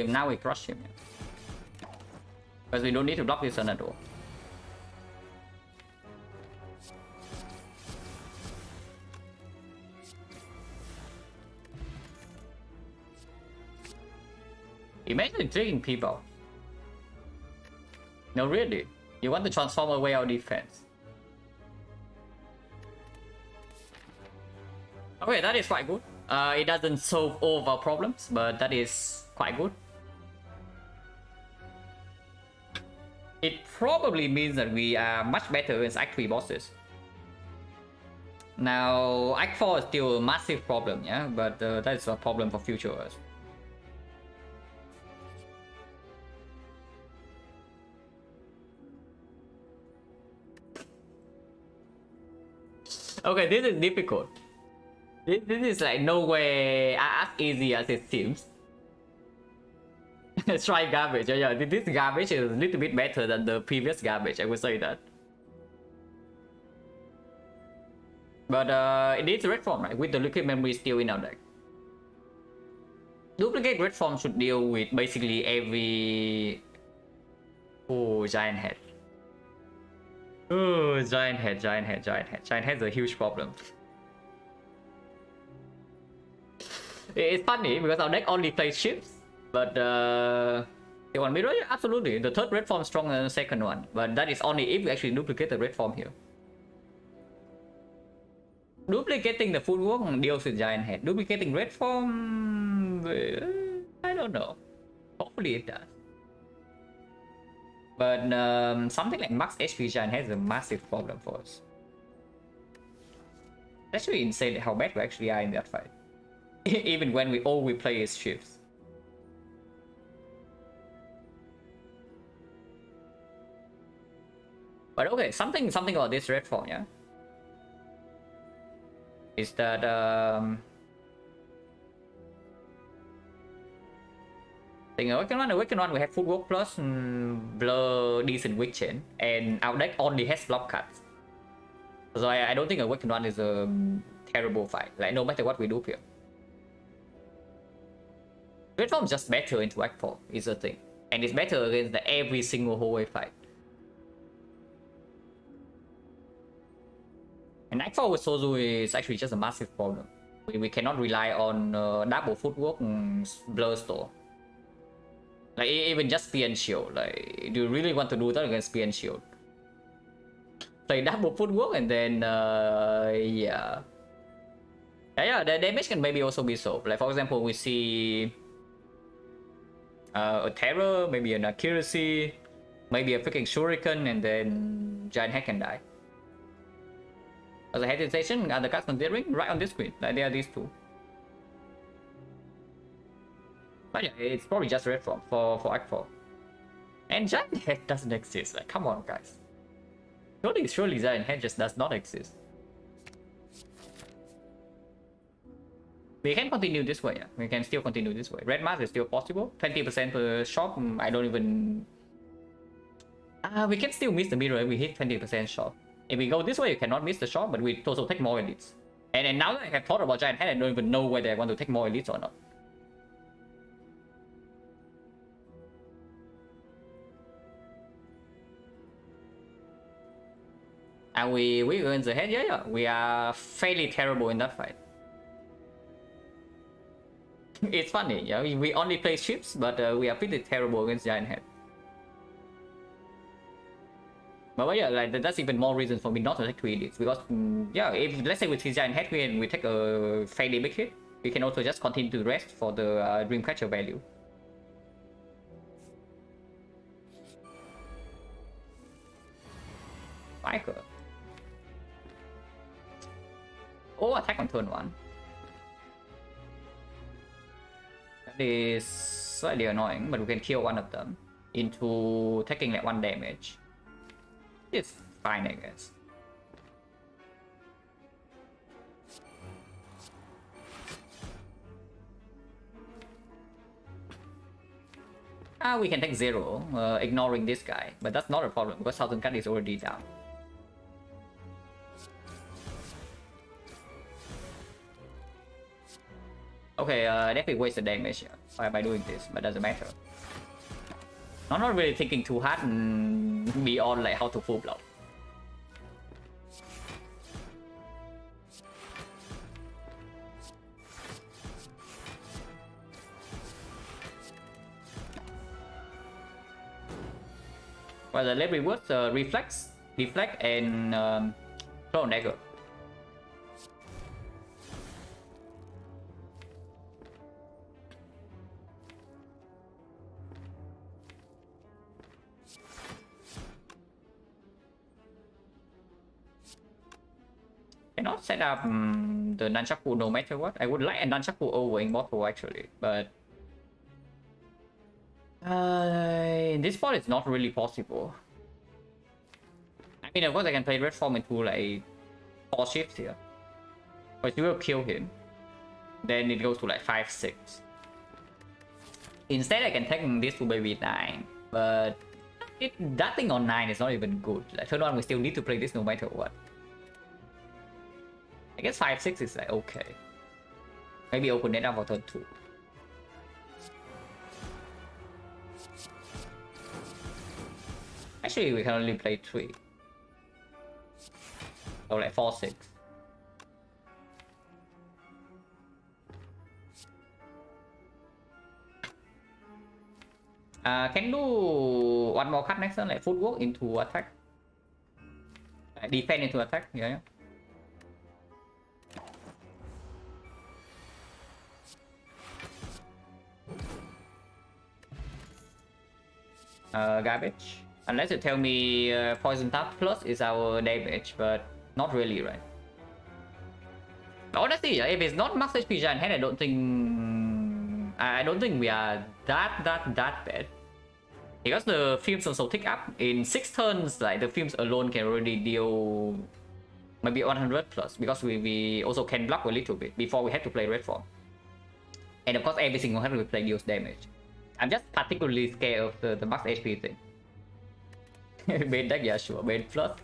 Now we crush him. Because we don't need to block this turn at all. Imagine intriguing people. No, really. You want to transform away our defense. Okay, that is quite good. It doesn't solve all of our problems, but that is quite good. It probably means that we are much better against Act 3 bosses. Now, Act 4 is still a massive problem, yeah? But that is a problem for future us. Okay, this is difficult. This is like no way as easy as it seems. Try garbage. Yeah, this garbage is a little bit better than the previous garbage, I would say that. But it needs red form, right? With the liquid memory still in our deck. Duplicate red form should deal with basically every... Oh, giant head. Oh, giant head. Giant head's a huge problem. It's funny because our deck only plays ships, but the one mirror, yeah, absolutely. The third red form is stronger than the second one, but that is only if we actually duplicate the red form here. Duplicating the footwork deals with giant head. Duplicating red form, I don't know. Hopefully it does. But something like max HP giant head is a massive problem for us. It's actually insane how bad we actually are in that fight. Even when all we play is ships. But okay, something about this red form, yeah, is that in Awaken one we have footwork plus blur decent weak chain, and our deck only has block cuts. So I don't think Awaken one is a terrible fight. Like no matter what we do here. Red form is just better into Act 4 is the thing. And it's better against every single hallway fight. And Act 4 with Sozu is actually just a massive problem. We cannot rely on double footwork and blur store. Like even just Spear and Shield. Like, do you really want to do that against Spear and Shield? Play double footwork and then yeah. Yeah, the damage can maybe also be solved. Like for example, we see a terror, maybe an accuracy, maybe a freaking shuriken, and then giant head can die. As a hesitation, other cards considering right on this screen. Like there are these two. But yeah, it's probably just red form for Act 4. And giant head doesn't exist. Like come on, guys. Surely giant head just does not exist. We can continue this way, yeah. We can still continue this way. Red mask is still possible. 20% per shot. I don't even... we can still miss the mirror if we hit 20% shot. If we go this way, you cannot miss the shot, but we also take more elites. And now that I have thought about giant head, I don't even know whether I want to take more elites or not. And we go in the head, yeah. We are fairly terrible in that fight. It's funny, yeah. We only play ships, but we are pretty terrible against giant head. But yeah, like that's even more reason for me not to take 2 elites, because yeah, if let's say we see giant head and we take a fairly big hit, we can also just continue to rest for the Dreamcatcher value. Michael. Oh, attack on turn 1. That is slightly annoying, but we can kill one of them into taking like 1 damage. It's fine, I guess. We can take 0, ignoring this guy, but that's not a problem because Thousand Cut is already down. Okay, definitely waste the damage by doing this, but doesn't matter. I'm not really thinking too hard beyond like how to full block. Well, the left rewards reflex, deflect, and throw dagger. Cannot set up the Nunchaku no matter what. I would like a Nunchaku over Immortal actually, but in this spot it's not really possible. I mean, of course I can play red form into like 4 shifts here, but you will kill him. Then it goes to like 5-6. Instead I can take this to maybe 9, but that thing on 9 is not even good. Like turn 1 we still need to play this no matter what. I guess 5-6 is like okay. Maybe open it up for turn 2. Actually, we can only play 3. So like 4-6. Can do one more card next turn, like footwork into attack. Defend into attack, yeah. Garbage. Unless you tell me poison tap plus is our damage, but not really, right? Honestly, if it's not max HP giant head, I don't think we are that bad. Because the films also tick up in 6 turns, like the films alone can already deal maybe 100 plus, because we also can block a little bit before we have to play red form. And of course, every single time we play deals damage. I'm just particularly scared of the max HP thing. Main deck, yeah, sure. Main plus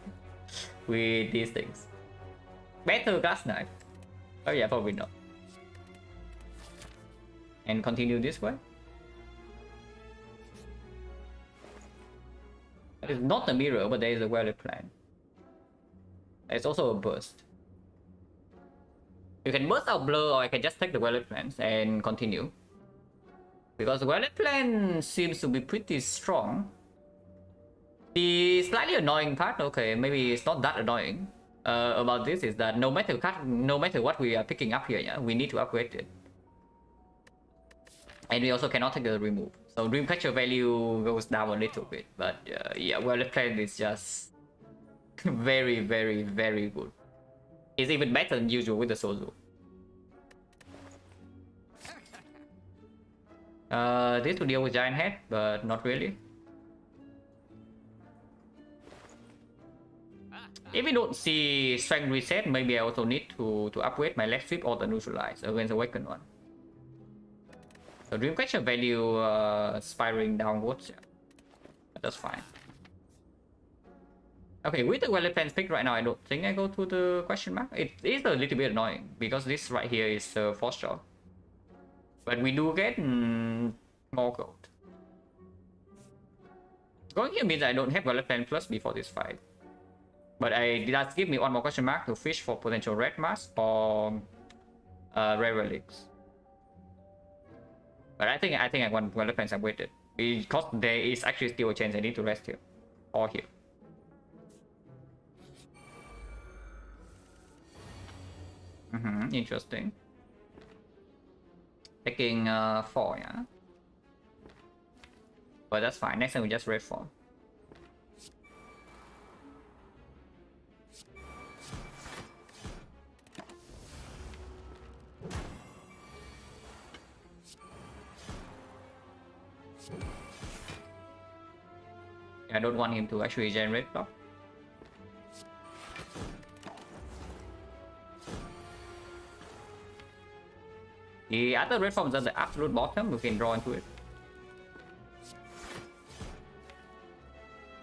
with these things. Better glass knife. Oh yeah, probably not. And continue this way. It's not a mirror, but there is a well-lit plan. It's also a burst. You can burst out blur, or I can just take the well-lit plans and continue. Because the well-lit plan seems to be pretty strong. The slightly annoying part, okay, maybe it's not that annoying, about this is that no matter what we are picking up here, yeah, we need to upgrade it. And we also cannot take the remove. So Dreamcatcher value goes down a little bit, but yeah, well-lit plan is just very good. It's even better than usual with the Sozu. This will deal with giant head, but not really. If we don't see strength reset, maybe I also need to upgrade my left sweep or the neutralize against the awakened one. So Dreamcatcher value spiraling downwards, yeah. But that's fine. Okay, with the well-lit plans pick right now, I don't think I go to the question mark. It is a little bit annoying because this right here is force jaw. But we do get more gold. Going here means I don't have well-lit plan plus before this fight. But it does give me one more question mark to fish for potential red mask or rare relics. But I think I want well-lit plans and waited. Because there is actually still a chance I need to rest here. Or here. Interesting. Taking 4, yeah. But that's fine. Next time we just red form. I don't want him to actually generate block. The other red forms at the absolute bottom, we can draw into it.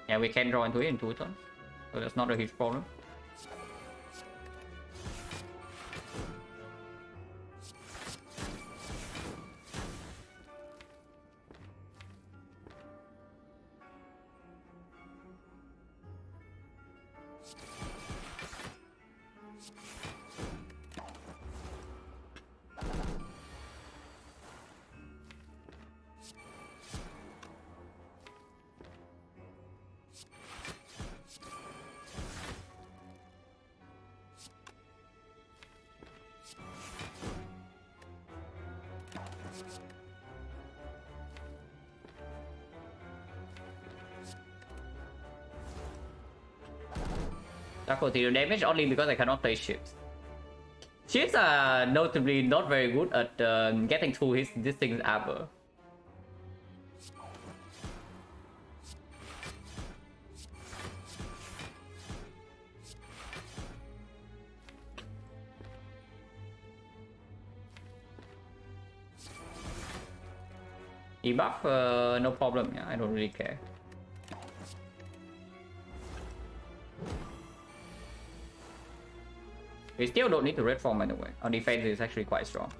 Yeah, we can draw into it in 2 turns, so that's not a huge problem. That continue damage only because I cannot play ships. Ships are notably not very good at getting through this thing's armor. Debuff, no problem, yeah, I don't really care. We still don't need to red form anyway. Our defense is actually quite strong.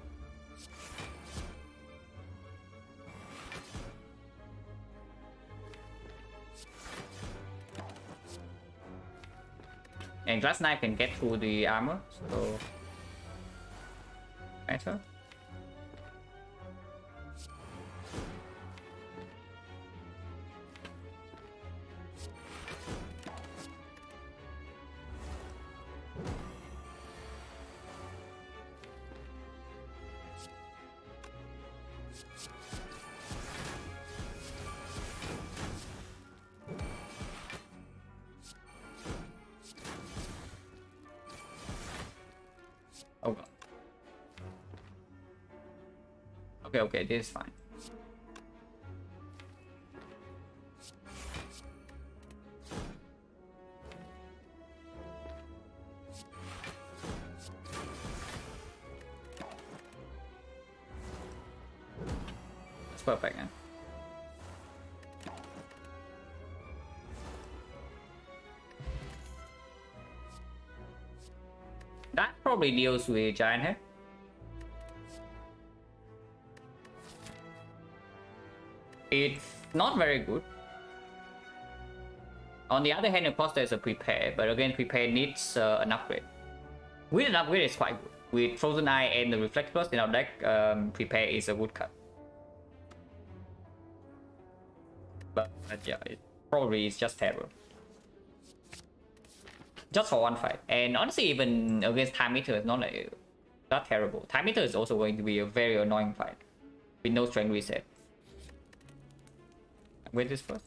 And Glass Knife can get through the armor, so better. Oh god. Okay, this is fine. That's perfect, man. That probably deals with Giant Head. It's not very good. On the other hand, of course, there's a prepare, but again, prepare needs an upgrade. With an upgrade, it's quite good. With Frozen Eye and the Reflect Plus in our deck, prepare is a good cut. But yeah, it probably is just terrible. Just for one fight. And honestly, even against Time Meter, it's not like that terrible. Time Meter is also going to be a very annoying fight with no strength reset. Wait this first.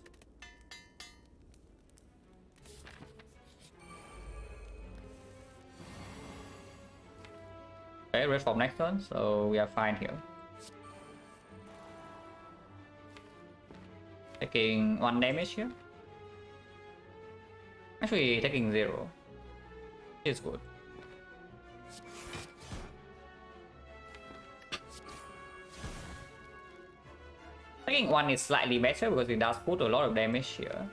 Okay, red form next turn, so we are fine here. Taking 1 damage here. Actually, taking 0 is good. Taking 1 is slightly better because it does put a lot of damage here.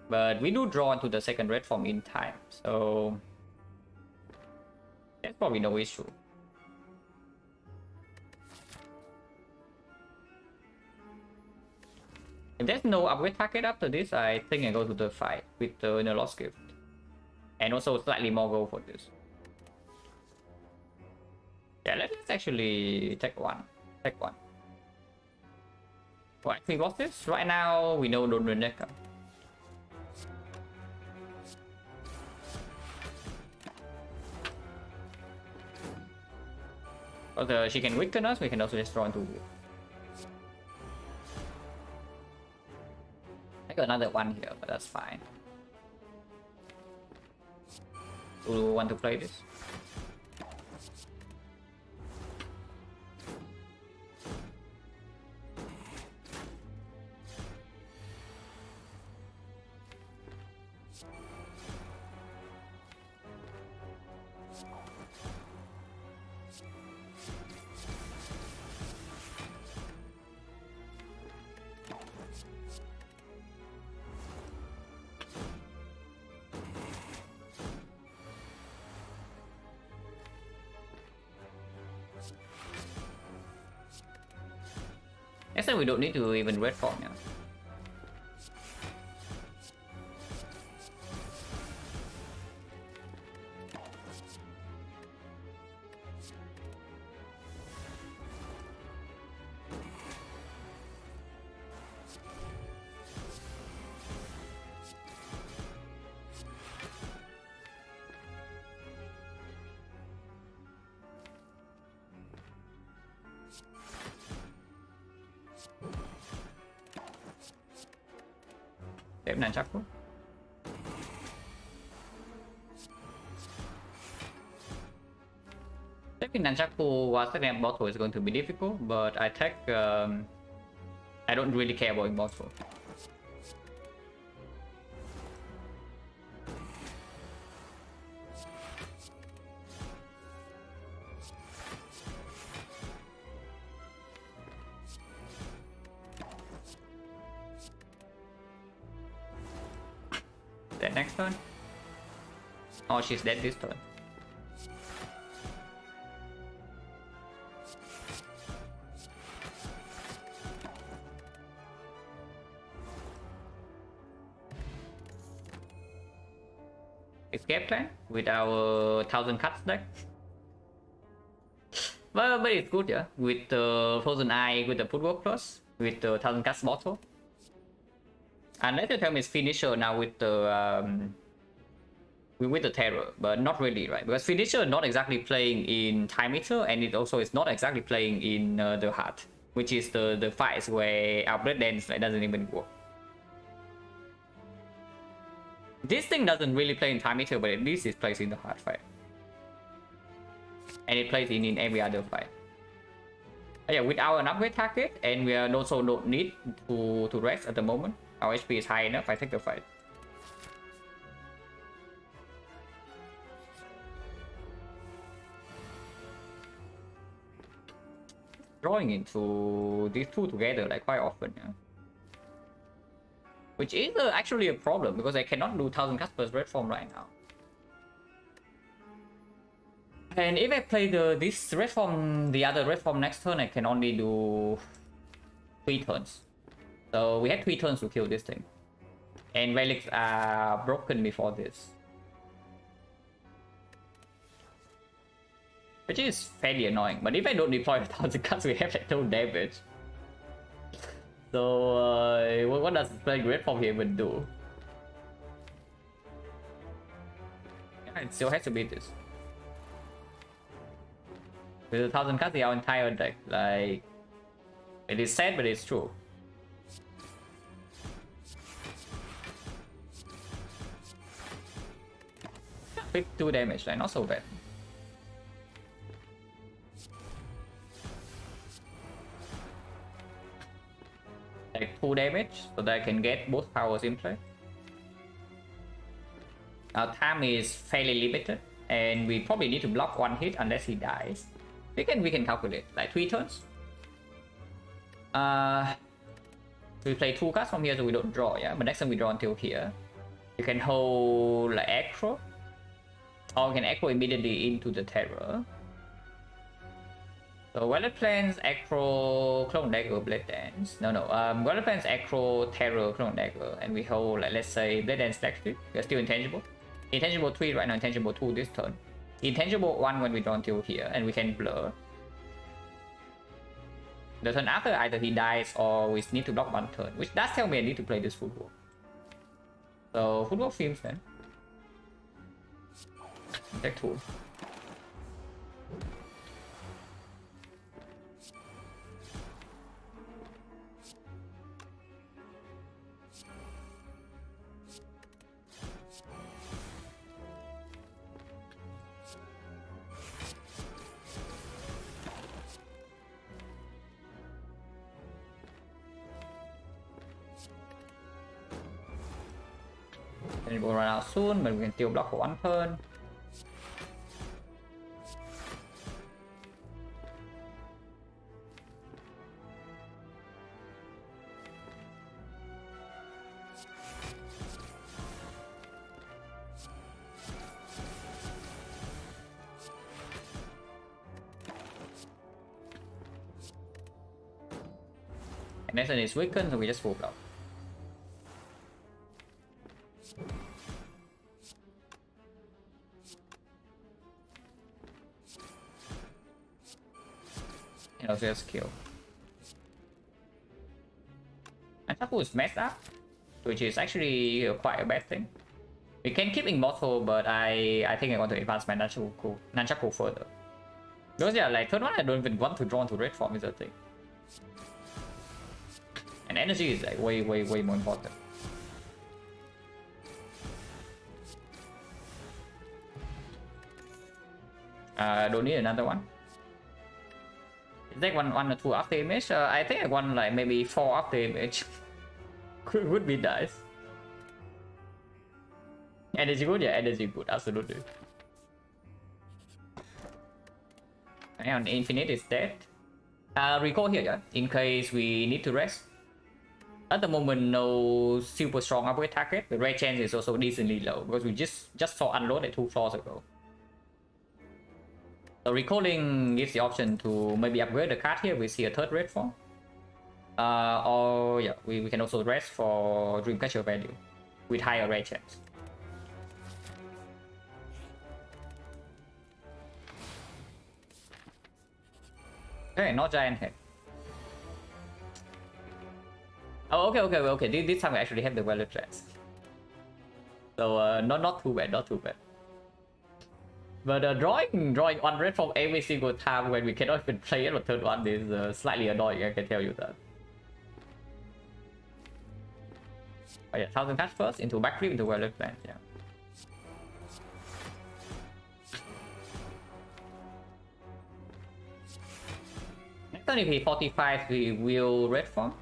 But we do draw into the second red form in time, so there's probably no issue. If there's no upgrade target after this, I think I go to the fight with the Inner Lost Gift. And also slightly more gold for this. Yeah, let's actually take 1. Take 1. What actually was this? Right now, we know don't run deck. Because she can weaken us, we can also just draw into. I got another 1 here, but that's fine. Do you want to play this? Next time we don't need to even red form, yeah. Nunchaku. Taking Nunchaku while setting up bottle is going to be difficult, but I take I don't really care about bottle. Next turn. Oh, she's dead this turn. Escape plan with our 1000 cuts deck. But it's good, yeah. With the Frozen Eye, with the Footwork Plus, with the 1000 cuts bottle. Unless you tell me it's finisher now with the terror, but not really, right? Because finisher not exactly playing in time meter, and it also is not exactly playing in the heart, which is the fights where our bread dance like, doesn't even work. This thing doesn't really play in time meter, but at least it plays in the hard fight. And it plays in every other fight. Yeah, without an upgrade target, and we also don't need to rest at the moment. Our HP is high enough, I take the fight. Drawing into these two together like quite often, yeah. Which is actually a problem, because I cannot do 1000 Casper's red form right now. And if I play this red form, the other red form next turn, I can only do 3 turns. So we had 3 turns to kill this thing. And relics are broken before this. Which is fairly annoying. But if I don't deploy 1000 cards, we have like no damage. So what does playing red form here even do? Yeah, it still has to beat this. With 1000 cards, our entire deck, like, it is sad, but it's true. Yeah, 52 damage, like, not so bad. Like 2 damage, so that I can get both powers in play. Our time is fairly limited, and we probably need to block 1 hit unless he dies. We can calculate like 3 turns. We play 2 cards from here, so we don't draw, yeah. But next time we draw until here. You can hold like Acro, or you can Acro immediately into the terror. So Violet plans Acro, Clone Dagger, Blade Dance. No, Violet plans Acro, Terror, Clone Dagger, and we hold like, let's say Blade Dance next week. We're still intangible. Intangible 3 right now, intangible 2 this turn. Intangible 1 when we draw until here, and we can blur. The turn after, either he dies or we need to block 1 turn, which does tell me I need to play this footwork. So footwork films then. Deck 2. And it will run out soon, but we can still block for 1 turn. And next turn is weakened, so we just full block. And also just kill. And Taku is messed up, which is actually quite a bad thing. We can keep Immortal, but I think I want to advance my Nunchaku further. Because yeah, like turn 1 I don't even want to draw into red form is the thing. And energy is like way more important. Don't need another one. Is that one or 2 after image? I think I want like maybe 4 after image. Would be nice. Energy good? Yeah, energy good, absolutely. And Infinite is dead. Recall here, yeah, in case we need to rest. At the moment, no super strong upgrade target. The rare chance is also decently low because we just saw unload it 2 floors ago. So recalling gives the option to maybe upgrade the card here. We see a third red form. Or yeah, we can also rest for Dreamcatcher value with higher rare chance. Okay, not giant head. Oh, okay. This time we actually have the value chance. So not too bad, not too bad. But drawing one red from every single time when we cannot even play it on turn one is slightly annoying, I can tell you that. Oh yeah, 1000 cards first into backflip into value plant, yeah. Next turn if he 45 we will red form.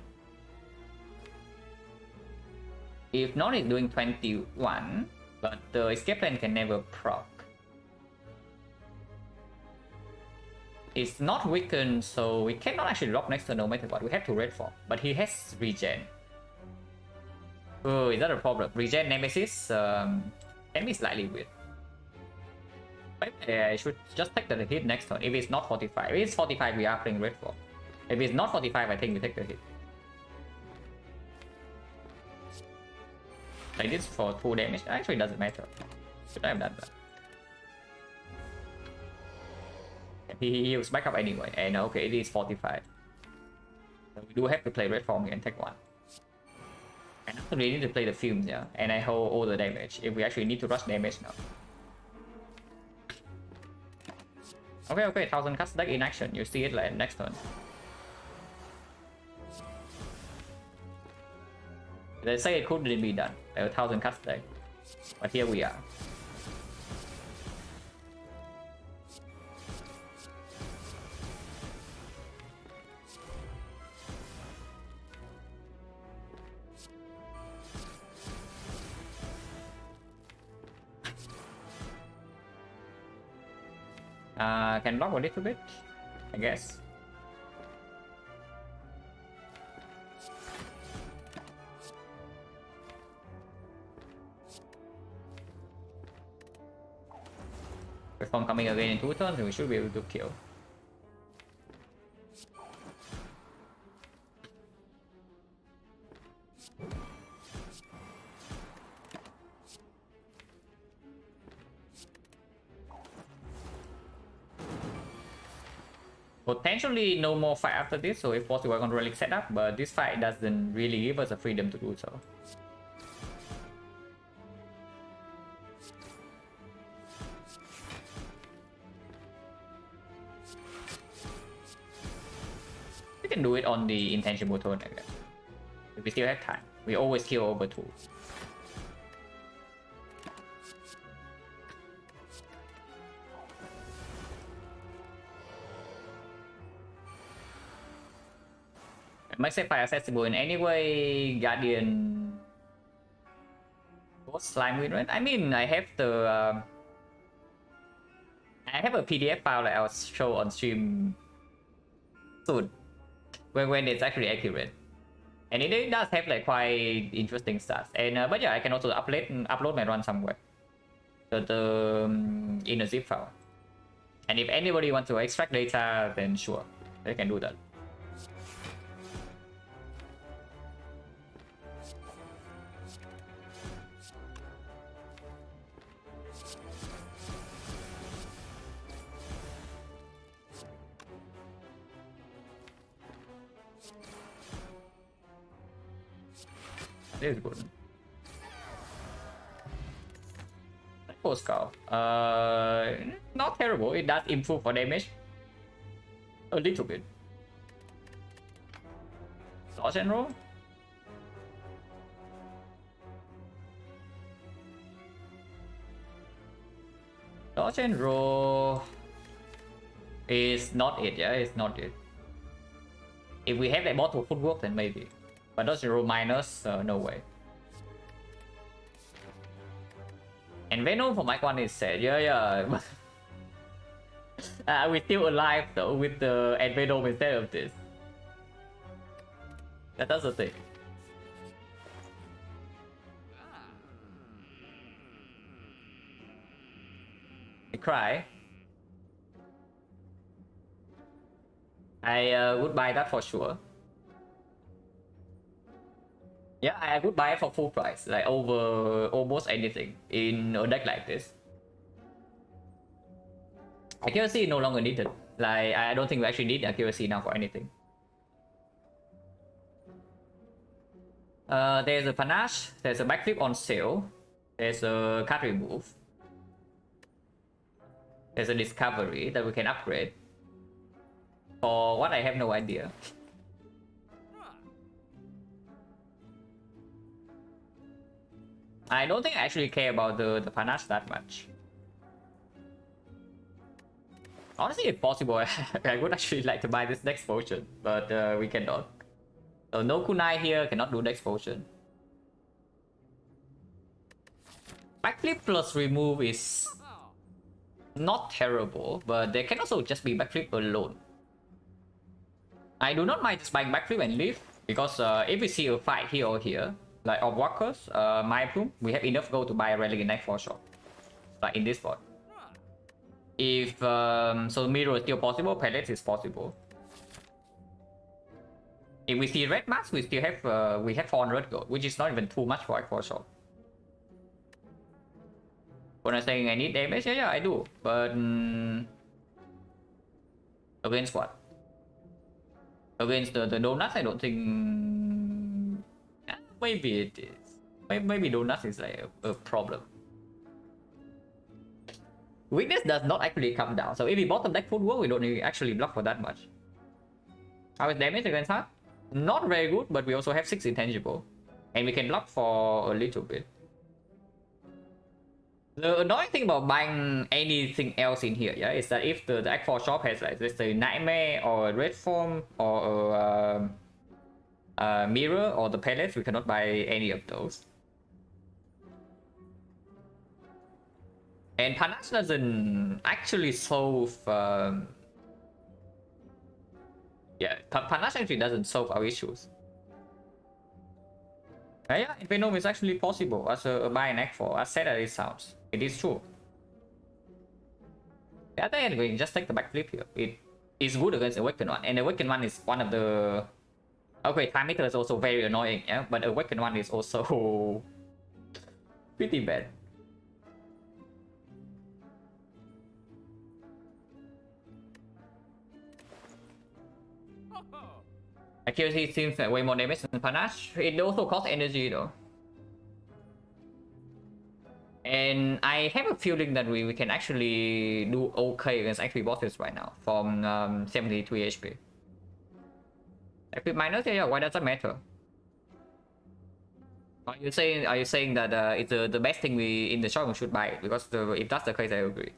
If not, it's doing 21, but the escape plan can never proc. It's not weakened, so we cannot actually drop next turn no matter what. We have to red form, but he has regen. Oh, is that a problem? Regen Nemesis can be slightly weird. Maybe I should just take the hit next turn. If it's not 45, if it's 45, we are playing red form. If it's not 45, I think we take the hit. Like this for 2 damage, actually doesn't matter. Should I have done that? He heals back up anyway, and okay, it is 45. So we do have to play red form here and take 1. And after we need to play the fumes, yeah, and I hold all the damage if we actually need to rush damage now. Okay, 1000 cast deck in action. You see it like next turn. They say it couldn't be done. There were 1000 cast deck, but here we are. Can block a little bit, I guess. Reform coming again in 2 turns, and we should be able to kill. Potentially no more fight after this, so if possible we're gonna relic setup, but this fight doesn't really give us the freedom to do so. We can do it on the intangible turn, I guess. If we still have time. We always kill over 2. Make safe fire accessible in any way. Guardian Ghost Slime Win. I mean, I have the I have a PDF file that I'll show on stream soon when it's actually accurate, and it does have like quite interesting stuff. And but yeah, I can also upload my run somewhere in a zip file. And if anybody wants to extract data, then sure, they can do that. This is good. Post Skull. Not terrible. It does improve for damage a little bit. Dodge and roll. Dodge and roll is not it. Yeah, it's not it. If we have that bottle footwork, then maybe. But dodge and roll minus, no way. And Venom for Mike 1 is sad. Yeah. We're still alive though with the Venom instead of this. That's the thing. I cry. I would buy that for sure. Yeah, I would buy it for full price, like over almost anything in a deck like this. Accuracy no longer needed. Like, I don't think we actually need accuracy now for anything. There's a panache, there's a backflip on sale, there's a card remove, there's a discovery that we can upgrade. For what, I have no idea. I don't think I actually care about the panache that much. Honestly, if possible, I would actually like to buy this next potion, but we cannot. So no kunai here, cannot do next potion. Backflip plus remove is not terrible, but there can also just be backflip alone. I do not mind just buying backflip and leave, because if we see a fight here or here, like of walkers, my room, we have enough gold to buy a relic in next 4 shop. Like in this spot. If so mirror is still possible, pellets is possible. If we see red mask, we still have we have 400 gold, which is not even too much for a 4 shop. When I'm saying I need damage, yeah, I do. But against what? Against the donuts, I don't think. Maybe it is. Maybe donuts is like a problem. Weakness does not actually come down, so if we bottom deck full world, we don't actually block for that much. How is damage against her? Not very good, but we also have 6 intangible, and we can block for a little bit. The annoying thing about buying anything else in here, yeah, is that if the Act 4 shop has like, let's say, Nightmare or a Red Form or a Mirror or the pellets, we cannot buy any of those. And panache doesn't actually solve. Yeah, panache actually doesn't solve our issues. Yeah, Venom is actually possible as a buy and act for, as sad as it sounds. It is true. Yeah, then we can just take the backflip here. It is good against Awakened One, and Awakened One is one of the. Okay, Time Eater is also very annoying, yeah, but Awakened One is also pretty bad. Accuracy seems like way more damage than panache. It also costs energy though. And I have a feeling that we can actually do okay against XP bosses right now from 73 HP. XP minus, yeah, why does that matter? Are you saying that it's the best thing we in the shop we should buy it? Because if that's the case, I agree.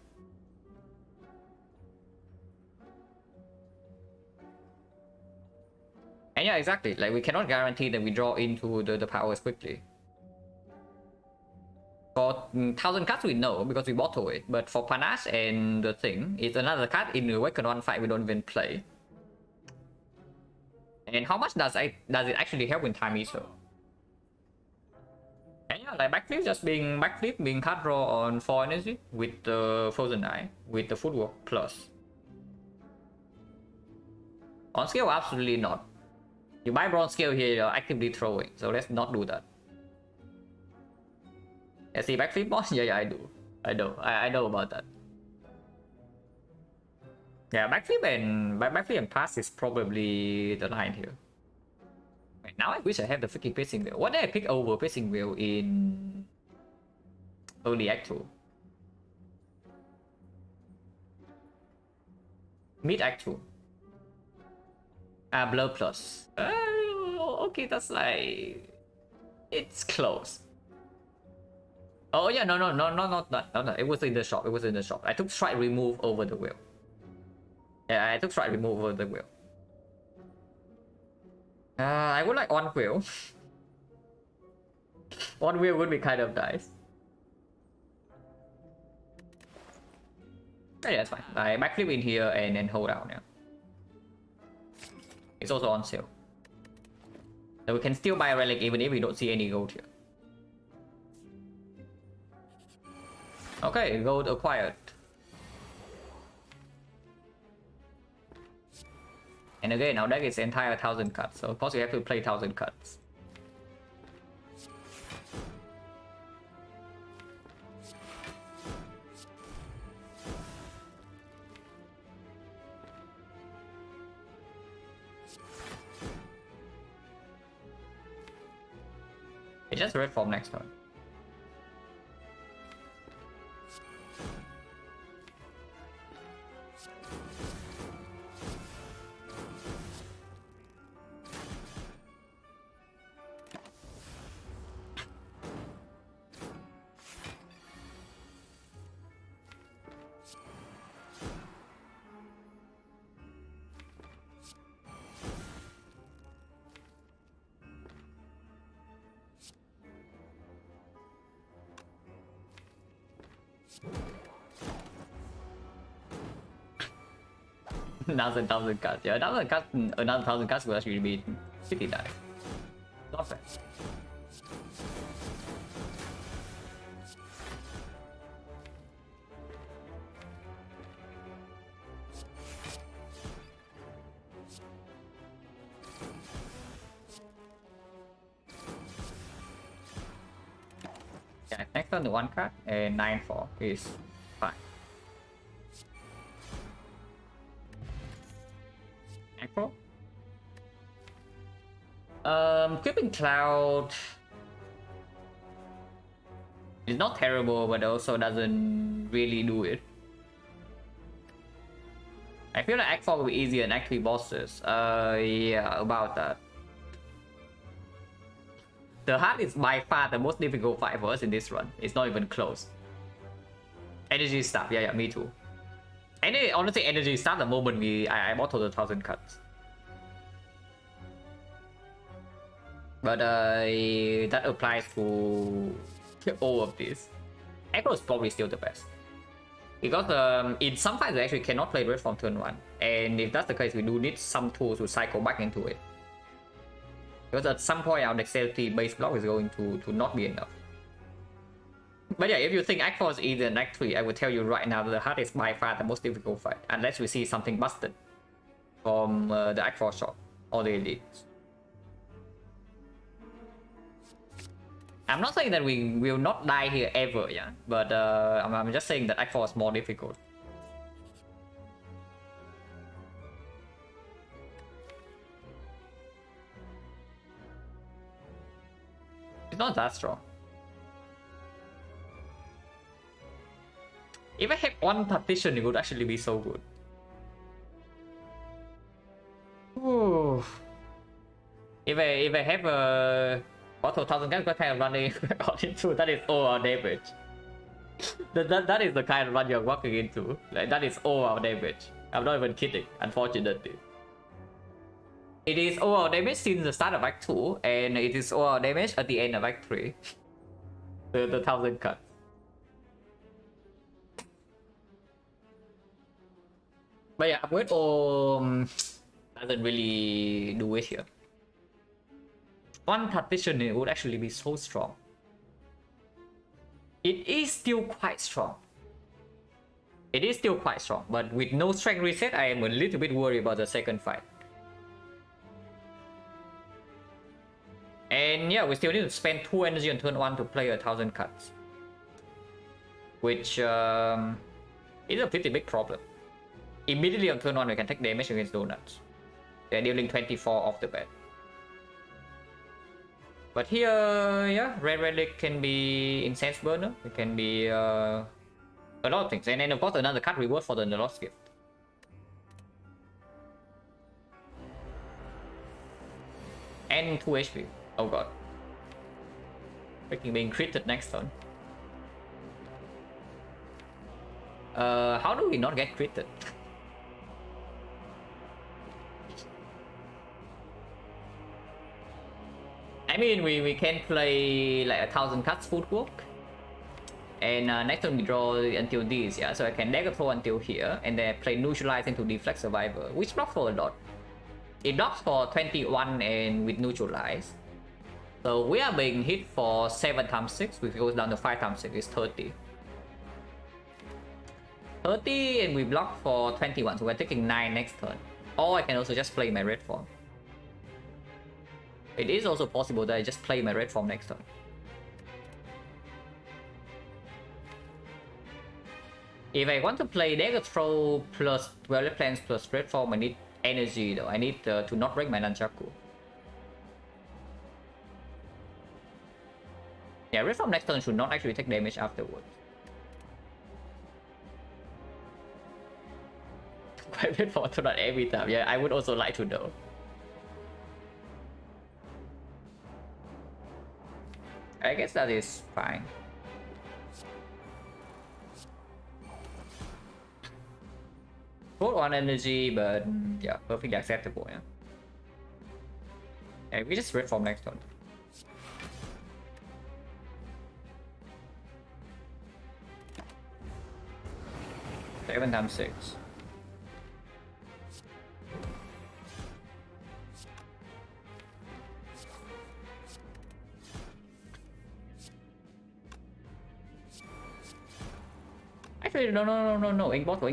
And yeah, exactly. Like we cannot guarantee that we draw into the powers quickly. For 1000 cards we know because we bottle it, but for panache and the thing, it's another card in the Awakened One fight we don't even play. And how much does it actually help in Time Eater? And yeah, like backflip just being backflip, being card draw on 4 energy with the Frozen Eye, with the footwork plus. On scale, absolutely not. You buy bronze scale here, you're actively throwing, so let's not do that. I see backflip boss? Yeah, I do. I know about that. Yeah, backflip and pass is probably the line here. Wait, now I wish I have the freaking pacing wheel. What did I pick over pacing wheel in early Act 2? Mid Act 2. Blur plus. Okay, that's like it's close. Oh yeah, no, not that. No. It was in the shop. I took strike remove over the wheel. Yeah, I took strike remove over the wheel. I would like one wheel. One wheel would be kind of nice. Yeah, that's fine. I backflip in here and then hold down now. It's also on sale. So we can still buy a relic even if we don't see any gold here. Okay, gold acquired. And again, our deck is entire 1000 cards, so of course you have to play 1000 cards. It's just red form next turn. Another 1000 cards. Yeah, another 1000 cards will actually be pretty nice. Not bad. Yeah, next turn the 1 card and 9-4 is fine. April. Creeping Cloud is not terrible, but also doesn't really do it. I feel like Act 4 will be easier than Act 3 bosses. Yeah, about that. The Heart is by far the most difficult fight for us in this run. It's not even close. Energy stuff, yeah, me too. And honestly, energy stuff the moment I bought the 1000 cards. But that applies to all of this. Echo is probably still the best. Because in some fights we actually cannot play red from turn 1. And if that's the case, we do need some tools to cycle back into it. Because at some point our dexterity base block is going to not be enough. But yeah, if you think Act 4 is easier than Act 3, I will tell you right now that the Heart is by far the most difficult fight. Unless we see something busted from the Act 4 shop or the elites. I'm not saying that we will not die here ever, yeah. But I'm just saying that Act 4 is more difficult. It's not that strong. If I have one partition, it would actually be so good. Ooh. If I have a auto 1000 guns, kind of running into that is all our damage. that is the kind of run you're walking into. Like that is all our damage. I'm not even kidding, unfortunately. It is all our damage since the start of Act 2, and it is all our damage at the end of Act 3. the 1000 cuts. But yeah, upgrade doesn't really do it here. One partition would actually be so strong. It is still quite strong. It is still quite strong, but with no strength reset, I am a little bit worried about the second fight. And yeah, we still need to spend 2 energy on turn 1 to play 1000 cuts. Which is a pretty big problem. Immediately on turn 1, we can take damage against Donuts. They're dealing 24 off the bat. But here, yeah, Red Relic can be Incense Burner. It can be a lot of things. And then of course another card reward for the Lost Gift. And 2 HP. Oh god. Freaking being critted next turn. How do we not get critted? I mean, we can play like 1000 cuts footwork. And next turn we draw until this, yeah. So I can dagger throw until here, and then play neutralize into deflect survivor, which blocks for a lot. It blocks for 21 and with neutralize. So we are being hit for 7 times 6, which goes down to 5 times 6 is 30. 30 and we block for 21, so we're taking 9 next turn. Or I can also just play my red form. It is also possible that I just play my red form next turn. If I want to play Dagger Throw plus Dweller Plans plus red form, I need energy though. I need to not break my Nunchaku. Yeah, red form next turn should not actually take damage afterwards. Why red form to not every time? Yeah, I would also like to know. I guess that is fine. Both on energy, but yeah, perfectly acceptable. Yeah. Yeah, we just red form next turn. Seven times 6. Actually, no. Ink bottle.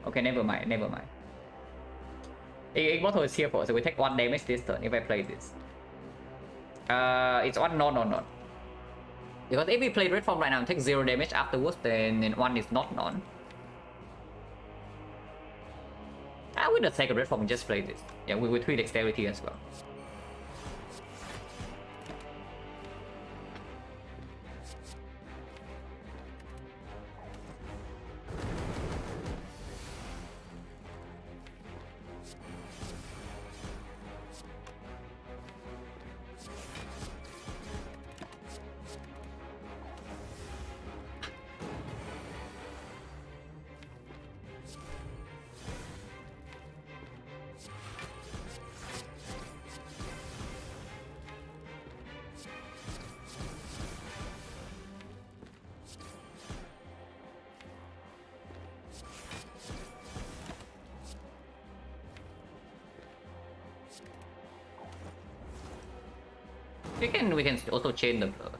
Okay, never mind. Ink bottle is here for, so we take 1 damage this turn if I play this. It's one non. Because if we play red form right now and take 0 damage afterwards, then 1 is not non. I would take a red form and just play this. Yeah, we will 3 dexterity as well. We can also chain the blood.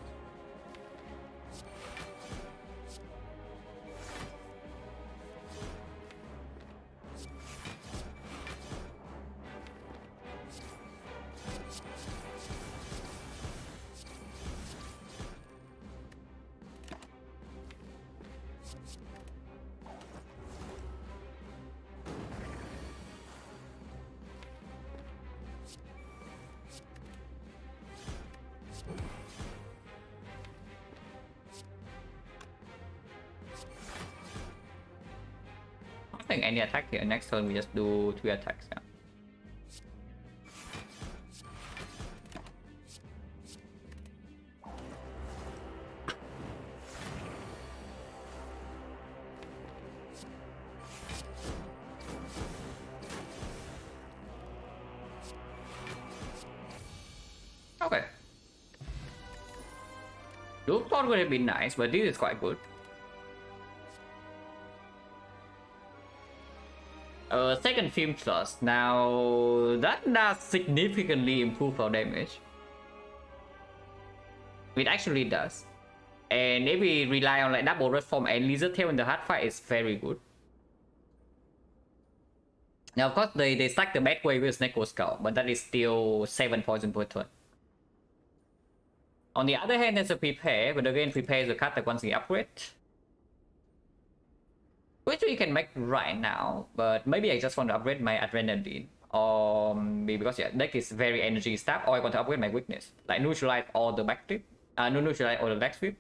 I think any attack here. Next turn we just do 3 attacks. Yeah. Okay. Loop thought would have been nice, but this is quite good. Second film thrust. Now that does significantly improve our damage. It actually does. And if we rely on like double red form and lizard tail in the hard fight, it's very good. Now of course they stack the bad way with Snake Skull, but that is still 7 poison per turn. On the other hand, there's a prepare, but again prepare is a card that once the upgrade. Which we can make right now, but maybe I just want to upgrade my adrenaline. Or because yeah, deck is very energy starved, or I want to upgrade my weakness. Like neutralize all the backflip, neutralize all the backflip,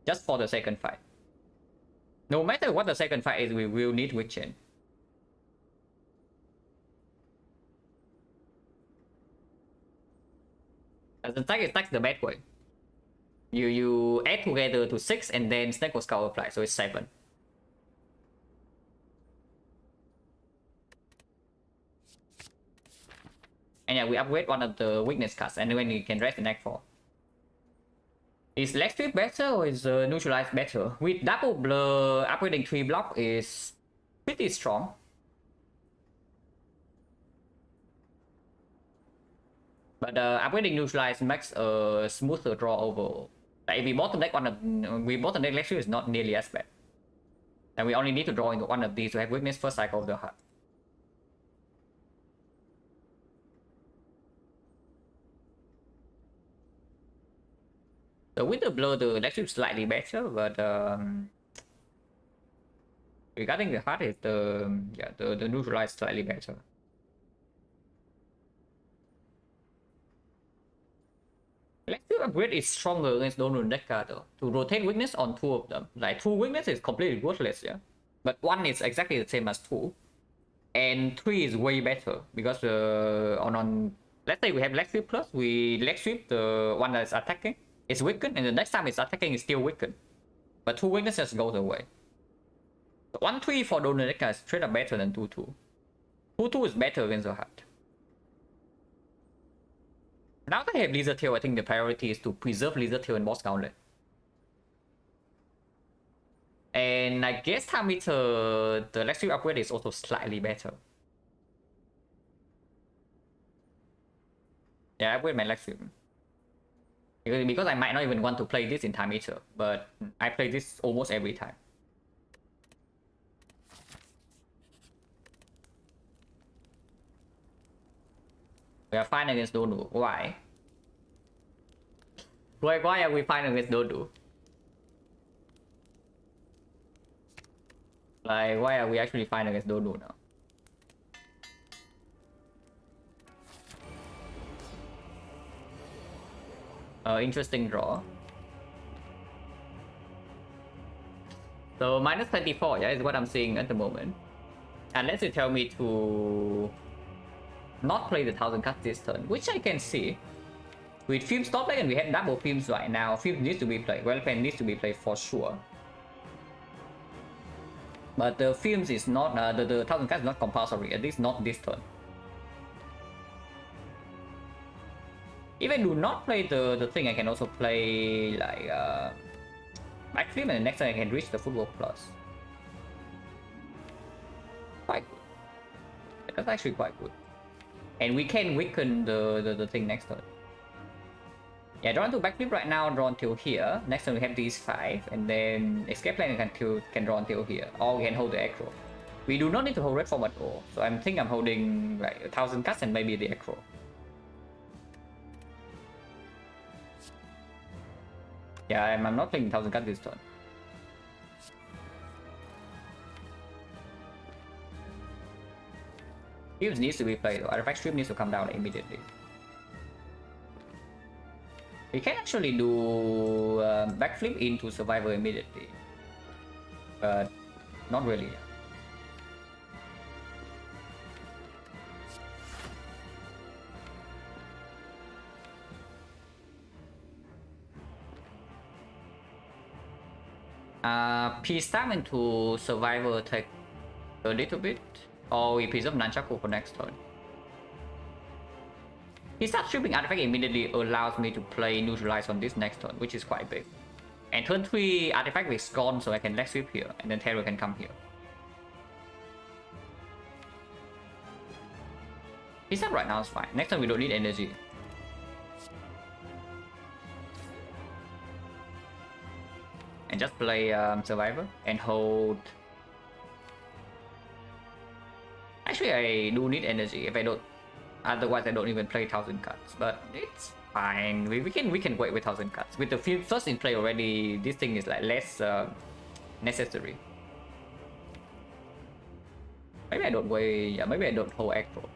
just for the second fight. No matter what the second fight is, we will need weak chain. As the attack is the bad way. You add together to 6 and then Snake Skull apply, so it's 7. And yeah, we upgrade one of the weakness cards, and then we can rest the neck for. Is Leg Sweep better or is Neutralize better? With double blur, upgrading 3 block is pretty strong. But upgrading Neutralize makes a smoother draw overall. Like if we bottom deck Leg Sweep is not nearly as bad. And we only need to draw into one of these to have weakness first cycle of the heart. So with the blur, the leg sweep is slightly better, but regarding the heart, is the neutralize slightly better. Leg sweep upgrade is stronger against Donald Decker though. To rotate weakness on two of them, like two weakness is completely worthless, yeah. But one is exactly the same as two, and three is way better because on let's say we have leg sweep plus, we leg sweep the one that's attacking, it's weakened, and the next time it's attacking is still weakened. But two weaknesses goes away. So 1-3 for Donatica is straight up better than 2-2. 2-2 is better against the heart. Now that I have Lizard Tail, I think the priority is to preserve Lizard Tail and Boss Gauntlet. And I guess time meter, the leg sweep upgrade is also slightly better. Yeah, I upgrade my leg sweep. Because I might not even want to play this in time meter, but I play this almost every time. We are fine against Donu. Why? Why are we fine against Donu? Like, why are we actually fine against Donu now? Interesting draw. So minus 24, yeah, is what I'm seeing at the moment. Unless you tell me to not play the 1000 cards this turn, which I can see. With Fumes top lane and we have double Fumes right now, Fumes needs to be played. Well, Pen needs to be played for sure. But the Fumes is not, the 1000 cards is not compulsory, at least not this turn. If I do not play the thing, I can also play like backflip, and the next time I can reach the football plus. Quite good. That's actually quite good. And we can weaken the thing next turn. Yeah, draw into backflip right now, draw until here. Next turn we have these 5, and then escape lane can draw until here. Or we can hold the aggro. We do not need to hold red form at all. So I'm holding like 1000 cards and maybe the aggro. Yeah, I'm not playing 1000 cards this turn. Fumes needs to be played though. Artifact Strip needs to come down immediately. We can actually do backflip into Survivor immediately. But not really. Peace time into Survivor take a little bit, or we preserve Nunchaku for next turn. He starts stripping artifact immediately allows me to play neutralize on this next turn, which is quite big. And turn 3 artifact is gone, so I can leg sweep here, and then Terror can come here. Peace up right now is fine. Next time we don't need energy. And just play Survivor and hold. Actually, I do need energy if I don't. Otherwise, I don't even play 1000 cards. But it's fine. We can wait with 1000 cards. With the first in play already, this thing is like less necessary. Maybe I don't wait. Yeah, maybe I don't hold aggro.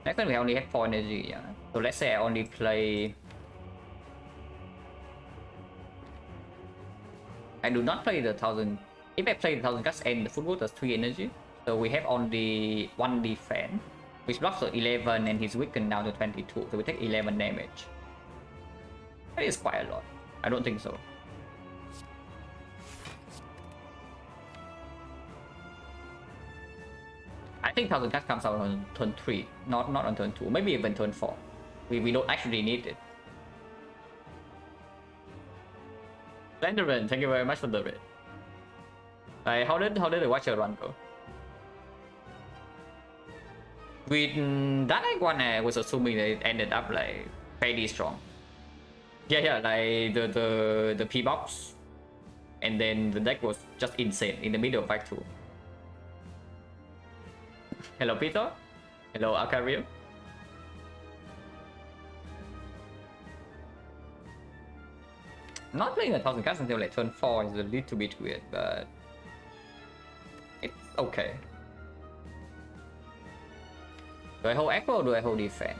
Next time we only have 4 energy. Yeah. So let's say I only play. I do not play the 1000. If I play the 1000 cards and the football does 3 energy, so we have only 1 defense, which blocks the 11 and he's weakened down to 22, so we take 11 damage. That is quite a lot. I don't think so. I think 1000 cards comes out on turn 3, not on turn 2, maybe even turn 4. We don't actually need it. Slenderman, thank you very much for the raid. How did the Watcher run go? With that one, I was assuming that it ended up like fairly strong. Yeah, like the P box, and then the deck was just insane in the middle of Act 2. Hello, Peter. Hello, Akario. Not playing 1000 cards until like turn 4 is a little bit weird, but it's okay. Do I hold echo or do I hold defense?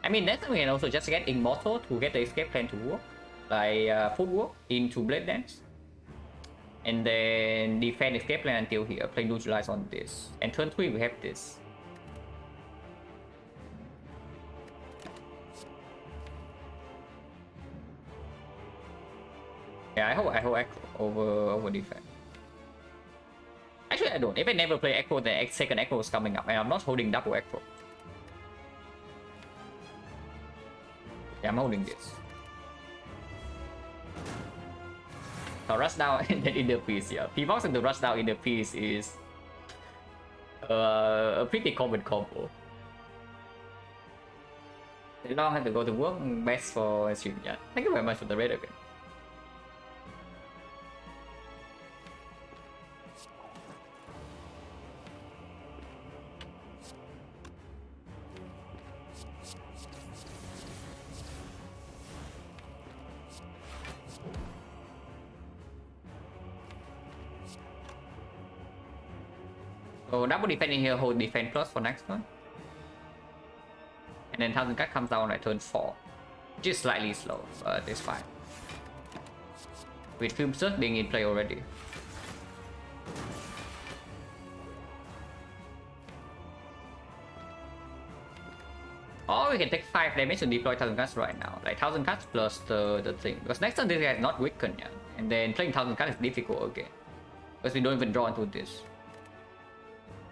I mean, next time we can also just get Immortal to get the escape plan to work, like footwork into Blade Dance. And then defend escape plan until here, play neutralize on this. And turn 3 we have this. Yeah, I hold echo over defense. Actually, I don't. If I never play echo, then second echo is coming up, and I'm not holding double echo. Yeah, I'm holding this. So rush down and then interpiece. Yeah, P-Box and the rush down interpiece is a pretty common combo. They don't have to go to work. Best for stream. Yeah, thank you very much for the raid again. So double defense in here, hold defense plus for next turn. And then 1000 card comes down at turn 4. Which is slightly slow, but it's fine. With Film Search being in play already. Or we can take 5 damage and deploy 1000 cards right now. Like 1000 cards plus the thing. Because next turn this guy is not weakened yet. And then playing 1000 cards is difficult again. Because we don't even draw into this.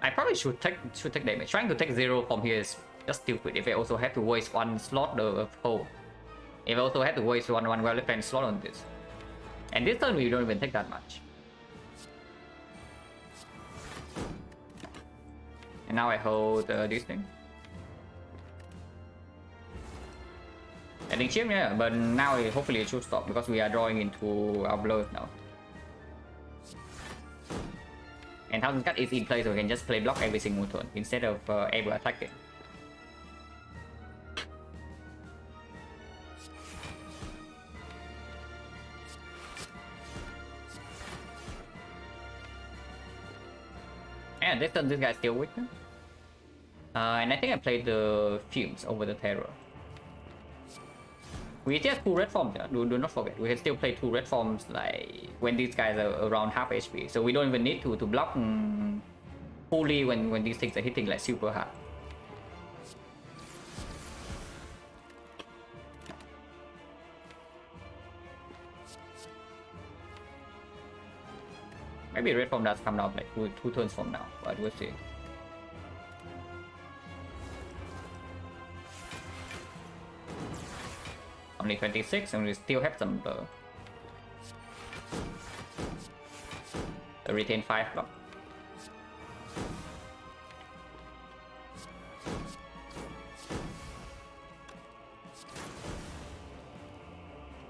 I probably should take damage. Trying to take 0 from here is just stupid. If I also have to waste 1 slot of hold. If I also have to waste one well-defended slot on this. And this turn we don't even take that much. And now I hold this thing. I think chip, yeah, but now hopefully it should stop because we are drawing into our blows now. And 1000 card is in play, so we can just play block every single turn instead of ever attacking. And this turn, this guy's still weak. And I think I played the Fumes over the Terror. We still have 2 red forms, yeah? Do not forget. We can still play 2 red forms like when these guys are around half HP. So we don't even need to block fully when these things are hitting like super hard. Maybe red form does come out like two turns from now, but we'll see. Only 26 and we still have some the retain 5 block.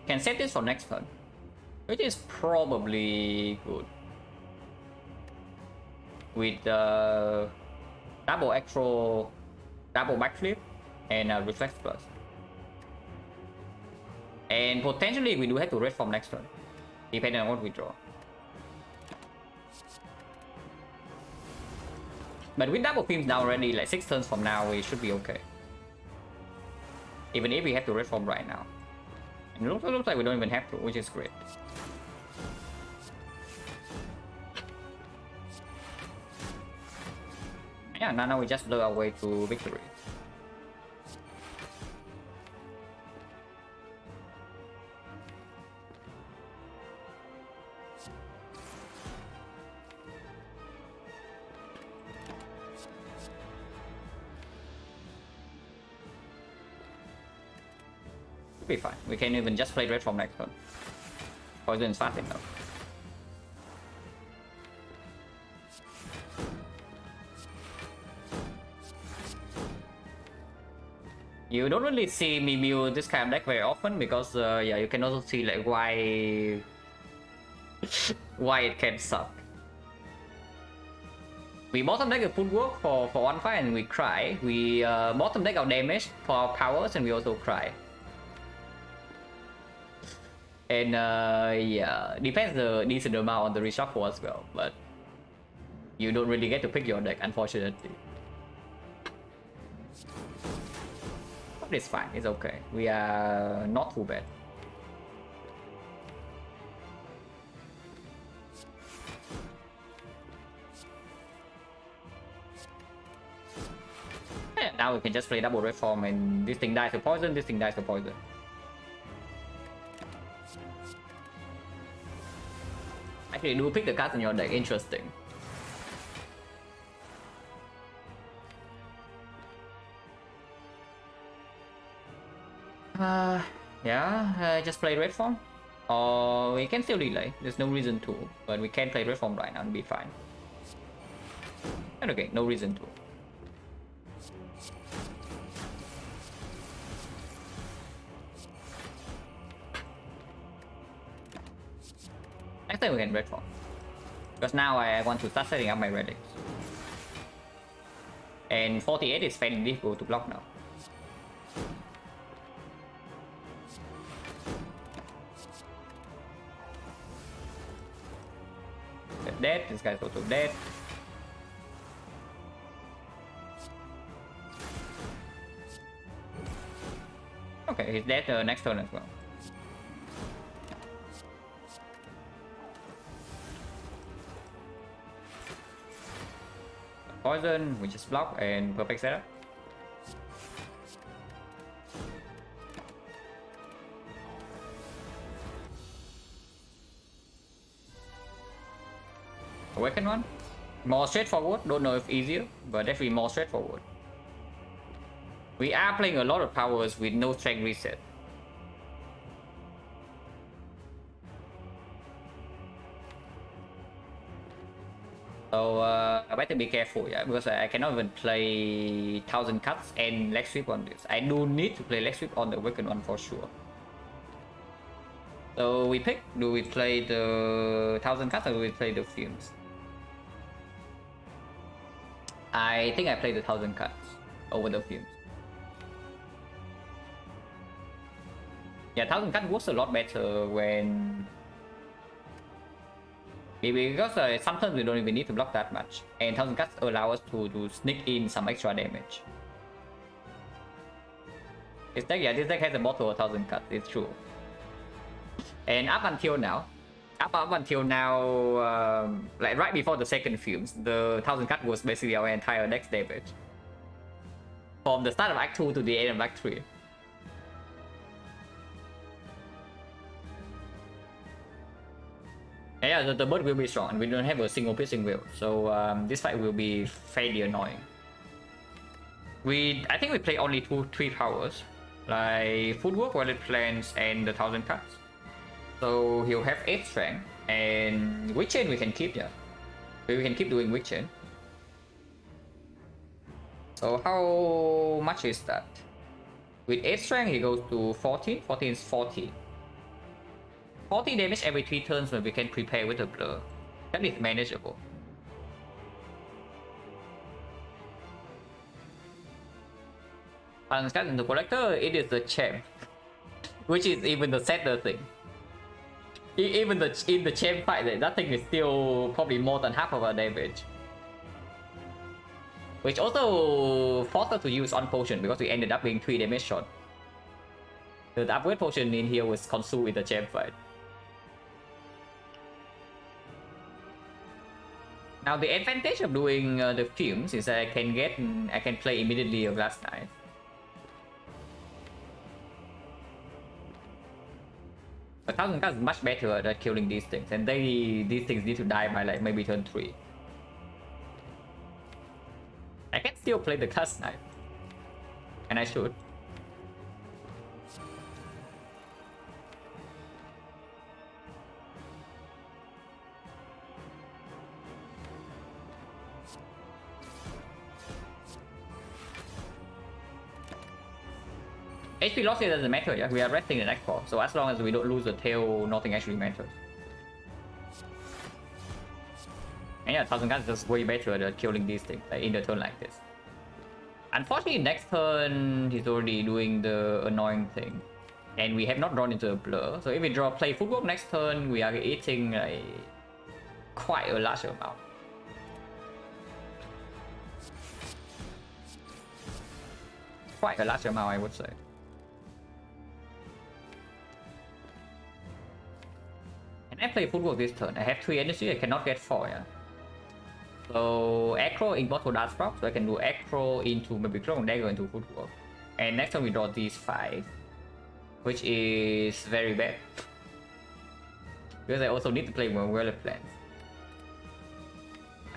Can set this for next turn, which is probably good. With double actual, double backflip and reflex plus. And potentially we do have to red form next turn, depending on what we draw. But with double films now already, like 6 turns from now, we should be okay. Even if we have to red form right now. And it looks like we don't even have to, which is great. Yeah, now we just blow our way to victory. Be fine. We can even just play red from next turn. Poison is fast enough. You don't really see me build this kind of deck very often because yeah, you can also see like why it can suck. We bottom deck a footwork for 1 fight and we cry. We bottom deck our damage for our powers and we also cry. And yeah, depends the decent amount on the reshuffle as well, but you don't really get to pick your deck, unfortunately. But it's fine, it's okay. We are not too bad. Yeah, now we can just play double red form and this thing dies to poison, this thing dies to poison. Actually, do pick the cards in your deck, interesting. Yeah, just play red form. Or we can still delay, there's no reason to, but we can play red form right now and be fine. And okay, no reason to. Next time we can red form. Because now I want to start setting up my relics. And 48 is fairly difficult to block now. Dead, this guy's also dead. Okay, he's dead next turn as well. Poison, we just block and perfect setup. Awaken one. More straightforward, don't know if easier, but definitely more straightforward. We are playing a lot of powers with no strength reset. So I better be careful, yeah, because I cannot even play 1000 cuts and leg sweep on this. I do need to play leg sweep on the Awakened one for sure. So we pick, do we play the 1000 cuts or do we play the fumes? I think I play the 1000 cuts over the fumes. Yeah, 1000 cuts works a lot better when... Because sometimes we don't even need to block that much, and 1000 cuts allow us to sneak in some extra damage. This deck, yeah, this deck has a bottle of 1000 cuts, it's true. And up until now, like right before the second fumes, the 1000 cut was basically our entire deck's damage. From the start of Act 2 to the end of Act 3. Yeah, the bird will be strong, and we don't have a single piercing wheel, so this fight will be fairly annoying. I think we play only 3 powers, like Footwork, Wallet Plans, and the 1000 cuts. So he'll have 8 strength, and Witch Chain we can keep, yeah. We can keep doing Witch Chain. So how much is that? With 8 strength he goes to 14, 14 is 40. 40 damage every 3 turns when we can prepare with a blur. That is manageable. Unscattered into Collector, it is the champ. Which is even the sadder thing. Even in the champ fight, that thing is still probably more than half of our damage. Which also forced us to use on potion because we ended up being 3 damage shot. The upgrade potion in here was consumed in the champ fight. Now the advantage of doing the fumes is that I can play immediately a Glass Knife. But 1000 cuts is much better at killing these things, and these things need to die by like maybe turn 3. I can still play the Glass Knife, and I should. HP loss, it doesn't matter, yeah? We are resting the next core, so as long as we don't lose the tail, nothing actually matters. And yeah, 1000 guns is just way better at killing these things, like in the turn like this. Unfortunately, next turn, he's already doing the annoying thing. And we have not drawn into a blur. So if we draw play footwork next turn, we are eating quite a large amount. Quite a large amount, I would say. And I play footwork this turn. I have 3 energy, I cannot get 4, yeah. So Acro Immortal Dart Sprout, so I can do Acro into maybe Clone Dagger into footwork. And next time we draw these 5, which is very bad. Because I also need to play more Wireless Plans.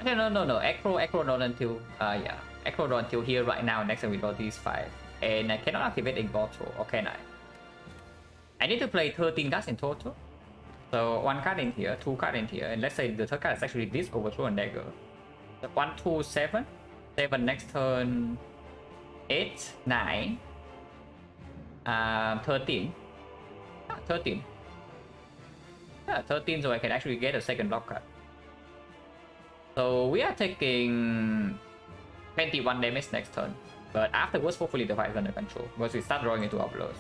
No. Acro not until yeah. Acro not until here right now. Next time we draw these 5. And I cannot activate Immortal, or can I? I need to play 13 cards in total. So 1 card in here, 2 cards in here, and let's say the third card is actually this Overthrow and Dagger. So 1, 2, 7. 7 next turn. 8, 9. 13. 13. Yeah, 13, so I can actually get a second block card. So we are taking 21 damage next turn. But afterwards, hopefully the fight is under control. Because we start drawing into our blurs.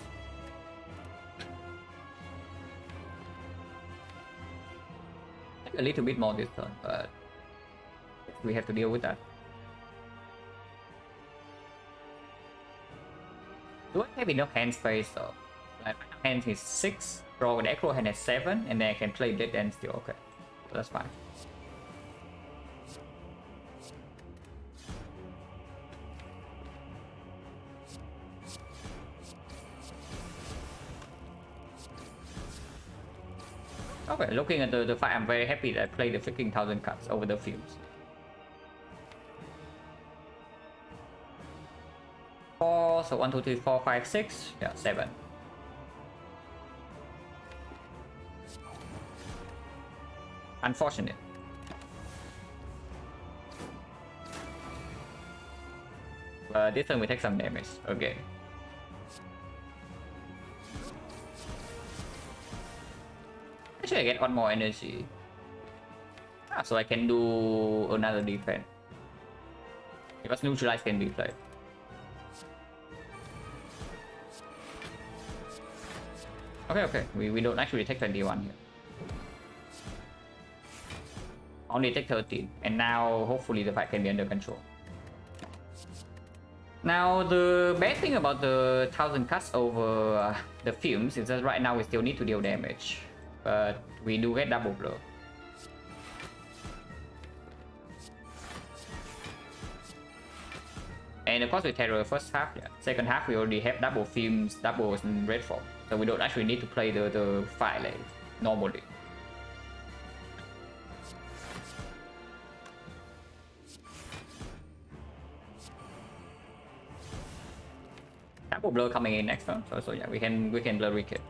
A little bit more this turn, but we have to deal with that. Do I have enough hand space though? Like my hand is 6, draw with Acro hand at 7, and then I can play Dead End still. Okay, so that's fine. Okay, looking at the fight, I'm very happy that I played the freaking 1000 cards over the films. 4, so 1, 2, 3, 4, 5, 6, yeah, 7. Unfortunate. But this turn we take some damage. Okay. Actually, I get 1 more energy. So I can do another defense. Because neutralize can be played. Okay. We don't actually take 21 here. Only take 13. And now, hopefully, the fight can be under control. Now, the bad thing about the 1000 cuts over the films is that right now we still need to deal damage. But we do get double blow. And of course we terror first half, yeah. Second half we already have double films, double red form. So we don't actually need to play the fight like normally. Double blur coming in next turn. So yeah, we can blur Wicked.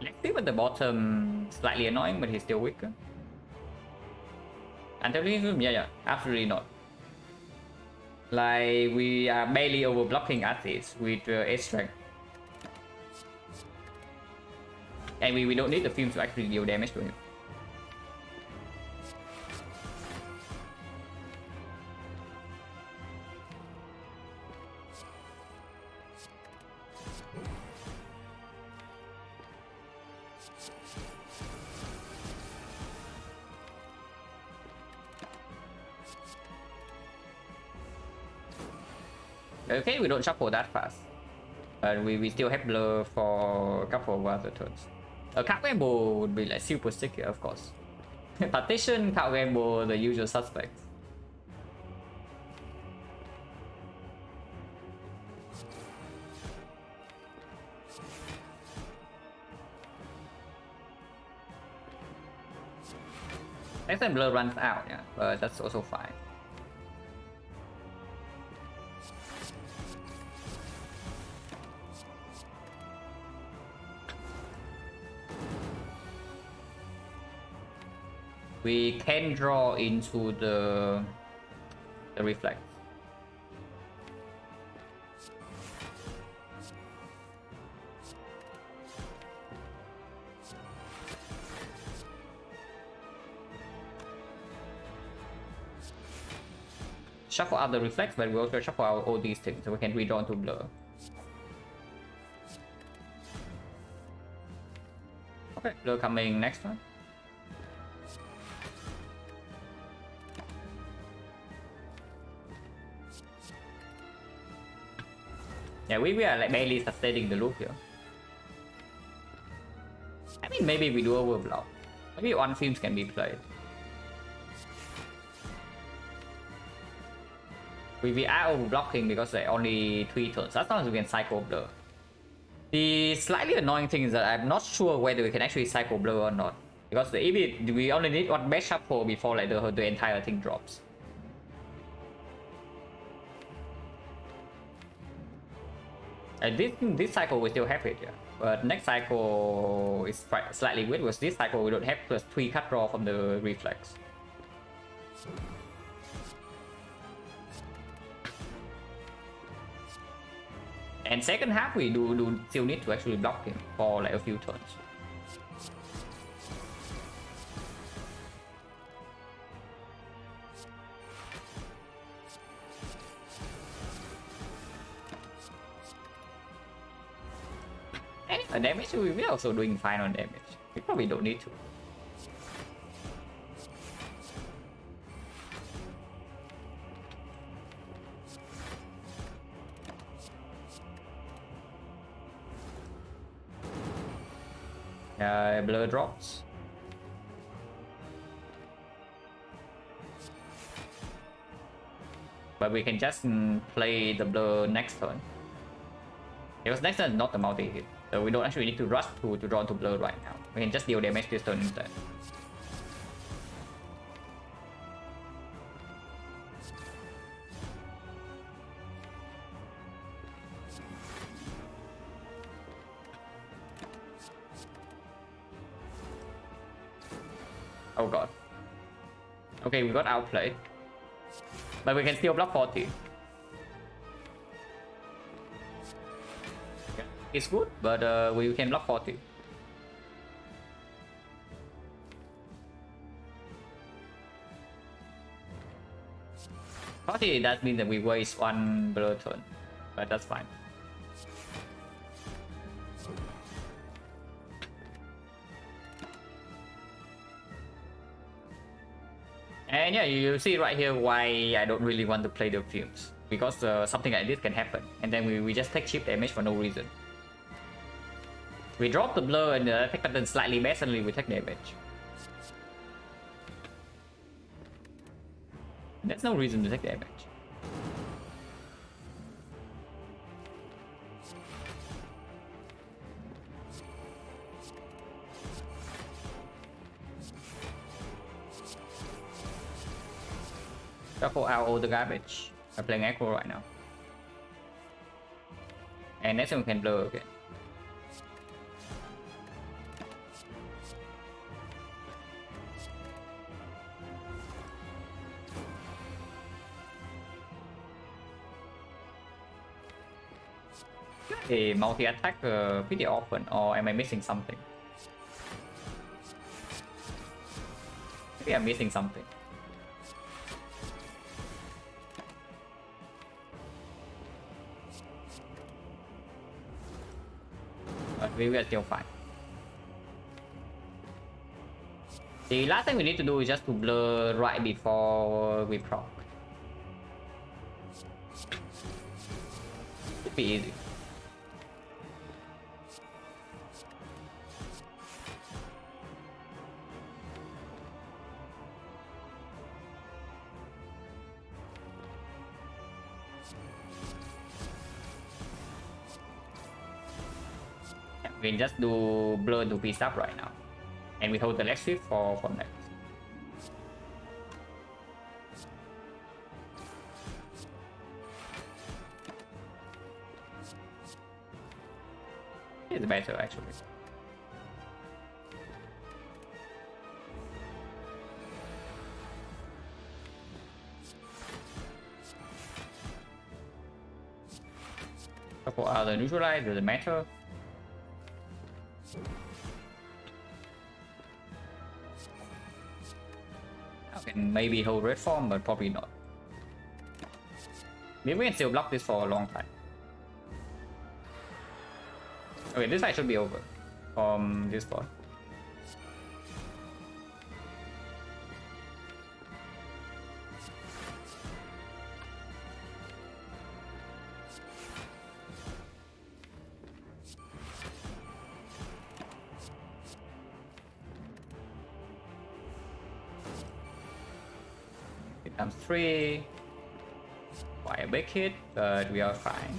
Let's see at the bottom, slightly annoying, but he's still weaker. Anti-Film, yeah, absolutely not. Like, we are barely over blocking artists with extract. And we don't need the film to actually deal damage to him. Okay, we don't shuffle that fast. But we still have blur for a couple of other turns. A card gamble would be like super sticky, of course. Partition, card gamble, the usual suspects. Next time blur runs out, yeah, but that's also fine. We can draw into the reflex. Shuffle out the reflex, but we also shuffle out all these things so we can redraw into blur. Okay, blue coming next one. Yeah, we are like barely sustaining the loop here. I mean, maybe we do overblock. Maybe one films can be played. We are overblocking because there are only 3 turns. As long as we can cycle blur. The slightly annoying thing is that I'm not sure whether we can actually cycle blur or not. Because we only need one best shuffle before like the entire thing drops. And this cycle we still have it, yeah. But next cycle is slightly weird because this cycle we don't have plus 3 cut draw from the reflex. And second half we do still need to actually block him for like a few turns. And damage, we're also doing fine on damage. We probably don't need to. Blur drops. But we can just play the blur next turn. Because next turn is not the multi-hit. So we don't actually need to rush to draw to blur right now. We can just deal damage this turn instead. Oh god. Okay, we got outplayed. But we can still block 40. It's good, but we can block 40. Does mean that we waste one blur turn, but that's fine. And yeah, you see right here why I don't really want to play the films. Because something like this can happen. And then we just take chip damage for no reason. We drop the blur and the attack pattern slightly better, suddenly we take damage. There's no reason to take damage. Shuffle out all the garbage. I'm playing Echo right now. And next time we can blur again. A multi-attack pretty often, or am I missing something? Maybe I'm missing something. But we are still fine. The last thing we need to do is just to blur right before we proc. Should be easy. We can just do blur to piece up right now. And we hold the next shift for next. It's better actually. For other neutralize doesn't matter. Maybe hold red form, but probably not. Maybe we can still block this for a long time. Okay, this fight should be over from this point. Becomes 3. Quite a big hit, but we are fine.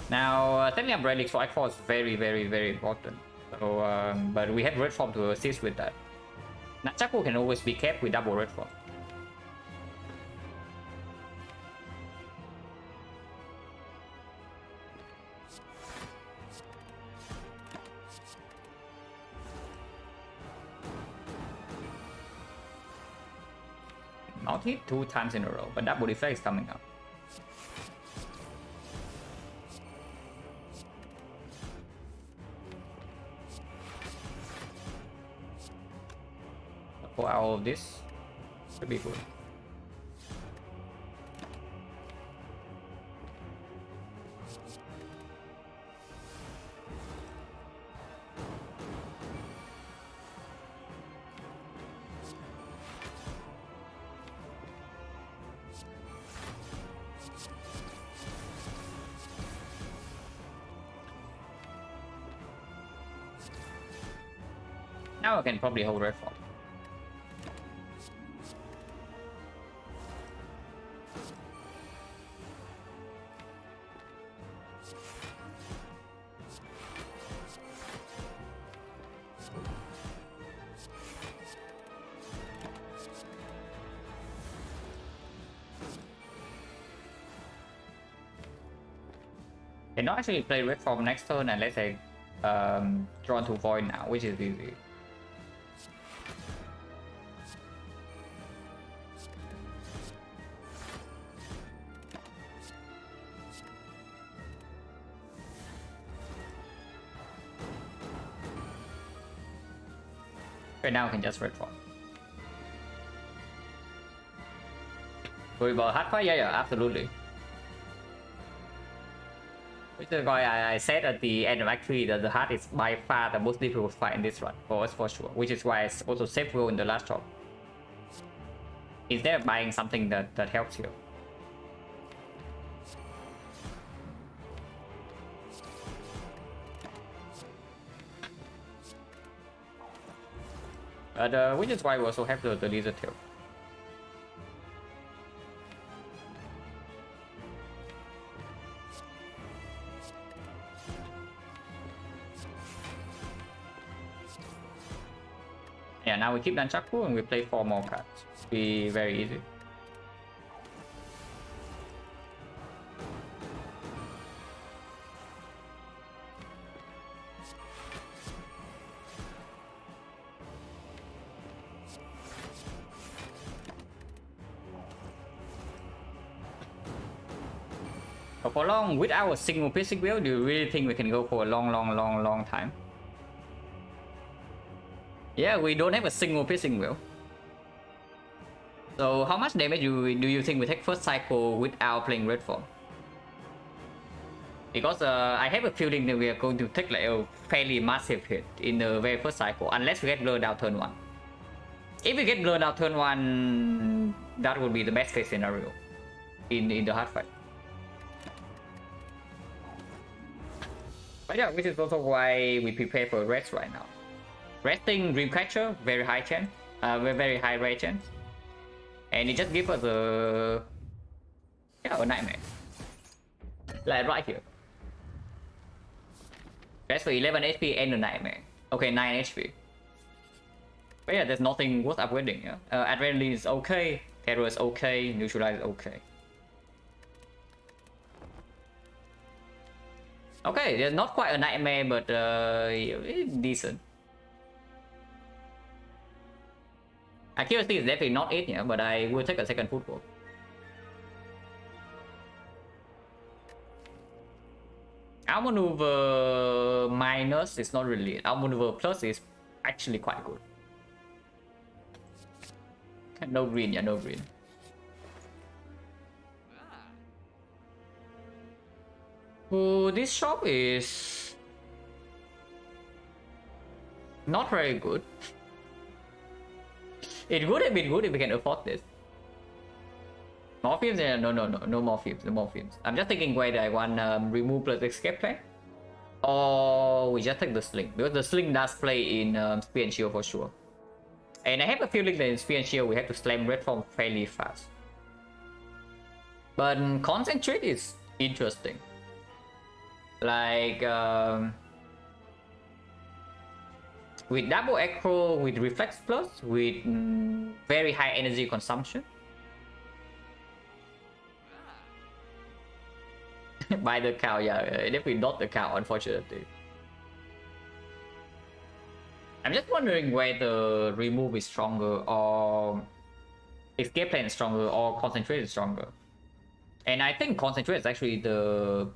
Now, setting up relics for X4 is very important. So, but we have red form to assist with that. Nunchaku can always be kept with double red form. Not hit 2 times in a row, but double effect is coming up. For all of this, should be good. Now I can probably hold red form. Cannot actually play red form next turn unless I draw to void now, which is easy. Right now I can just red form. Worry about hard fight? Yeah, absolutely. Which is why I said at the end of Act 3 that the hard is by far the most difficult fight in this run, for us for sure. Which is why I also save roll in the last drop. Instead of buying something that helps you. But which is why we also have the lizard tail. Yeah, now we keep Nunchaku and we play 4 more cards. Be very easy. But for long, without a single piercing wheel, do you really think we can go for a long time? Yeah, we don't have a single piercing wheel. So how much damage do you think we take first cycle without playing red form? Because I have a feeling that we are going to take like a fairly massive hit in the very first cycle, unless we get blurred out turn 1. If we get blurred out turn 1, that would be the best case scenario in the hard fight. But yeah, which is also why we prepare for rest right now. Resting Dreamcatcher, very high chance, very high rare chance, and it just gives us a nightmare, like right here. Rest for 11 HP and a nightmare. Okay, 9 HP. But yeah, there's nothing worth upgrading. Yeah, Adrenaline is okay, Terror is okay, Neutralize is okay. Okay, there's not quite a nightmare, but decent. Accuracy is definitely not 8, yeah, but I will take a second football. Outmaneuver minus is not really it. Outmaneuver plus is actually quite good. No green, yeah, no green. Oh, this shop is not very good. It would have been good if we can afford this. More films? Yeah, no more films, no more films. I'm just thinking whether I want remove plus escape plan, or we just take the sling, because the sling does play in spear and shield for sure. And I have a feeling that in spear and shield we have to slam red form fairly fast. But concentrate is interesting. Like with double acro, with reflex plus, with very high energy consumption. Buy the cow, yeah, definitely not the cow, unfortunately. I'm just wondering whether remove is stronger, or escape plan is stronger, or concentrate is stronger. And I think concentrate is actually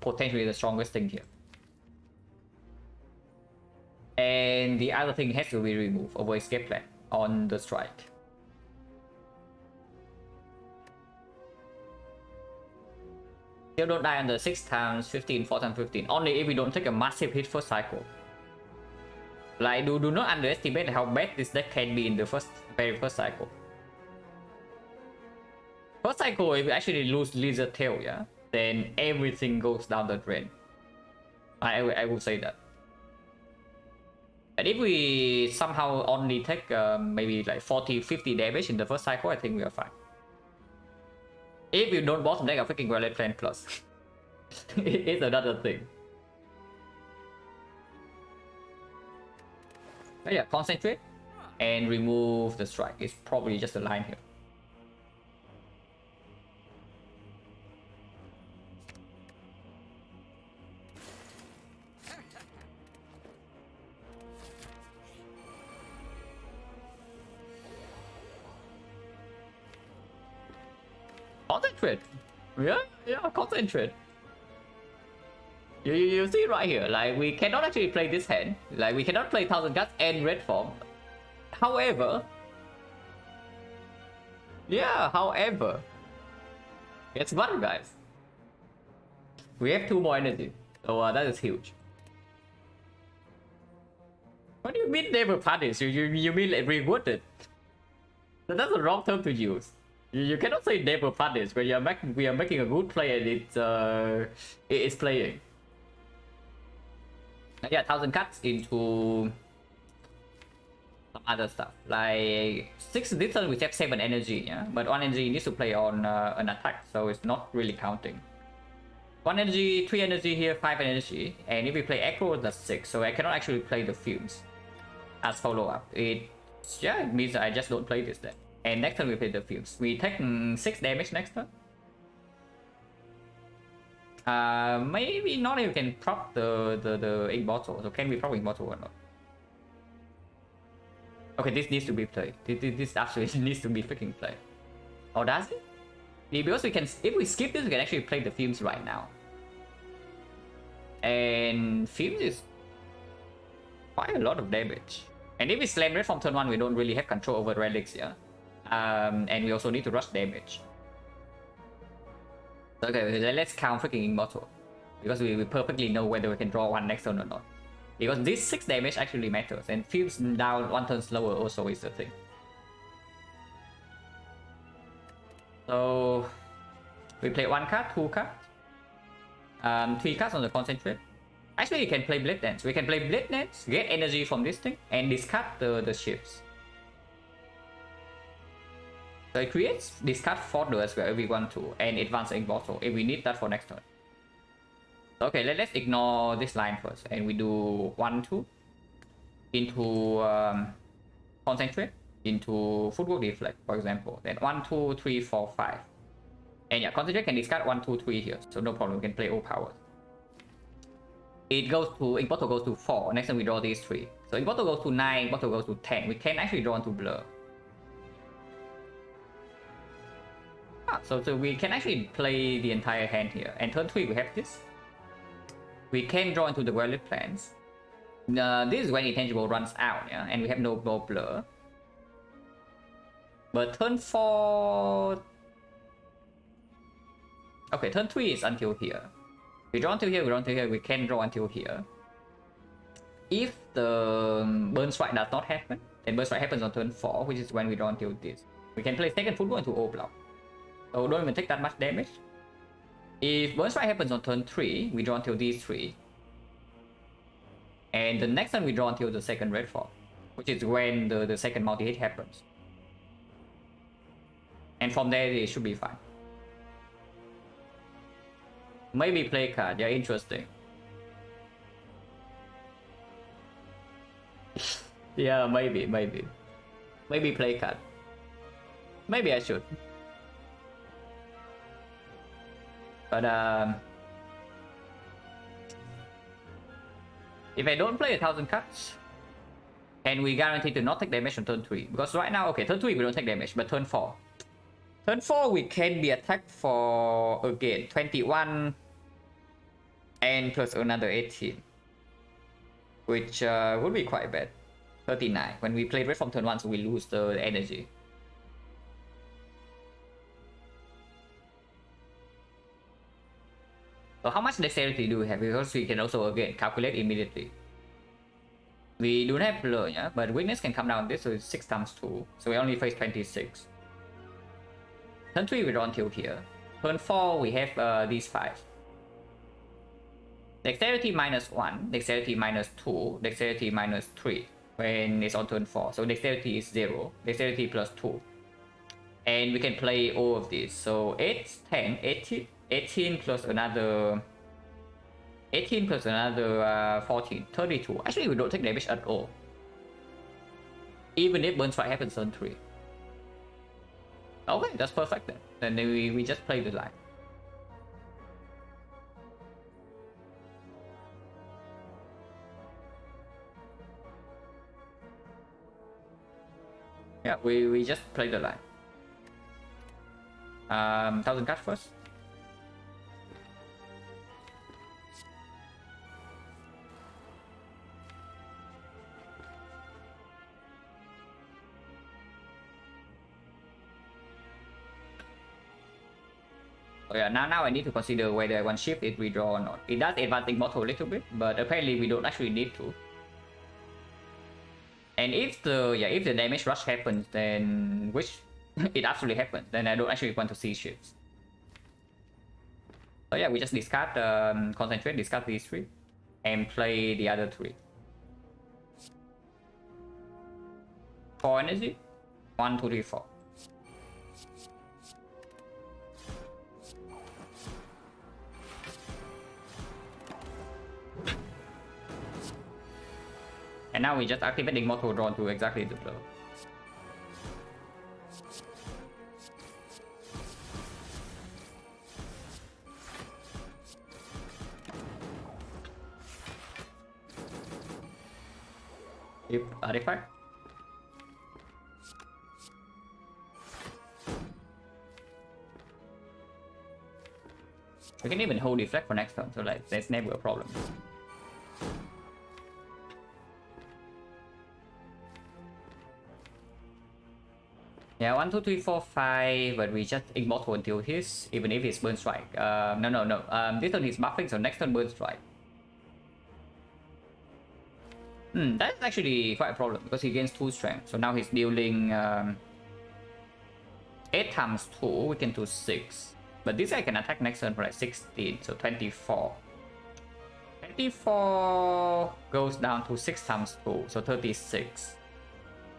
potentially the strongest thing here. And the other thing has to be removed over escape plan on the strike. Still don't die under 6 times 15, 4 times 15. Only if we don't take a massive hit first cycle. Like, do not underestimate how bad this deck can be in the very first cycle. First cycle, if we actually lose Lizard Tail, yeah, then everything goes down the drain. I will say that. And if we somehow only take maybe like 40-50 damage in the first cycle, I think we are fine. If you don't bottom deck a freaking Violet Plan Plus, it's another thing. But yeah, concentrate and remove the strike. It's probably just a line here. Concentrate. Yeah, concentrate. You see right here, like we cannot actually play this hand. Like we cannot play 1000 cards and red form. However, it's fun, guys. We have 2 more energy, so that is huge. What do you mean never punish? You mean like rewarded? That's the wrong term to use. You cannot say never punish when we are making a good play and it's playing. Yeah, 1000 cuts into some other stuff. Like 6 this turn we have 7 energy, yeah, but 1 energy needs to play on an attack, so it's not really counting. 1 energy, 3 energy here, 5 energy, and if we play Echo, that's 6, so I cannot actually play the fumes as follow up. It means that I just don't play this then. And next turn we play the fumes. We take 6 damage next turn. Maybe not if we can prop the ink bottle. So can we prop ink bottle or not? Okay, this needs to be played. This absolutely needs to be freaking played. Oh, does it? Because we can, if we skip this, we can actually play the fumes right now. And fumes is quite a lot of damage. And if we slam red from turn 1, we don't really have control over relics, yeah. And we also need to rush damage. Okay, let's count freaking Immortal, because we perfectly know whether we can draw 1 next turn or not. Because this 6 damage actually matters, and fumes down 1 turn slower also is the thing. So we play 1 card, 2 cards, 3 cards on the concentrate. Actually, you can play Blade Dance. We can play Blade Dance, get energy from this thing, and discard the ships. So it creates discard fodder as well if we want to, and advance ink bottle if we need that for next turn. Okay, let's ignore this line first, and we do 1, 2 into concentrate, into footwork deflect, for example. Then 1, 2, 3, 4, 5. And yeah, concentrate can discard 1, 2, 3 here, so no problem, we can play all powers. It goes to, ink bottle goes to 4, next time we draw these 3. So ink bottle goes to 9, ink bottle goes to 10. We can actually draw into blur. So we can actually play the entire hand here. And turn 3 we have this. We can draw into the Violet Plans. This is when intangible runs out, yeah, and we have no blur. But turn 4... Okay, turn 3 is until here. We draw until here, we draw until here, we can draw until here. If the burn strike does not happen, then burn strike happens on turn 4, which is when we draw until this. We can play second football into O block. So don't even take that much damage. If burn strike happens on turn 3, we draw until these 3. And the next turn we draw until the second red fall, which is when the second multi-hit happens. And from there it should be fine. Maybe play card, yeah, interesting. Yeah, maybe play card. Maybe I should. But if I don't play 1,000 cards, can we guarantee to not take damage on turn 3? Because right now, okay, turn 3 we don't take damage, but turn 4. Turn 4 we can be attacked for, again, 21 and plus another 18. Which would be quite bad. 39. When we play red from turn 1, so we lose the energy. So how much dexterity do we have? Because we can also again calculate immediately. We do not have blur, yeah, but weakness can come down this, so it's 6 times 2. So we only face 26. Turn 3 we draw until here. Turn 4 we have these 5. Dexterity minus 1, dexterity minus 2, dexterity minus 3 when it's on turn 4. So dexterity is 0, dexterity plus 2. And we can play all of these. So 8, 10, 18, 18 plus another 14, 32. Actually, we don't take damage at all. Even if burn strike happens on 3. Okay, that's perfect then. Then we just play the line. Yeah, we just play the line. 1,000 cards first. Oh yeah, now I need to consider whether I want shift it redraw or not. It does advance immortal a little bit, but apparently we don't actually need to. And if the damage rush happens, then which it absolutely happens, then I don't actually want to see shifts. So yeah, we just discard concentrate, discard these 3, and play the other 3. 4 energy. 1, 2, 3, 4. And now we just activate Immortal Drawn to exactly the blow. Keep artifact. We can even hold deflect for next turn, so like that's never a problem. Yeah, 1, 2, 3, 4, 5, but we just immortal until his, even if it's burn strike. No. This turn is buffing, so next turn burn strike. That's actually quite a problem because he gains 2 strength. So now he's dealing 8 times 2, we can do 6. But this guy can attack next turn for like 16, so 24. 24 goes down to 6 times 2, so 36.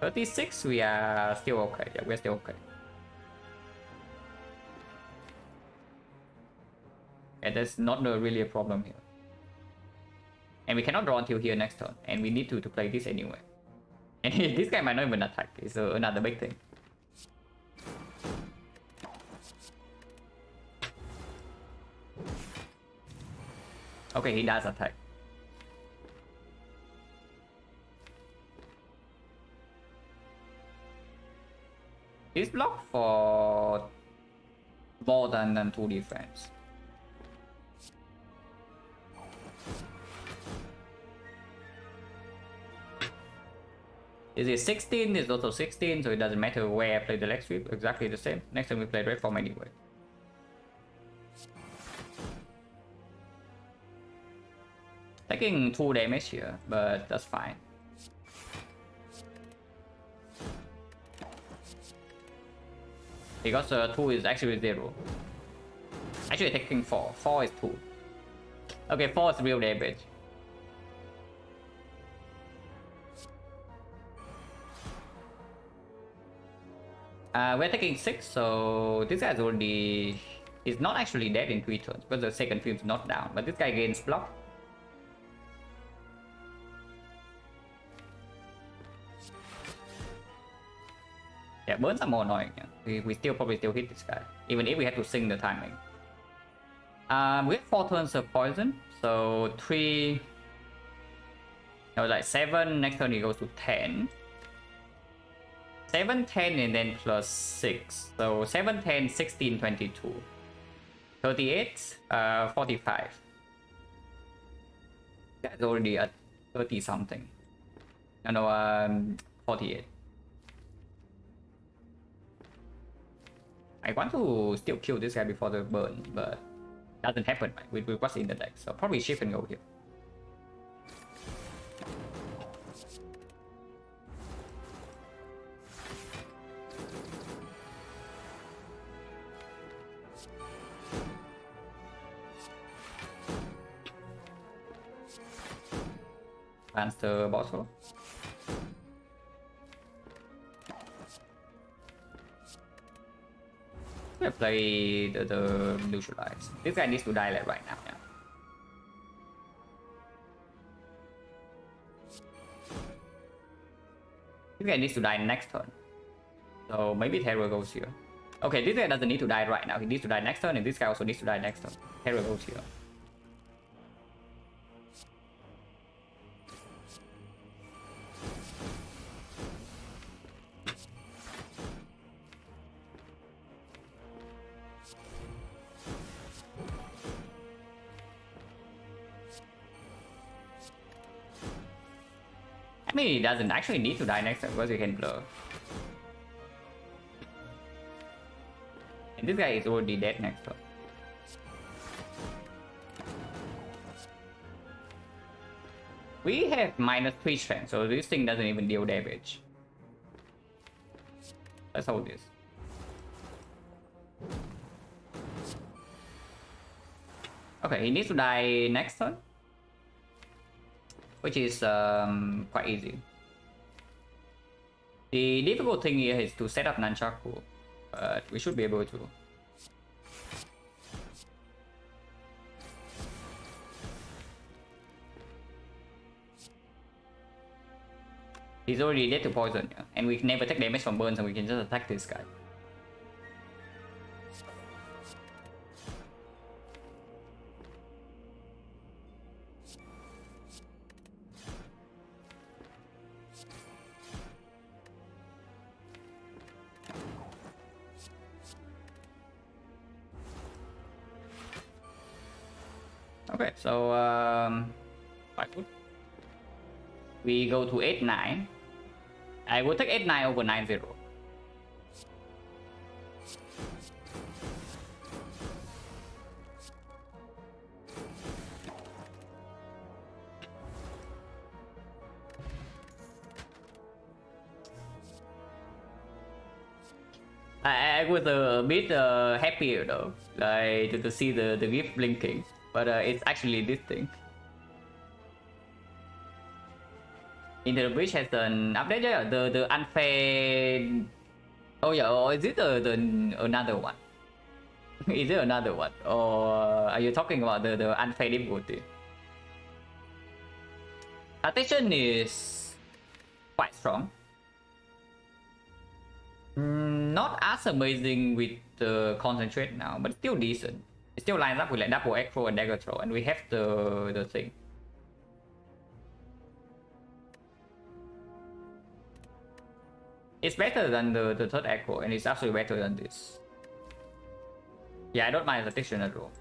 36, we are still okay. Yeah, we're still okay. Yeah, that's not really a problem here. And we cannot draw until here next turn, and we need to play this anyway. And this guy might not even attack, it's another big thing. Okay, he does attack. He's blocked for more than 2 defense. Is it 16? It's also 16, so it doesn't matter where I play the leg sweep, exactly the same. Next time we play red form anyway. Taking 2 damage here, but that's fine. Because 2 is actually 0. Actually taking 4. 4 is 2. Okay, 4 is real damage. We're taking 6, so this guy's already... He's not actually dead in 3 turns, because the second field is not down. But this guy gains block. Yeah, burns are more annoying. Yeah. We still probably still hit this guy, even if we have to sync the timing. We have 4 turns of poison, so 3... No, like 7, next turn he goes to 10. 7, 10, and then plus 6. So 7, 10, 16, 22. 38, 45. That's already at 30 something. No, 48. I want to still kill this guy before the burn, but doesn't happen with what's in the deck. So probably shift and go here. Advance the bottle. I play the neutralize. This guy needs to die like right now. Yeah. This guy needs to die next turn. So maybe Terror goes here. Okay, this guy doesn't need to die right now. He needs to die next turn, and this guy also needs to die next turn. Terror goes here. I mean, he doesn't actually need to die next turn because he can blur. And this guy is already dead next turn. We have -3 strength, so this thing doesn't even deal damage. Let's hold this. Okay, he needs to die next turn, which is quite easy. The difficult thing here is to set up Nunchaku, but we should be able to. He's already dead to poison, yeah? And we never take damage from burns, and we can just attack this guy. Okay, so quite good. We go to 8-9. I will take 8-9 over 9-0. I was a bit happier though, like to see the gift blinking, but it's actually this thing. Into the Bridge has an update, yeah, the unfair. Oh yeah, or is it the another one? Is it another one, or are you talking about the unfair difficulty? Attention is quite strong. Not as amazing with the concentrate now, but still decent. It still lines up with like double Echo and dagger throw, and we have the thing. It's better than the third Echo, and it's actually better than this. Yeah, I don't mind the addition at all.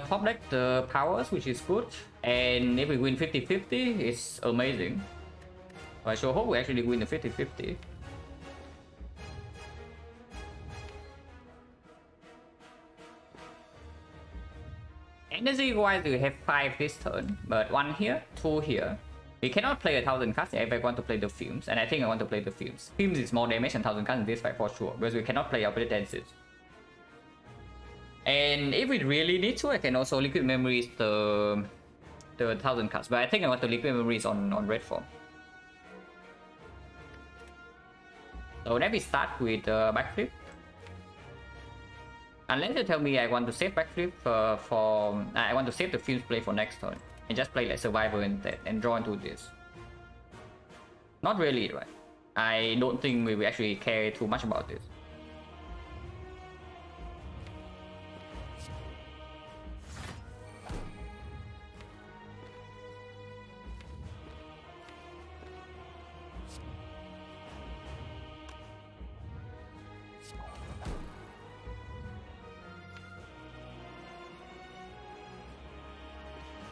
Top deck the powers, which is good, and if we win 50-50, it's amazing. I sure hope we actually win the 50-50. Energy wise, we have 5 this turn, but 1 here, 2 here. We cannot play 1000 cards if I want to play the Fumes, and I think I want to play the Fumes. Fumes is more damage than 1000 cards in this fight for sure, because we cannot play Opposite Dances. And if we really need to, I can also Liquid Memories the 1000 cards, but I think I want to Liquid Memories on red form. So then we start with backflip. Unless you tell me I want to save backflip I want to save the Fumes play for next turn and just play like Survivor instead and draw into this. Not really, right? I don't think we will actually care too much about this.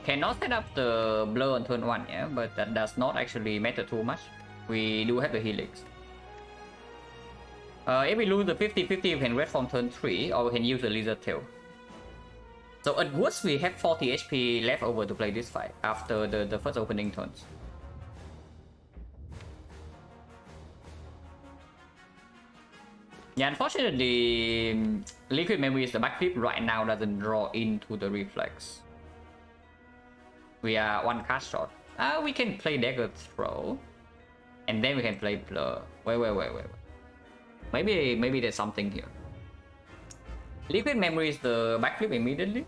Cannot set up the blur on turn 1, yeah, but that does not actually matter too much. We do have the Helix. If we lose the 50-50, we can red from turn 3, or we can use the Lizard Tail. So at worst, we have 40 HP left over to play this fight after the first opening turns. Yeah, unfortunately, Liquid Memories, the backflip right now doesn't draw into the reflex. We are one card short. We can play Dagger Throw, and then we can play Blur. Wait. Maybe there's something here. Liquid Memories the backflip immediately.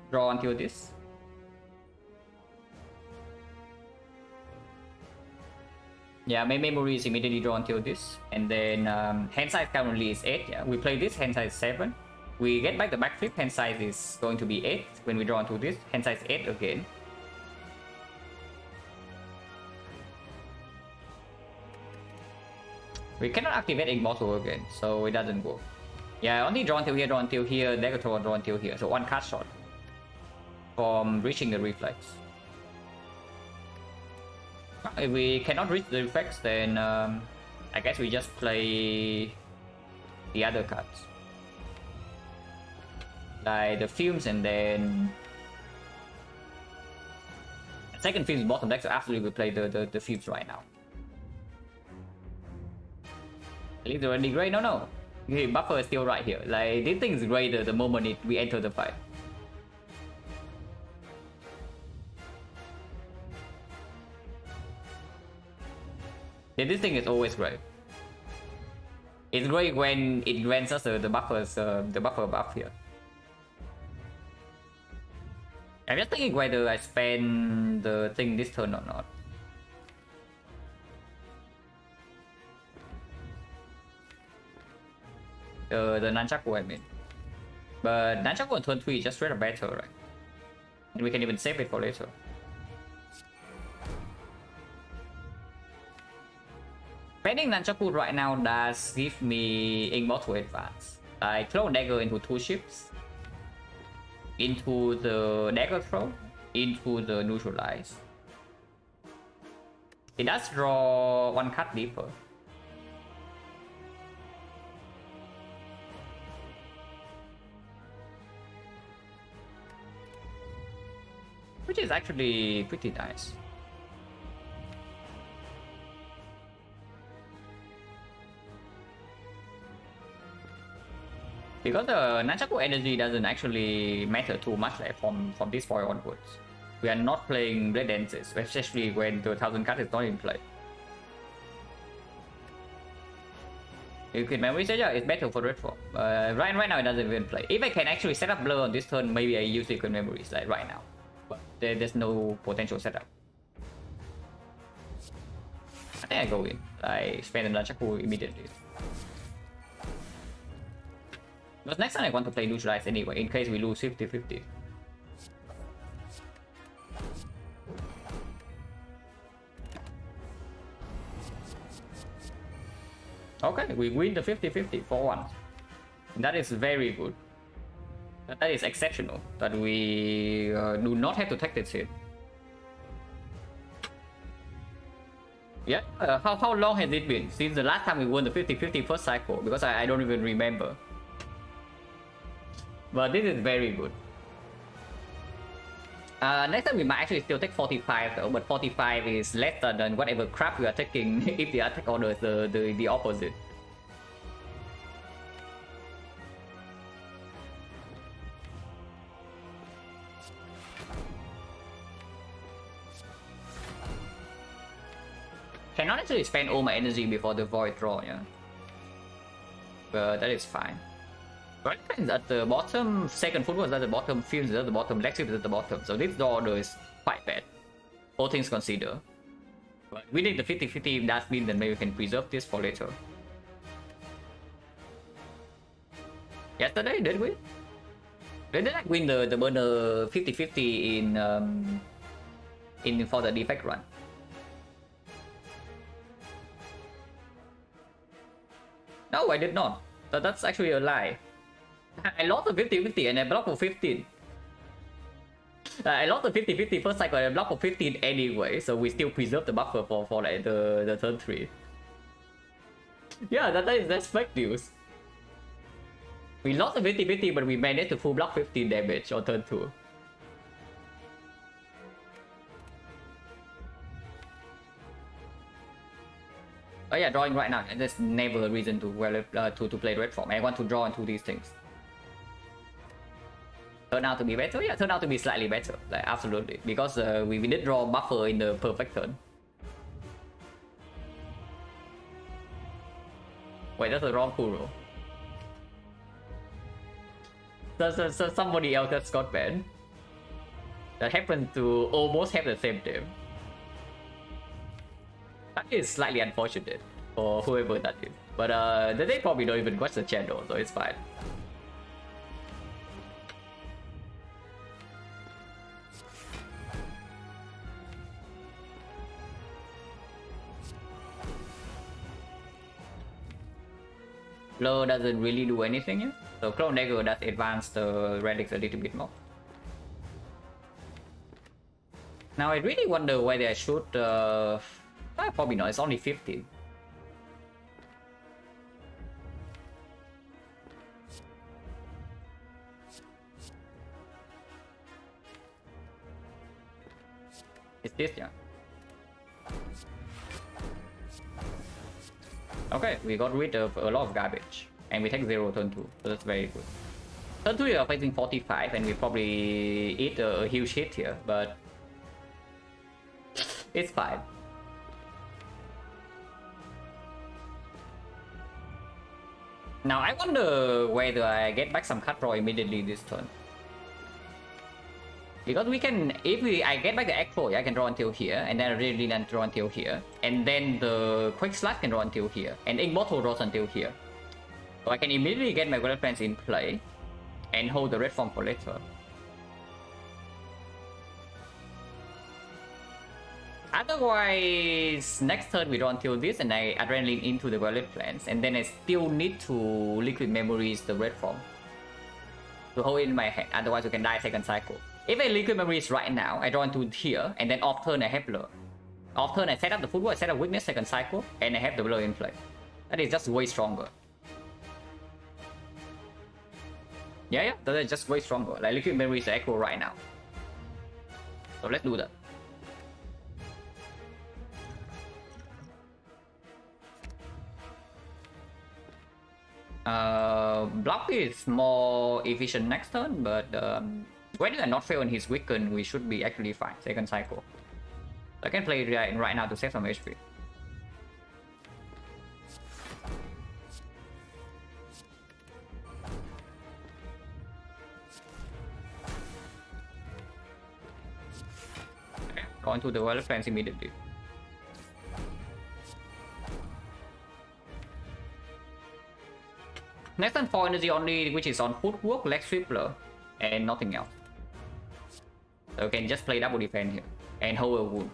Draw until this. Yeah, my memory is immediately drawn until this, and then hand size currently is 8. Yeah, we play this, hand size 7. We get back the backflip, hand size is going to be 8. When we draw into this, hand size 8 again. We cannot activate Immortal again, so it doesn't work. Yeah, only draw until here, Dagger Throw, draw until here. So one card shot from reaching the reflex. If we cannot reach the reflex, then I guess we just play the other cards. Like the Fumes, and then second Fumes bottom deck, so absolutely we play the Fumes right now. Leave the already great. No. Okay, buffer is still right here. Like this thing is greater the moment we enter the fight. Yeah, this thing is always great. It's great when it grants us the buffer buff here. I'm just thinking whether I spend the thing this turn or not. The Nunchaku, I mean. But Nunchaku on turn 3 is just straight up better, right? And we can even save it for later. Spending Nunchaku right now does give me Immortal advance. I throw Dagger into 2 ships, into the Dagger Throw, into the Neutralize. It does draw 1 card deeper. Which is actually pretty nice. Because the Nunchaku energy doesn't actually matter too much like, from this point onwards. We are not playing Blade Dances, especially when the 1000 card is not in play. Liquid Memory says, yeah, it's better for red form. Right now it doesn't even play. If I can actually set up Blur on this turn, maybe I use Liquid Memories like right now. But there's no potential setup. I think I go in. I spend the Nunchaku immediately. Because next time I want to play Neutralize anyway, in case we lose 50-50. Okay, we win the 50-50 for once. That is very good. That is exceptional, that we do not have to take this hit. Yeah, how long has it been? Since the last time we won the 50-50 first cycle, because I don't even remember. But this is very good. Next time we might actually still take 45 though, but 45 is less than whatever crap we are taking if the attack orders the opposite. Cannot actually spend all my energy before the void draw, yeah. But that is fine. Right is at the bottom, second foot was at the bottom, Fumes is at the bottom, leg sweep is at the bottom. So this draw order is quite bad. All things considered. But we need the 50-50, if that means then maybe we can preserve this for later. Yesterday, did we? Did I win the burner 50-50 in for the defect run? No, I did not. That's actually a lie. I lost the 50-50 and I blocked for 15. I lost the 50-50 first cycle and I blocked for 15 anyway, so we still preserve the buffer for like the turn 3. Yeah, that's fake news. We lost the 50-50 but we managed to full block 15 damage on turn 2. Oh yeah, drawing right now, and there's never a reason to play red form. I want to draw into these things. Turn out to be better? Yeah, turn out to be slightly better. Like, absolutely. Because we did draw buffer in the perfect turn. Wait, that's the wrong Kuro. So somebody else has got banned. That happened to almost have the same team. That is slightly unfortunate for whoever that is. But they probably don't even watch the channel, so it's fine. Blur doesn't really do anything yet, so Clone Dagger does advance the relics a little bit more. Now I really wonder whether I should probably not, it's only 15. It's this, yeah. Okay, we got rid of a lot of garbage. And we take 0 turn 2, so that's very good. Turn 2 we are fighting 45 and we probably eat a huge hit here, but it's fine. Now I wonder whether I get back some cut draw immediately this turn. Because we can, I get back the Echo, I can draw until here, and then I really didn't draw until here. And then the Quick Slash can draw until here, and Ink Bottle draws until here. So I can immediately get my Golden Plans in play, and hold the red form for later. Otherwise, next turn we draw until this, and I Adrenaline into the Golden Plans, and then I still need to Liquid Memories the red form to hold it in my hand, otherwise we can die second cycle. If I Liquid Memories right now, I draw into here, and then off turn I have Blur. Off turn I set up the footwork, I set up Weakness second cycle, and I have the Blur in play. That is just way stronger. Yeah, that is just way stronger. Like Liquid Memories Echo right now. So let's do that. Block is more efficient next turn, but when we are not fail on his weaken, we should be actually fine. Second cycle. I can play right now to save some HP. Okay, go into the Golden Plans immediately. Next turn 4 energy only, which is on footwork, leg sweeper, and nothing else. So you can just play double defense here and hold a wound.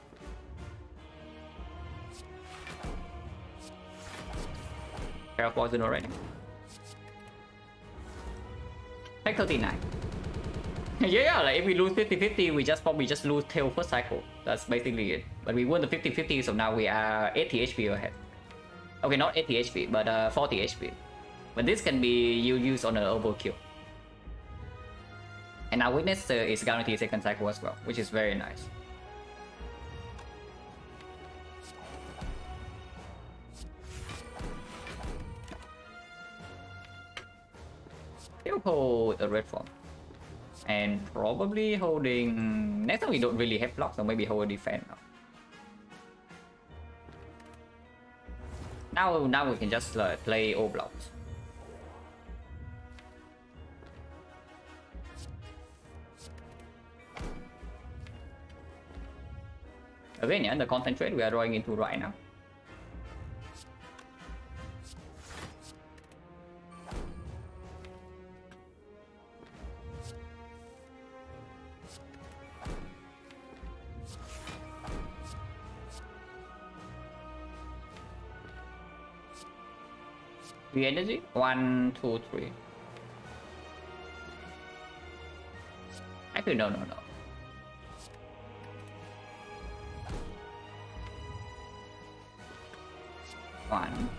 Carol poison already. Take 39. Yeah, like if we lose 50-50, we probably just lose tail first cycle. That's basically it. But we won the 50-50, so now we are 80 HP ahead. Okay, not 80 HP, but 40 HP. But this can be used on an overkill. And our witness is guaranteed second cycle as well, which is very nice. Still hold a red form. And probably holding... Next time we don't really have block, so maybe hold a defense now. Now we can just play all blocks. Again, yeah, the concentrate we are drawing into right now. The energy 1, 2, 3. Actually, no. 1,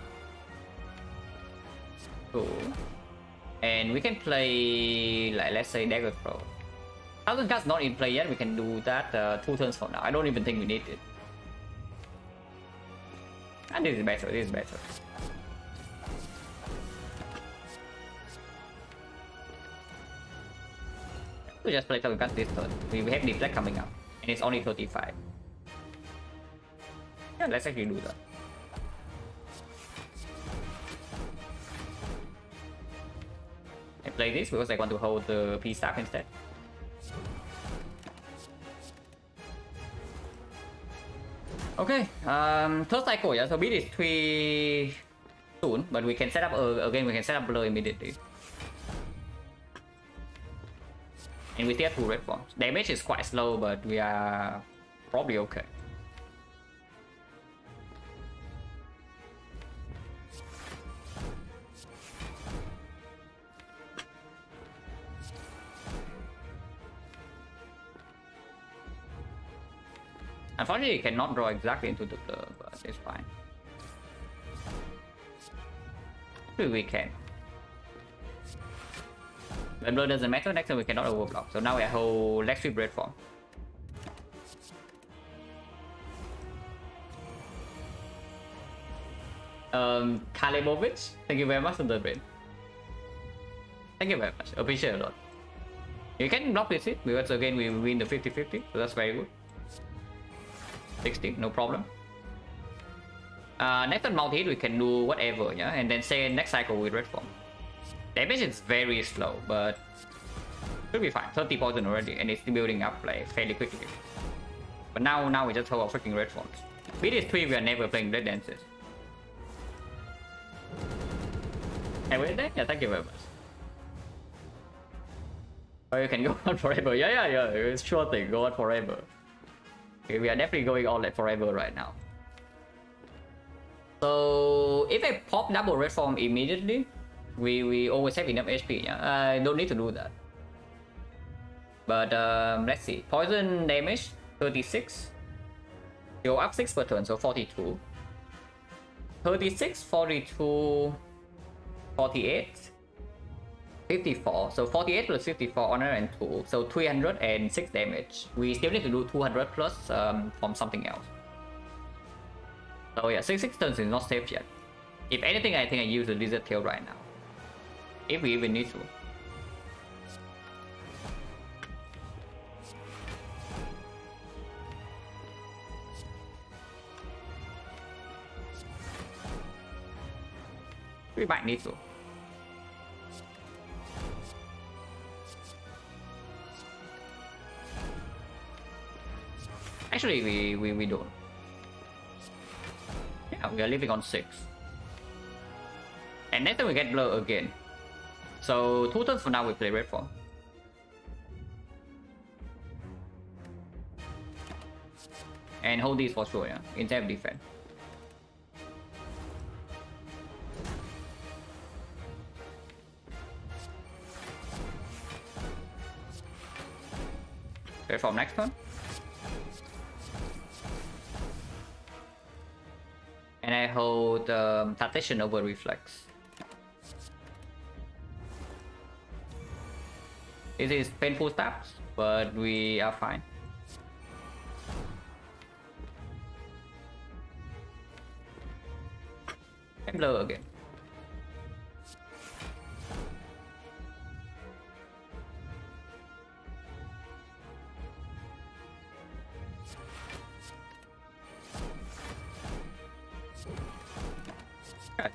2, and we can play like let's say dagger throw. Thousand cards not in play yet. We can do that 2 turns from now. I don't even think we need it. And this is better. This is better. We just play thousand cards this turn. We have deflect coming up, and it's only 35. Yeah, let's actually do that. I play this because I want to hold the P staff instead. Okay, third cycle, yeah, so beat is 3 soon, but we can set up again, we can set up blur immediately. And we still have 2 red forms. Damage is quite slow, but we are probably okay. Unfortunately, you cannot draw exactly into the blur, but it's fine. Maybe we can. When blur doesn't matter, next time we cannot overblock. So now we hold next 3 red form. Kalibovich, thank you very much for the brain. Thank you very much, appreciate it a lot. You can block this hit because again we win the 50-50, so that's very good. 60, no problem. Next on multi hit we can do whatever, yeah, and then say next cycle with red form. Damage is very slow, but should be fine. 30 poison already, and it's building up like fairly quickly. But now we just hold our freaking red forms. With this 3 we are never playing Blood Dances. And with that, yeah, thank you very much. Oh, you can go on forever. Yeah, it's sure thing, go on forever. Okay, we are definitely going on like forever right now. So if I pop double red form immediately, we always have enough HP. Yeah, I don't need to do that. But let's see. Poison damage 36. Go up 6 per turn, so 42. 36, 42, 48, 54. So 48 plus 54, honor and 2. So 306 damage. We still need to do 200 plus from something else. So yeah, 6 turns is not safe yet. If anything, I think I use the lizard tail right now. If we even need to. We might need to. Actually, we don't. Yeah, we are living on 6. And next time we get blur again. So 2 turns for now we play red form. And hold this for sure, yeah, instead of defense. Red form next turn. And I hold Tactician over Reflex. It is painful steps, but we are fine. And blur again.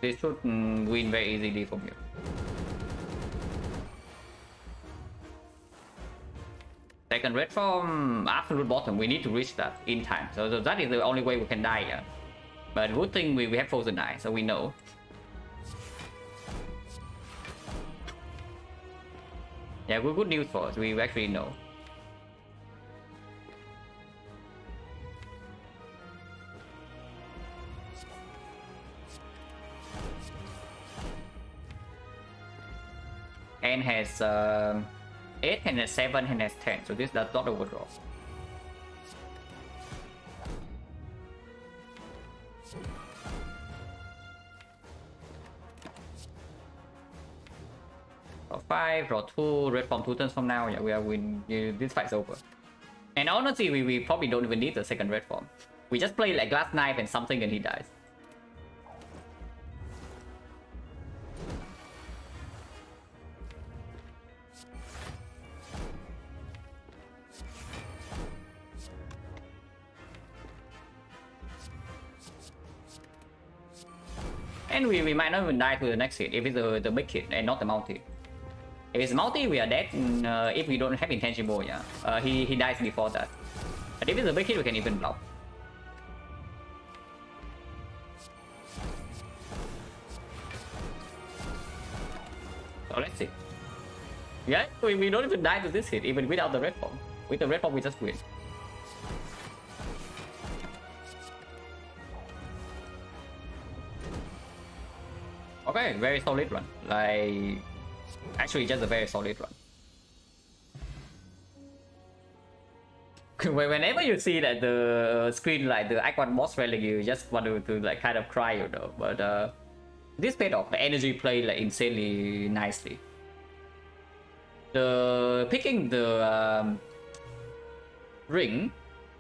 This should win very easily from you. Second red from absolute bottom, we need to reach that in time. So that is the only way we can die here. But good thing we have frozen eye, so we know. Yeah, good news for us, we actually know. And has 8 and has 7 and has 10, so this does not overdraw. Draw 5, draw 2, red from 2 turns from now. Yeah, we are win. This fight's over. And honestly, we probably don't even need the second red form. We just play like glass knife and something and he dies. And we might not even die to the next hit if it's the big hit and not the multi. If it's multi, we are dead if we don't have intangible, yeah. He dies before that. But if it's a big hit, we can even block. So let's see. Yeah, we don't even die to this hit, even without the red form. With the red form, we just win. Okay, very solid run. Like, actually, just a very solid run. Whenever you see that the screen like the Act 1 boss railing, you just want to like kind of cry, you know. But this paid off. The energy played like insanely nicely. The picking the ring.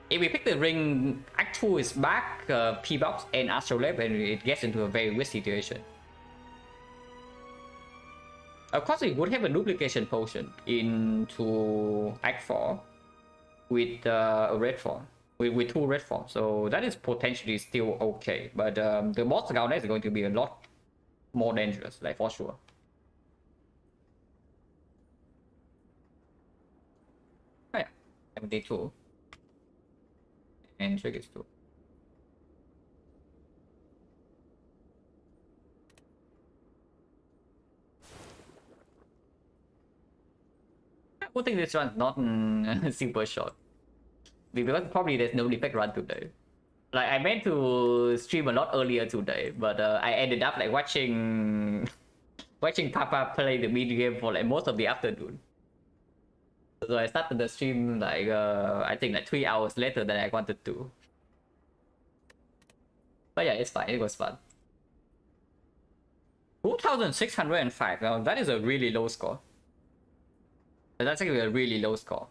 If we pick the ring, Act 2 is back, P-box and Astral Lab, and it gets into a very weird situation. Of course, we would have a duplication potion into Act 4 with a red form, with 2 red forms, so that is potentially still okay. But the boss down there is going to be a lot more dangerous, like for sure. Oh yeah, 72 and triggers 2. I think this run's not super short because probably there's no defect run today. Like I meant to stream a lot earlier today, but I ended up like watching Papa play the mid game for like most of the afternoon. So I started the stream like I think like 3 hours later than I wanted to. But yeah, it's fine. It was fun. 2,605. Now that is a really low score. That's actually a really low score.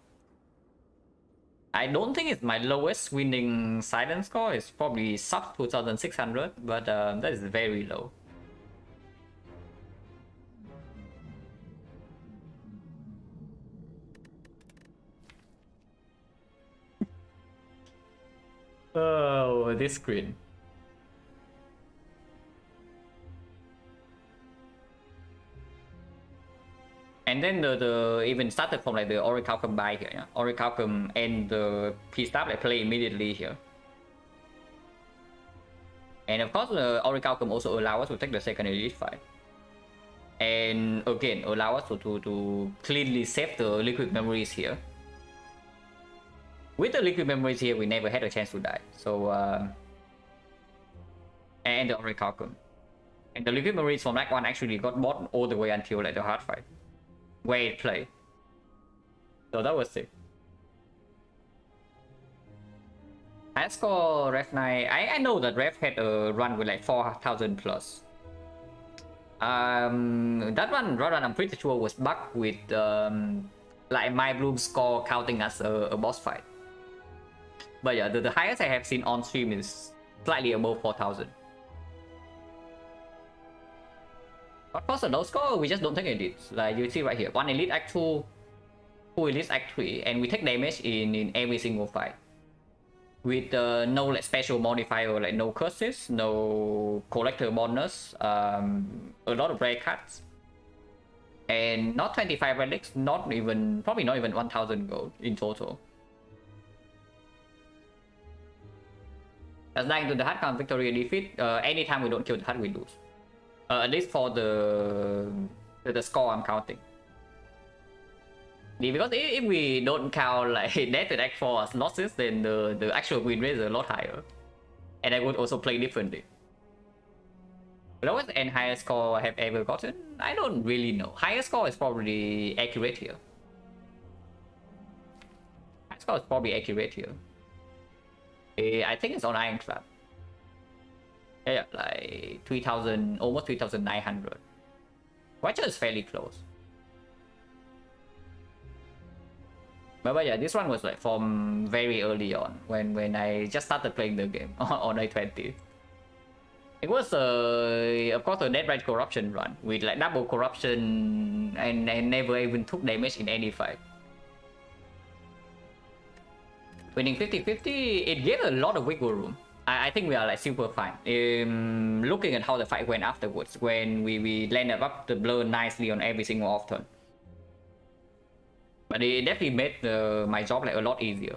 I don't think it's my lowest winning Silent score. It's probably sub 2,600, but that is very low. Oh, this screen. And then the even started from like the Orichalcum buy here, yeah. Orichalcum and the P-Stab like play immediately here. And of course the Orichalcum also allow us to take the second elite fight. And again allow us to cleanly save the liquid memories here. With the liquid memories here, we never had a chance to die. So and the Orichalcum. And the liquid memories from Act 1 actually got bought all the way until like the hard fight, where it played. So that was sick. I score Rev 9. I know that Rev had a run with like 4,000 plus. That one, I'm pretty sure was bugged with like my bloom score counting as a boss fight. But yeah, the highest I have seen on stream is slightly above 4,000. But for the low score, we just don't take edits. Like you see right here, 1 elite act 2, 2 elite act 3, and we take damage in every single fight. With no like special modifier, like no curses, no collector bonus, a lot of rare cards, and not 25 relics, not even, probably not even 1,000 gold in total. As dying to the hard count victory or defeat, anytime we don't kill the hard, we lose. At least for the score I'm counting. Because if we don't count like death and act 4 as losses, then the actual win rate is a lot higher. And I would also play differently. Lowest and highest score I have ever gotten? I don't really know. Highest score is probably accurate here. Highest score is probably accurate here. I think it's on Ironclad. Yeah, like 3,000, almost 3,900. Watcher is fairly close. But yeah, this one was like from very early on when I just started playing the game on A20. It was of course a net range corruption run with like double corruption and never even took damage in any fight. Winning 50-50, it gave a lot of wiggle room. I think we are like super fine. Looking at how the fight went afterwards, when we landed up the blur nicely on every single off turn. But it definitely made my job like a lot easier.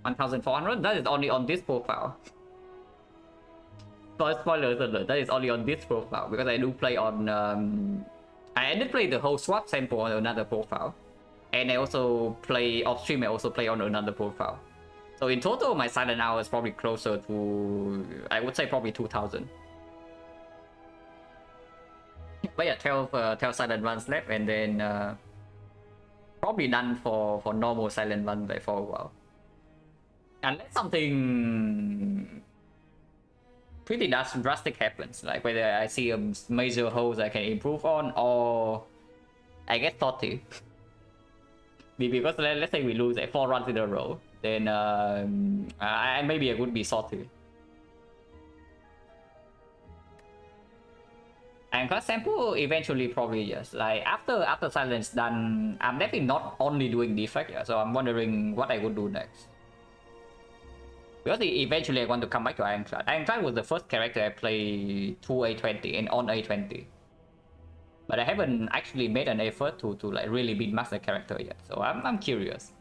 1,400? That is only on this profile. Spoilers alert, that is only on this profile because I do play on I did play the whole swap sample on another profile. And I also play off stream, I also play on another profile. So in total my silent hour is probably closer to, I would say probably 2,000. But yeah, 12 silent runs left, and then probably done for normal silent runs like for a while. Unless something pretty drastic happens, like whether I see a major holes I can improve on, or I get 30. Because let's say we lose like 4 runs in a row, then maybe I would be salty. And class sample eventually probably yes. Like after silence done, I'm definitely not only doing defect, yeah, so I'm wondering what I would do next. Because eventually I want to come back to Ironclad. Ironclad was the first character I played to A20 and on A20. But I haven't actually made an effort to like really beat master character yet, so I'm curious.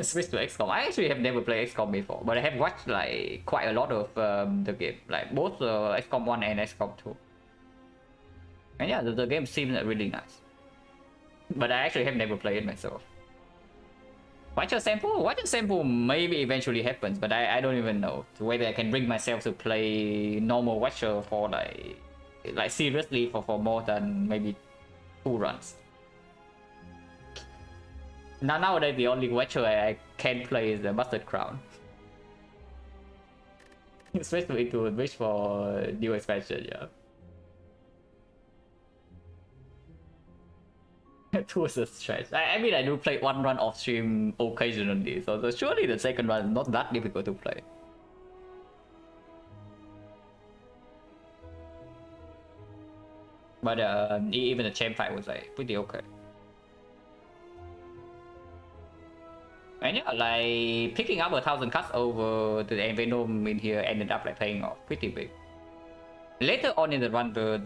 Switch to XCOM. I actually have never played XCOM before, but I have watched like quite a lot of the game, like both XCOM 1 and XCOM 2. And yeah, the game seems really nice. But I actually have never played it myself. Watcher sample maybe eventually happens, but I don't even know whether I can bring myself to play normal Watcher for like seriously for more than maybe 2 runs. Nowadays the only Watcher I can play is the Busted Crown. Especially to wish for new expansion, yeah. 2 is a stretch. I mean, I do play 1 run off stream occasionally, so surely the second run is not that difficult to play. But even the champ fight was like pretty okay. And yeah, like picking up 1,000 cuts over the Envenom in here ended up like paying off pretty big. Later on in the run, the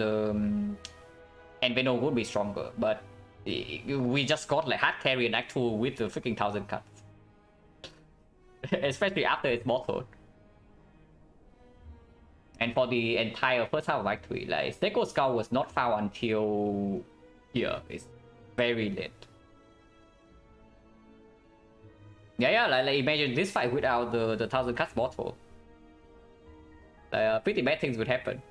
Envenom would be stronger, but we just got like hard carry and act 2 with the freaking 1,000 cuts. Especially after it's mortal. And for the entire first half of Act 3, like Steko Skull was not found until here. It's very late. Yeah, like imagine this fight without the 1,000 cuts mortal. Pretty bad things would happen.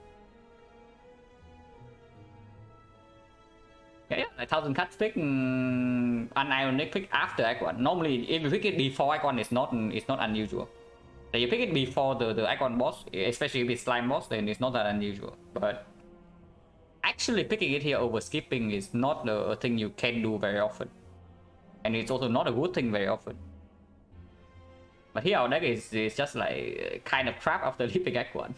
Yeah, like 1,000 cuts pick, an Ionic pick after Act 1. Normally, if you pick it before Act 1, it's not unusual. That you pick it before the icon boss, especially if it's slime boss, then it's not that unusual. But actually picking it here over skipping is not a thing you can do very often. And it's also not a good thing very often. But here our deck is just like kind of crap after leaping Act 1.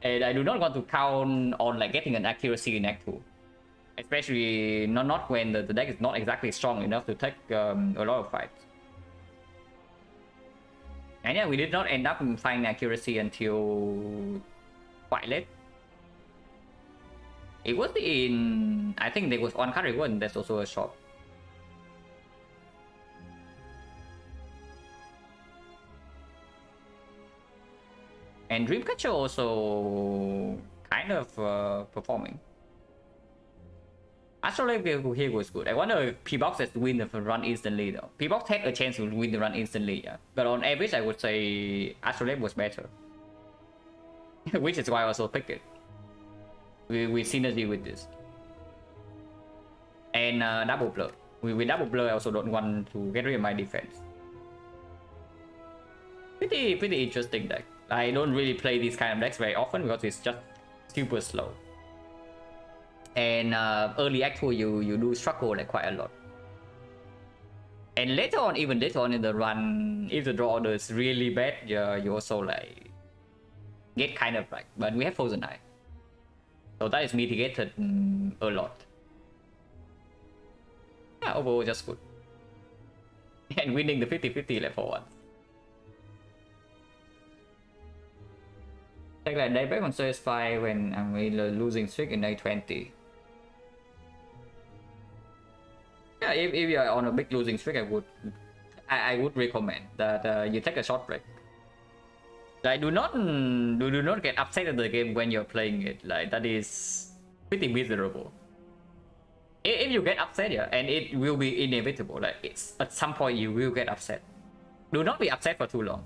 And I do not want to count on like getting an accuracy in Act 2. Especially not when the deck is not exactly strong enough to take a lot of fights. And yeah, we did not end up finding accuracy until quite late. It was in... I think there was one card one that's also a shop. And Dreamcatcher also kind of performing. Astrolabe here was good. I wonder if P-Box has to win the run instantly though. P-Box had a chance to win the run instantly, yeah. But on average, I would say Astrolabe was better. Which is why I also picked it. We synergy with this. And double blur. With double blur, I also don't want to get rid of my defense. Pretty interesting deck. I don't really play these kind of decks very often because it's just super slow. And early Act 2 you do struggle like quite a lot. And later on, even later on in the run, if the draw order is really bad, you also like get kind of like. But we have Frozen Eye, so that is mitigated a lot. Yeah, overall just good. And winning the 50-50 like for once. Take like day back on CS5 when I'm really losing streak in A20. Yeah, if you're on a big losing streak, I would recommend that you take a short break. Like do not get upset at the game when you're playing it. Like that is pretty miserable. If you get upset, yeah, and it will be inevitable. Like it's at some point you will get upset. Do not be upset for too long.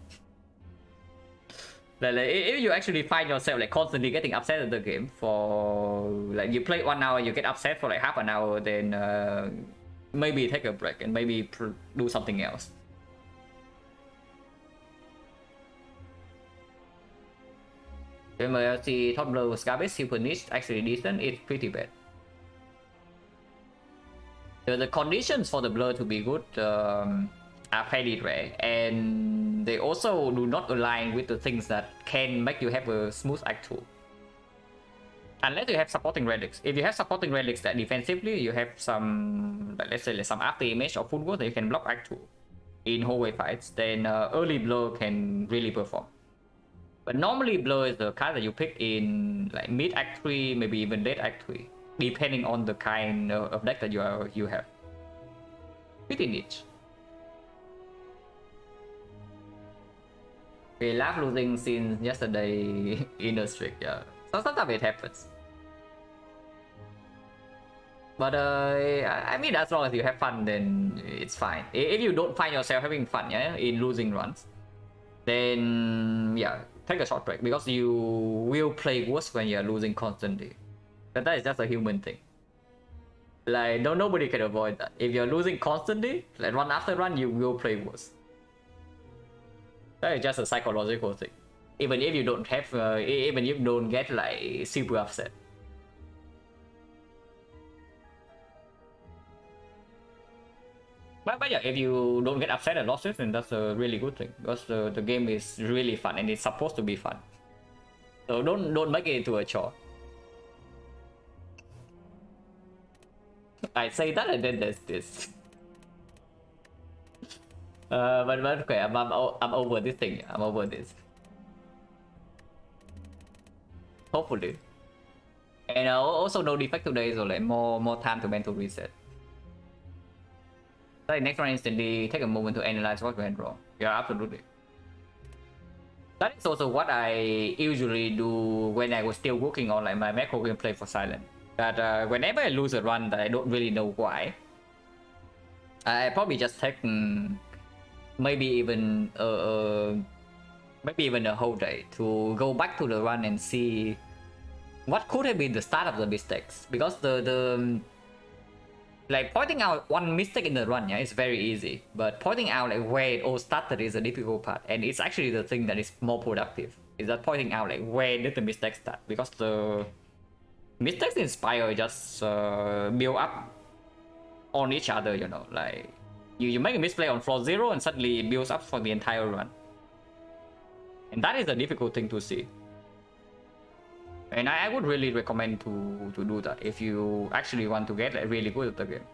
Like if you actually find yourself like constantly getting upset at the game for like you play 1 hour, you get upset for like half an hour, then maybe take a break and maybe do something else. MLC top blue Scarface super niche actually decent. It's pretty bad. The conditions for the blur to be good are fairly rare, and they also do not align with the things that can make you have a smooth Act 2. Unless you have supporting relics. If you have supporting relics that defensively you have some, like, let's say like some after image or footwork that you can block Act 2 in hallway fights, then early blur can really perform. But normally blur is the card that you pick in like mid Act 3, maybe even late Act 3, depending on the kind of deck that you have. Pretty niche. We laugh losing since yesterday in the streak, yeah. So sometimes it happens. But I mean, as long as you have fun, then it's fine. If you don't find yourself having fun, yeah, in losing runs, then yeah, take a short break because you will play worse when you're losing constantly. But that is just a human thing. Like nobody can avoid that. If you're losing constantly, like run after run, you will play worse. That is just a psychological thing. Even if you don't have, even if you don't get like super upset. But yeah, if you don't get upset at losses, then that's a really good thing because the game is really fun and it's supposed to be fun. So don't make it into a chore. I say that and then there's this. But okay, I'm over this thing. I'm over this. Hopefully. And also no defect today, so like more time to mental reset. So next round instantly take a moment to analyze what went wrong. Yeah, absolutely. That is also what I usually do when I was still working on like my macro gameplay for Silent. That whenever I lose a run that I don't really know why, I probably just take maybe even a whole day to go back to the run and see what could have been the start of the mistakes, because Like pointing out one mistake in the run, yeah, is very easy. But pointing out like where it all started is a difficult part, and it's actually the thing that is more productive. Is that pointing out like where did the mistake start? Because the mistakes inspire just build up on each other, you know, like you make a misplay on floor 0 and suddenly it builds up for the entire run. And that is a difficult thing to see. And I would really recommend to do that if you actually want to get like really good at the game.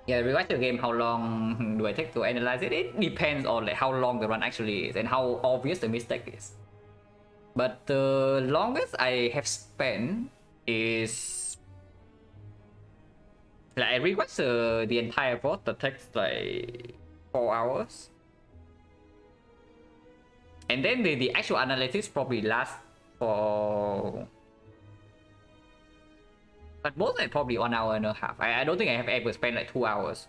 Yeah, rewatch the game, how long do I take to analyze it? It depends on like how long the run actually is and how obvious the mistake is. But the longest I have spent is like I rewatched the entire boss that takes like 4 hours. And then the actual analysis probably lasts for... But most like probably 1 hour and a half. I don't think I have ever spent like 2 hours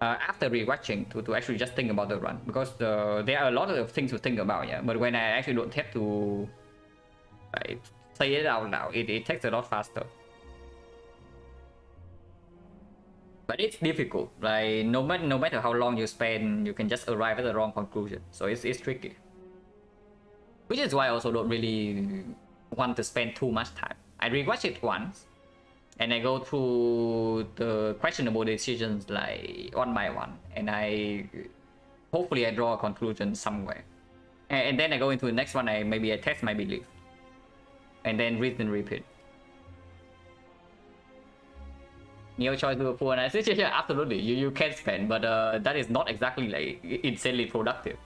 after rewatching to actually just think about the run. Because there are a lot of things to think about, yeah. But when I actually don't have to like, say it out loud, it takes a lot faster. But it's difficult. Like no matter how long you spend, you can just arrive at the wrong conclusion. So it's tricky. Which is why I also don't really want to spend too much time. I rewatch it once, and I go through the questionable decisions like one by one, and hopefully I draw a conclusion somewhere. And then I go into the next one, maybe I test my belief. And then read and repeat. Nhiều choice to a poor analysis. Yeah, absolutely. You can spend, but that is not exactly like insanely productive.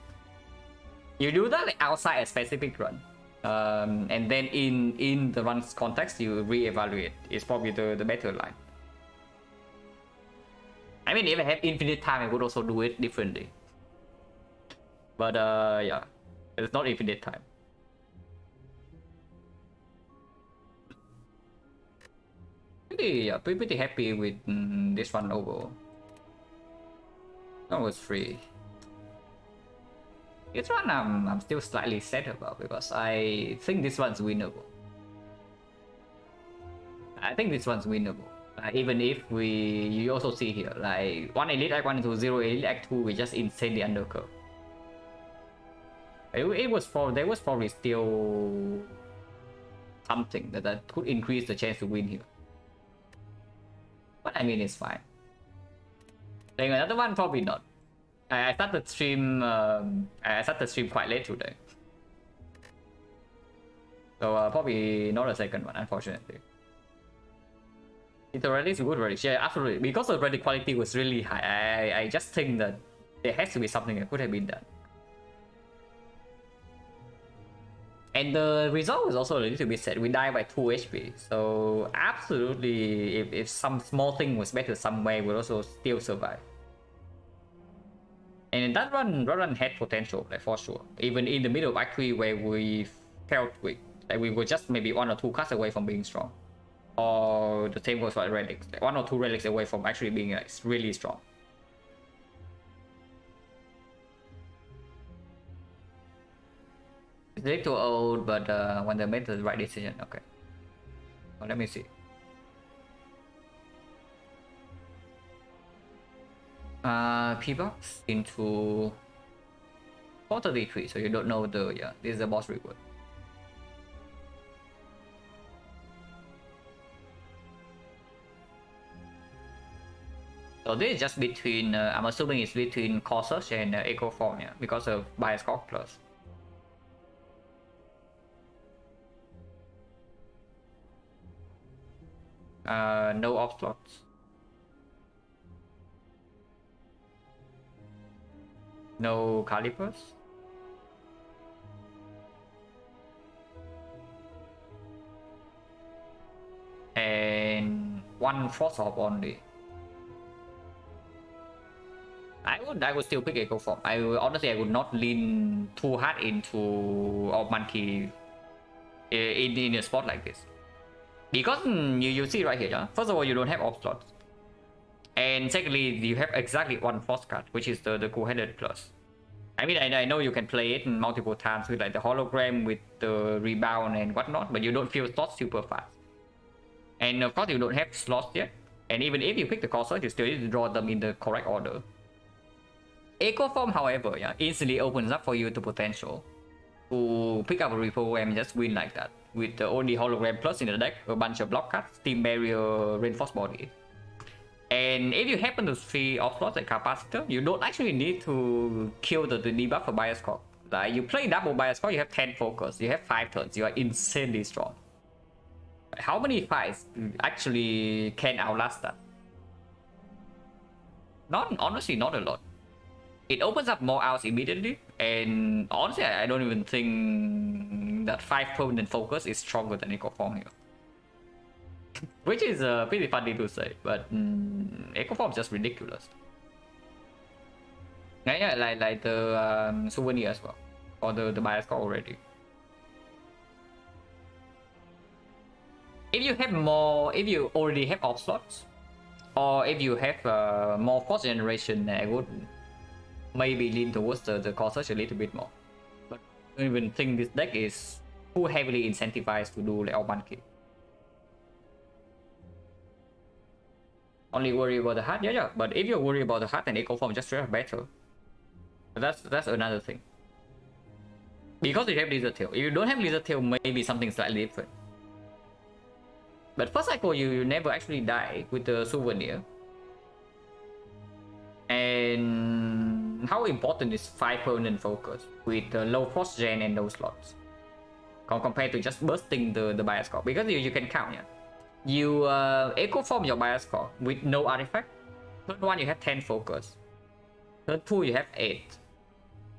You do that like, outside a specific run, and then in the run's context, you re-evaluate. It's probably the better line. I mean, if I have infinite time, I would also do it differently. But yeah, it's not infinite time. Pretty happy with this one overall. That was free. This one I'm still slightly sad about because I think this one's winnable. Even if you also see here, like 1 Elite Act 1 into 0 Elite Act 2, we just insanely undercurve. There was probably still something that could increase the chance to win here. But I mean, it's fine. Playing another one, probably not. I started stream. I started stream quite late today, so probably not a second one, unfortunately. It's a relic, good relic. Yeah, absolutely. Because the relic quality was really high, I just think that there has to be something that could have been done. And the result was also a little bit sad. We died by 2 HP, so absolutely, if some small thing was better somewhere, we'll also still survive. And that run had potential, like for sure. Even in the middle of Act 3 where we felt weak, like we were just maybe 1 or 2 cards away from being strong. Or the same goes for relics, like 1 or 2 relics away from actually being like, really strong. It's a little old, but when they made the right decision, okay. Well, let me see. P-box into 433, so you don't know the, yeah, this is the boss reward. So this is just between, I'm assuming it's between Core Search and Echo Form, yeah, because of Bias Core Plus. No off slots. No calipers. And 1 Frost Orb only. I would still pick Echo Form. Honestly, I would not lean too hard into Orb Monkey in a spot like this. Because you see right here, yeah? First of all, you don't have Orb slots. And secondly, you have exactly 1 Frost card, which is the Cool-Headed Plus. I mean, I know you can play it multiple times with like the hologram, with the rebound and whatnot, but you don't feel slots super fast. And of course, you don't have slots yet. And even if you pick the core search, you still need to draw them in the correct order. Echo Form, however, yeah, easily opens up for you the potential to pick up a reprogram and just win like that. With the only hologram plus in the deck, a bunch of block cards, team barrier, reinforced body. And if you happen to see off slots like capacitor, you don't actually need to kill the debuff for bias core. Like you play double bias core, you have 10 focus, you have 5 turns, you are insanely strong. How many fights actually can outlast that? Honestly, not a lot. It opens up more outs immediately, and honestly, I don't even think that 5 permanent focus is stronger than Echo Form here. Which is pretty funny to say, but Echo Form is just ridiculous. Yeah, like the souvenir as well, or the bias core already. If you have more, if you already have off slots, or if you have more force generation, I would maybe lean towards the core search a little bit more. But I don't even think this deck is too heavily incentivized to do like all one kill. Only worry about the heart, yeah. But if you're worried about the heart, then Echo Form just straight up better. But that's another thing. Because you have Lizard Tail. If you don't have Lizard Tail, maybe something slightly different. But first cycle, you never actually die with the souvenir. And how important is 5 permanent focus with the low force gen and those slots compared to just bursting the bias core? Because you can count, yeah. You Echo Form your bias core with no artifact. Turn 1 you have 10 focus. Turn 2 you have 8.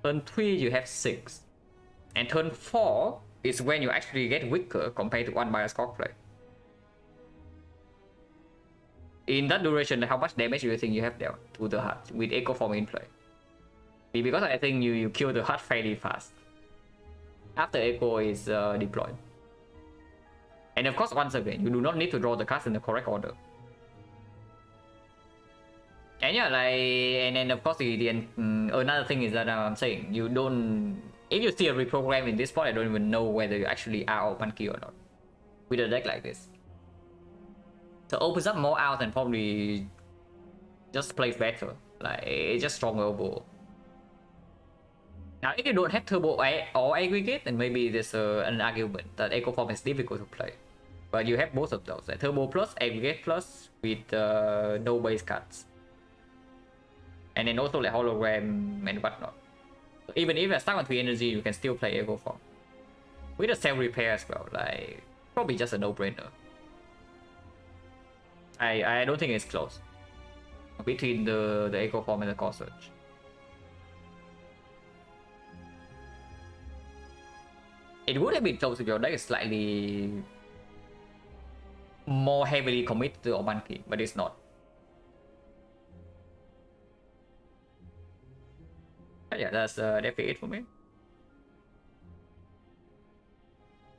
Turn 3 you have 6. And turn 4 is when you actually get weaker compared to one bias core play. In that duration, how much damage do you think you have there to the heart with Echo Form in play? Because I think you kill the heart fairly fast after Echo is deployed. And of course, once again, you do not need to draw the cards in the correct order. And yeah, like, and then of course, another thing is that I'm saying, you don't, if you see a reprogram in this point, I don't even know whether you actually are open key or not with a deck like this. So it opens up more out and probably just plays better. Like, it's just stronger overall. Now, if you don't have Turbo or Aggregate, then maybe there's an argument that Echo Form is difficult to play. But you have both of those, like Turbo plus, Aggregate plus, with no base cards. And then also like Hologram and whatnot. So even if you're stuck on 3 energy, you can still play Echo Form. With a Self Repair as well, like, probably just a no-brainer. I don't think it's close between the Echo Form and the Core Search. It would have been close if your deck is slightly more heavily committed to Obanki, but it's not. But yeah, that's definitely it for me.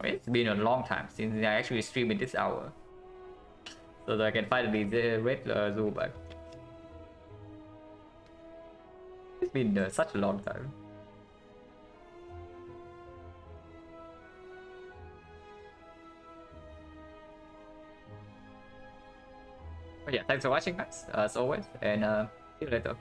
I mean, it's been a long time since I actually streamed in this hour, so that I can finally red Zoo back. It's been such a long time. But yeah, thanks for watching, guys, as always, and see you later.